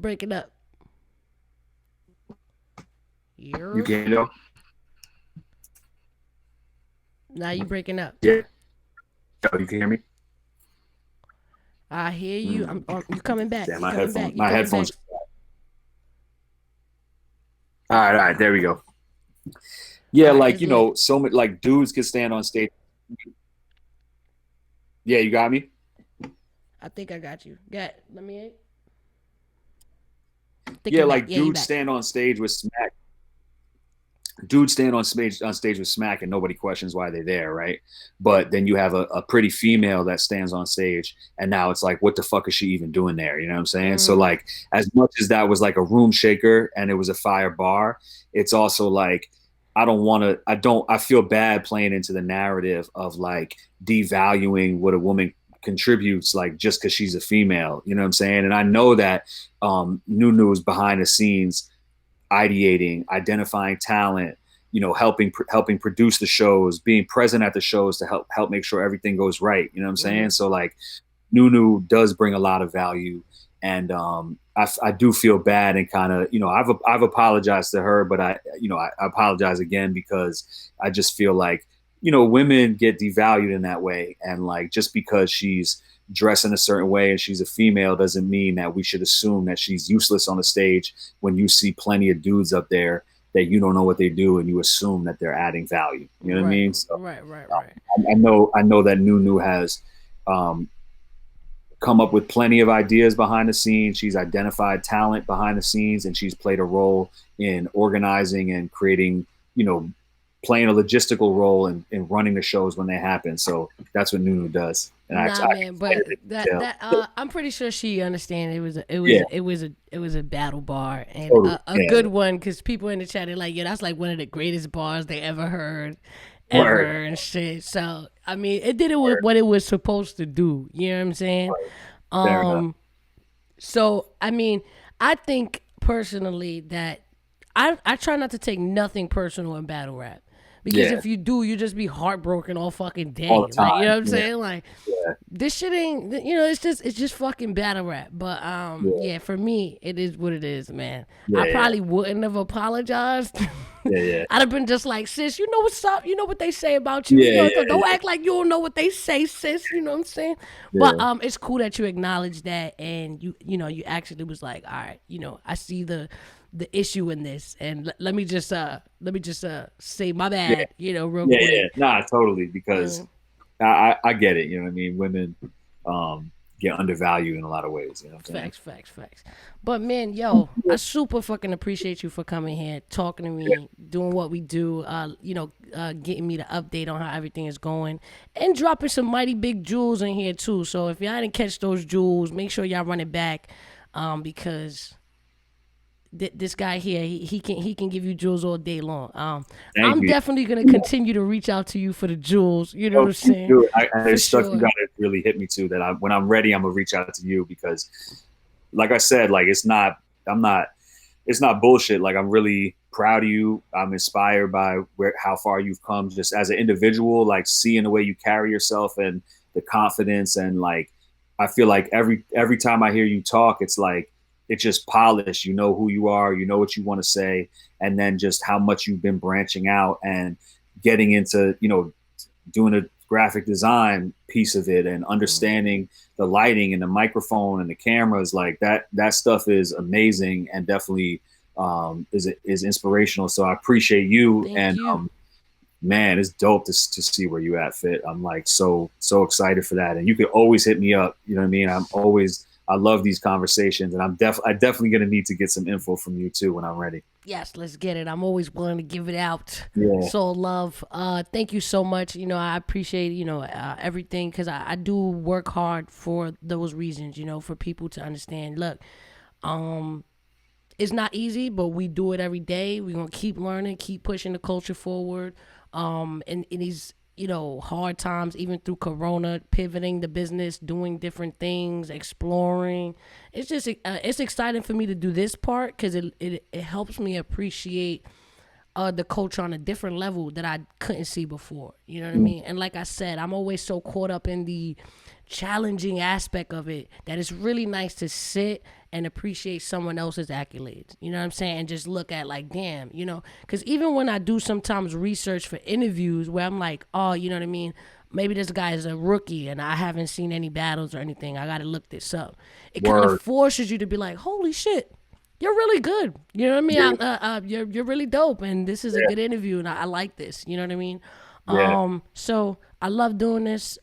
can't know? Now you breaking up. Yeah. Oh, you can hear me? I hear you. You coming back. Yeah, You my coming headphones. back. My headphones. All right, there we go. Yeah, like so many like dudes can stand on stage. Yeah, you got me. I think I got you. Let me. Yeah, like dudes stand on stage with Smack. Dudes stand on stage with Smack and nobody questions why they're there, right? But then you have a pretty female that stands on stage and now it's like, what the fuck is she even doing there? You know what I'm saying? So like, as much as that was like a room shaker and it was a fire bar, it's also like, I feel bad playing into the narrative of like devaluing what a woman contributes, like just because she's a female, you know what I'm saying? And I know that Nunu is behind the scenes ideating, identifying talent, helping produce the shows, being present at the shows to help make sure everything goes right. You know what I'm saying? So like Nunu does bring a lot of value, and I do feel bad and kind of I've apologized to her, but I apologize again because I just feel like women get devalued in that way, and like just because she's dress in a certain way and she's a female doesn't mean that we should assume that she's useless on the stage when you see plenty of dudes up there that you don't know what they do and you assume that they're adding value. You know what I mean? So, right. I know that Nunu has come up with plenty of ideas behind the scenes. She's identified talent behind the scenes, and she's played a role in organizing and creating, playing a logistical role in running the shows when they happen. So that's what Nunu does. And but I'm pretty sure she understands it was a battle bar and a good one, because people in the chat are like, yeah, that's like one of the greatest bars they ever heard ever and shit. So I mean, it did what it was supposed to do. You know what I'm saying? So I mean, I think personally that I try not to take nothing personal in battle rap. Because if you do, you just be heartbroken all fucking day. All the time. Like, you know what I'm saying? Like, this shit ain't, it's just fucking battle rap. But for me, it is what it is, man. I probably wouldn't have apologized. I'd have been just like, sis, you know what's up? You know what they say about you. Don't act like you don't know what they say, sis. You know what I'm saying? But it's cool that you acknowledge that, and you actually was like, all right, I see the issue in this, and let me just say my bad, real quick. Yeah, nah, totally, because I get it. You know what I mean? Women get undervalued in a lot of ways. You know what I'm saying? Facts. But man, yo, I super fucking appreciate you for coming here, talking to me, doing what we do. Getting me the update on how everything is going, and dropping some mighty big jewels in here too. So if y'all didn't catch those jewels, make sure y'all run it back, because this guy here, he can give you jewels all day long. I'm definitely gonna continue to reach out to you for the jewels. You know what I'm saying? There's stuff you gotta really hit me to that when I'm ready, I'm gonna reach out to you, because, like I said, like it's not bullshit. Like I'm really proud of you. I'm inspired by how far you've come, just as an individual. Like seeing the way you carry yourself and the confidence, and like I feel like every time I hear you talk, it's like it's just polished. You know who you are, you know what you want to say, and then just how much you've been branching out and getting into, doing a graphic design piece of it and understanding the lighting and the microphone and the cameras. Like that stuff is amazing and definitely is inspirational. So I appreciate you. Thank you. Man, it's dope to see where you at, Fit. I'm like so excited for that. And you can always hit me up. You know what I mean? I love these conversations, and I definitely gonna need to get some info from you too when I'm ready. Yes, let's get it. I'm always willing to give it out. Yeah. So love. Thank you so much. I appreciate, everything, because I do work hard for those reasons, for people to understand. Look, it's not easy, but we do it every day. We're going to keep learning, keep pushing the culture forward. In these, hard times, even through Corona, pivoting the business, doing different things, exploring. It's just, it's exciting for me to do this part because it helps me appreciate the culture on a different level that I couldn't see before. You know what I mean? And like I said, I'm always so caught up in the challenging aspect of it that it's really nice to sit and appreciate someone else's accolades. You know what I'm saying? And just look at like, damn, because even when I do sometimes research for interviews where I'm like, oh, you know what I mean? Maybe this guy is a rookie and I haven't seen any battles or anything. I got to look this up. It kind of forces you to be like, holy shit, you're really good. You know what I mean? You're really dope. And this is a good interview. And I like this. You know what I mean? Yeah. So I love doing this.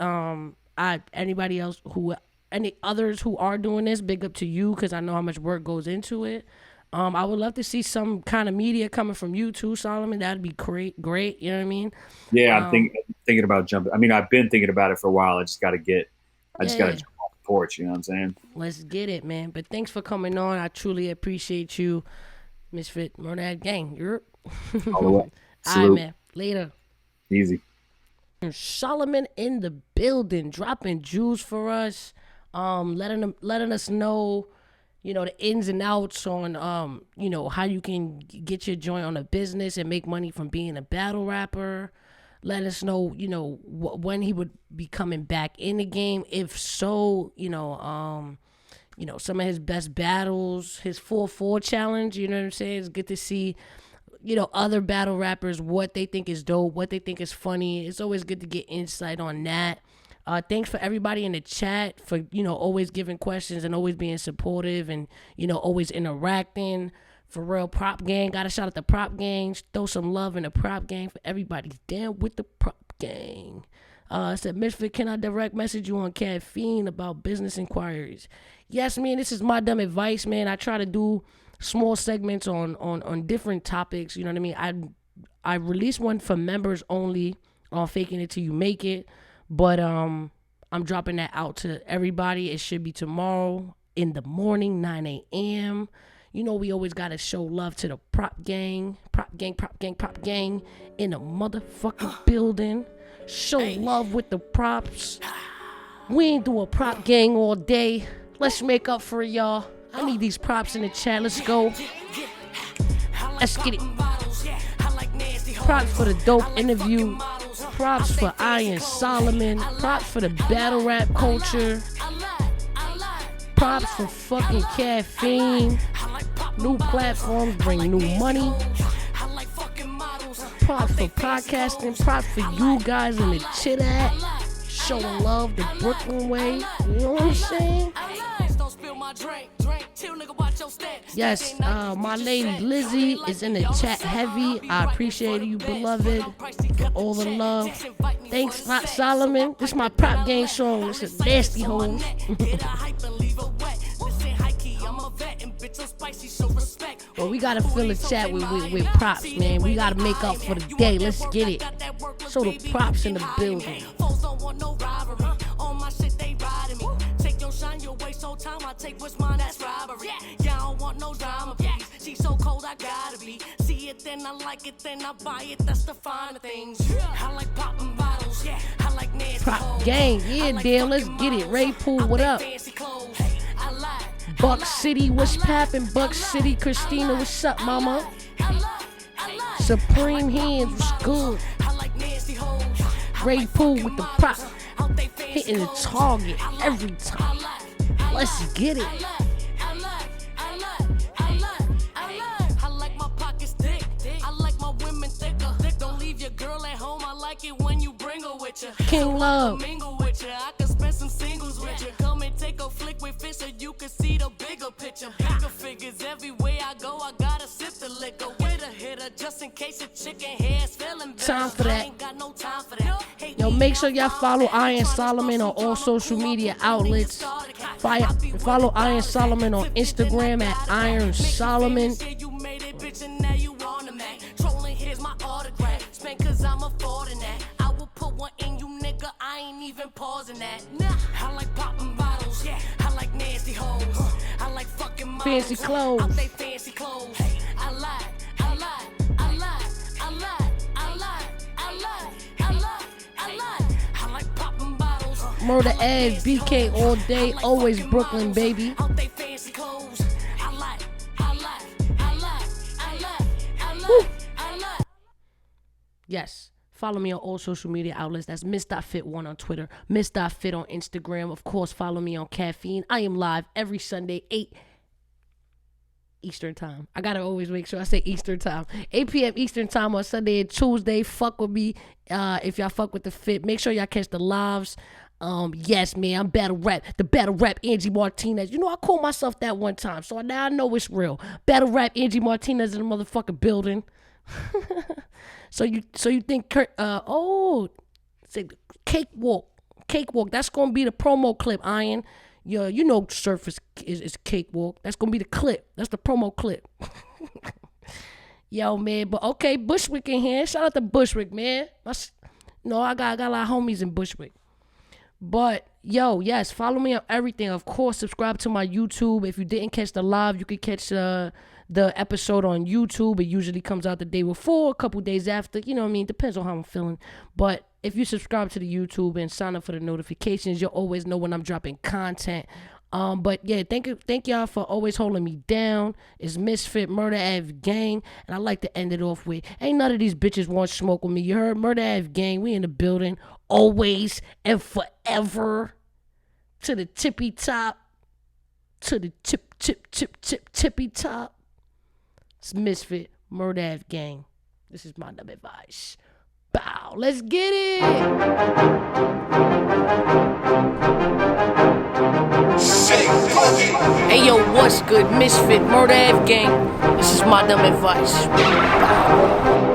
Any others who are doing this, big up to you, because I know how much work goes into it. I would love to see some kind of media coming from you too, Solomon. That'd be great. You know what I mean? Yeah, I'm thinking about jumping. I mean, I've been thinking about it for a while. I just got to jump off the porch. You know what I'm saying? Let's get it, man. But thanks for coming on. I truly appreciate you, Ms.Fit, Monad Gang. You're all the way. All right, man. Later. Easy. Solomon in the building, dropping jewels for us. Letting us know, the ins and outs on, how you can get your joint on a business and make money from being a battle rapper. Let us know, when he would be coming back in the game. If so, some of his best battles, his 4-4 challenge, you know what I'm saying? It's good to see, other battle rappers, what they think is dope, what they think is funny. It's always good to get insight on that. Thanks for everybody in the chat for, always giving questions and always being supportive and, always interacting. For real, Prop Gang. Got to shout out the Prop Gang. Throw some love in the Prop Gang for everybody's down with the Prop Gang. Said, Ms.Fit, can I direct message you on caffeine about business inquiries? Yes, man, this is my dumb advice, man. I try to do small segments on different topics. You know what I mean? I released one for members only on Faking It Till You Make It. But I'm dropping that out to everybody. It should be tomorrow in the morning, 9 a.m. We always got to show love to the Prop Gang in the motherfucking building. Show love with the props. We ain't do a Prop Gang all day. Let's make up for it, y'all. I need these props in the chat. Let's go. Let's get it. Props for the dope interview. Props for Iron Solomon. Props for the battle rap culture. Props for fucking caffeine. New platforms bring new money. Props for podcasting. Props for you guys in the chit at. Showing love the Brooklyn way. You know what I'm saying? Yes, my lady Lizzie is in the chat heavy. I appreciate you, beloved, for all the love. Thanks, not Solomon. This is my Prop Game song. This is nasty hoes. Well, we gotta fill the chat with props, man. We gotta make up for the day. Let's get it. So the props in the building. Time I take what's mine, that's robbery. Yeah, I don't want no drama, please. She's so cold, I gotta bleed. See it, then I like it, then I buy it. That's the finer things. I like popping bottles, yeah. I like nasty Prop Gang, yeah, damn, let's get it. Ray Pool, what up? Buck City, what's poppin'? Buck City, Christina, what's up, mama? Supreme Hands, what's good? Ray Pool with the prop, hitting the target every time. Let's get it. girl at home, I like it when you bring her with you. King Love. Mingle with you. I can spend some singles with you. Come and take a flick with fish so you can see the bigger picture. Bigger figures everywhere I go. I gotta sip the liquor with a hitter just in case a chicken hair's feeling better. Time for that. I ain't got no time for that. Yo, make sure y'all follow Iron Solomon on all social media outlets. Follow Iron Solomon on Instagram at Iron Solomon. You made it, bitch, and now you on the Mac. Trolling, here's my autograph. Spend cause I'm affording that. I will put one in you, nigga. I ain't even pausing that. I like popping bottles. Yeah. I like nasty hoes. I like fucking models. Fancy clothes. Out they fancy clothes. I lied. I lied. I lied. I lied. I lied. I lied. I lied. I lied. I like popping bottles. Murder Ed, BK all day, always Brooklyn, baby. Out they fancy clothes. I lied. I lied. I lied. I lied. I lied. I lied. Yes. Follow me on all social media outlets. That's Ms.Fit1 on Twitter, Ms.Fit on Instagram. Of course, follow me on Caffeine. I am live every Sunday, 8 Eastern time. I gotta always make sure I say Eastern time. 8 p.m. Eastern time on Sunday and Tuesday. Fuck with me. If y'all fuck with the fit, make sure y'all catch the lives. Yes, man, I'm battle rap. The battle rap Angie Martinez. You know, I called myself that one time, so now I know it's real. Battle rap Angie Martinez in the motherfucking building. So you think say cakewalk. That's gonna be the promo clip, Iron. Yo, you know surf is cakewalk. That's gonna be the clip. That's the promo clip. Yo, man, but okay, Bushwick in here. Shout out to Bushwick, man. I got a lot of homies in Bushwick. But yo, yes, follow me on everything. Of course, subscribe to my YouTube. If you didn't catch the live, you could catch the episode on YouTube. It usually comes out the day before, a couple days after. You know what I mean? Depends on how I'm feeling. But if you subscribe to the YouTube and sign up for the notifications, you'll always know when I'm dropping content. But yeah, thank y'all for always holding me down. It's Ms.Fit, Murder Ave Gang, and I like to end it off with, ain't none of these bitches want smoke with me. You heard? Murder Ave Gang, we in the building, always and forever. To the tippy top, to the tippy top. It's Ms.Fit, Murder Ave Gang. This is my number advice. Bow, let's get it. Hey yo, what's good? Ms.Fit, Murder Ave Gang. This is my dumb advice. Bow.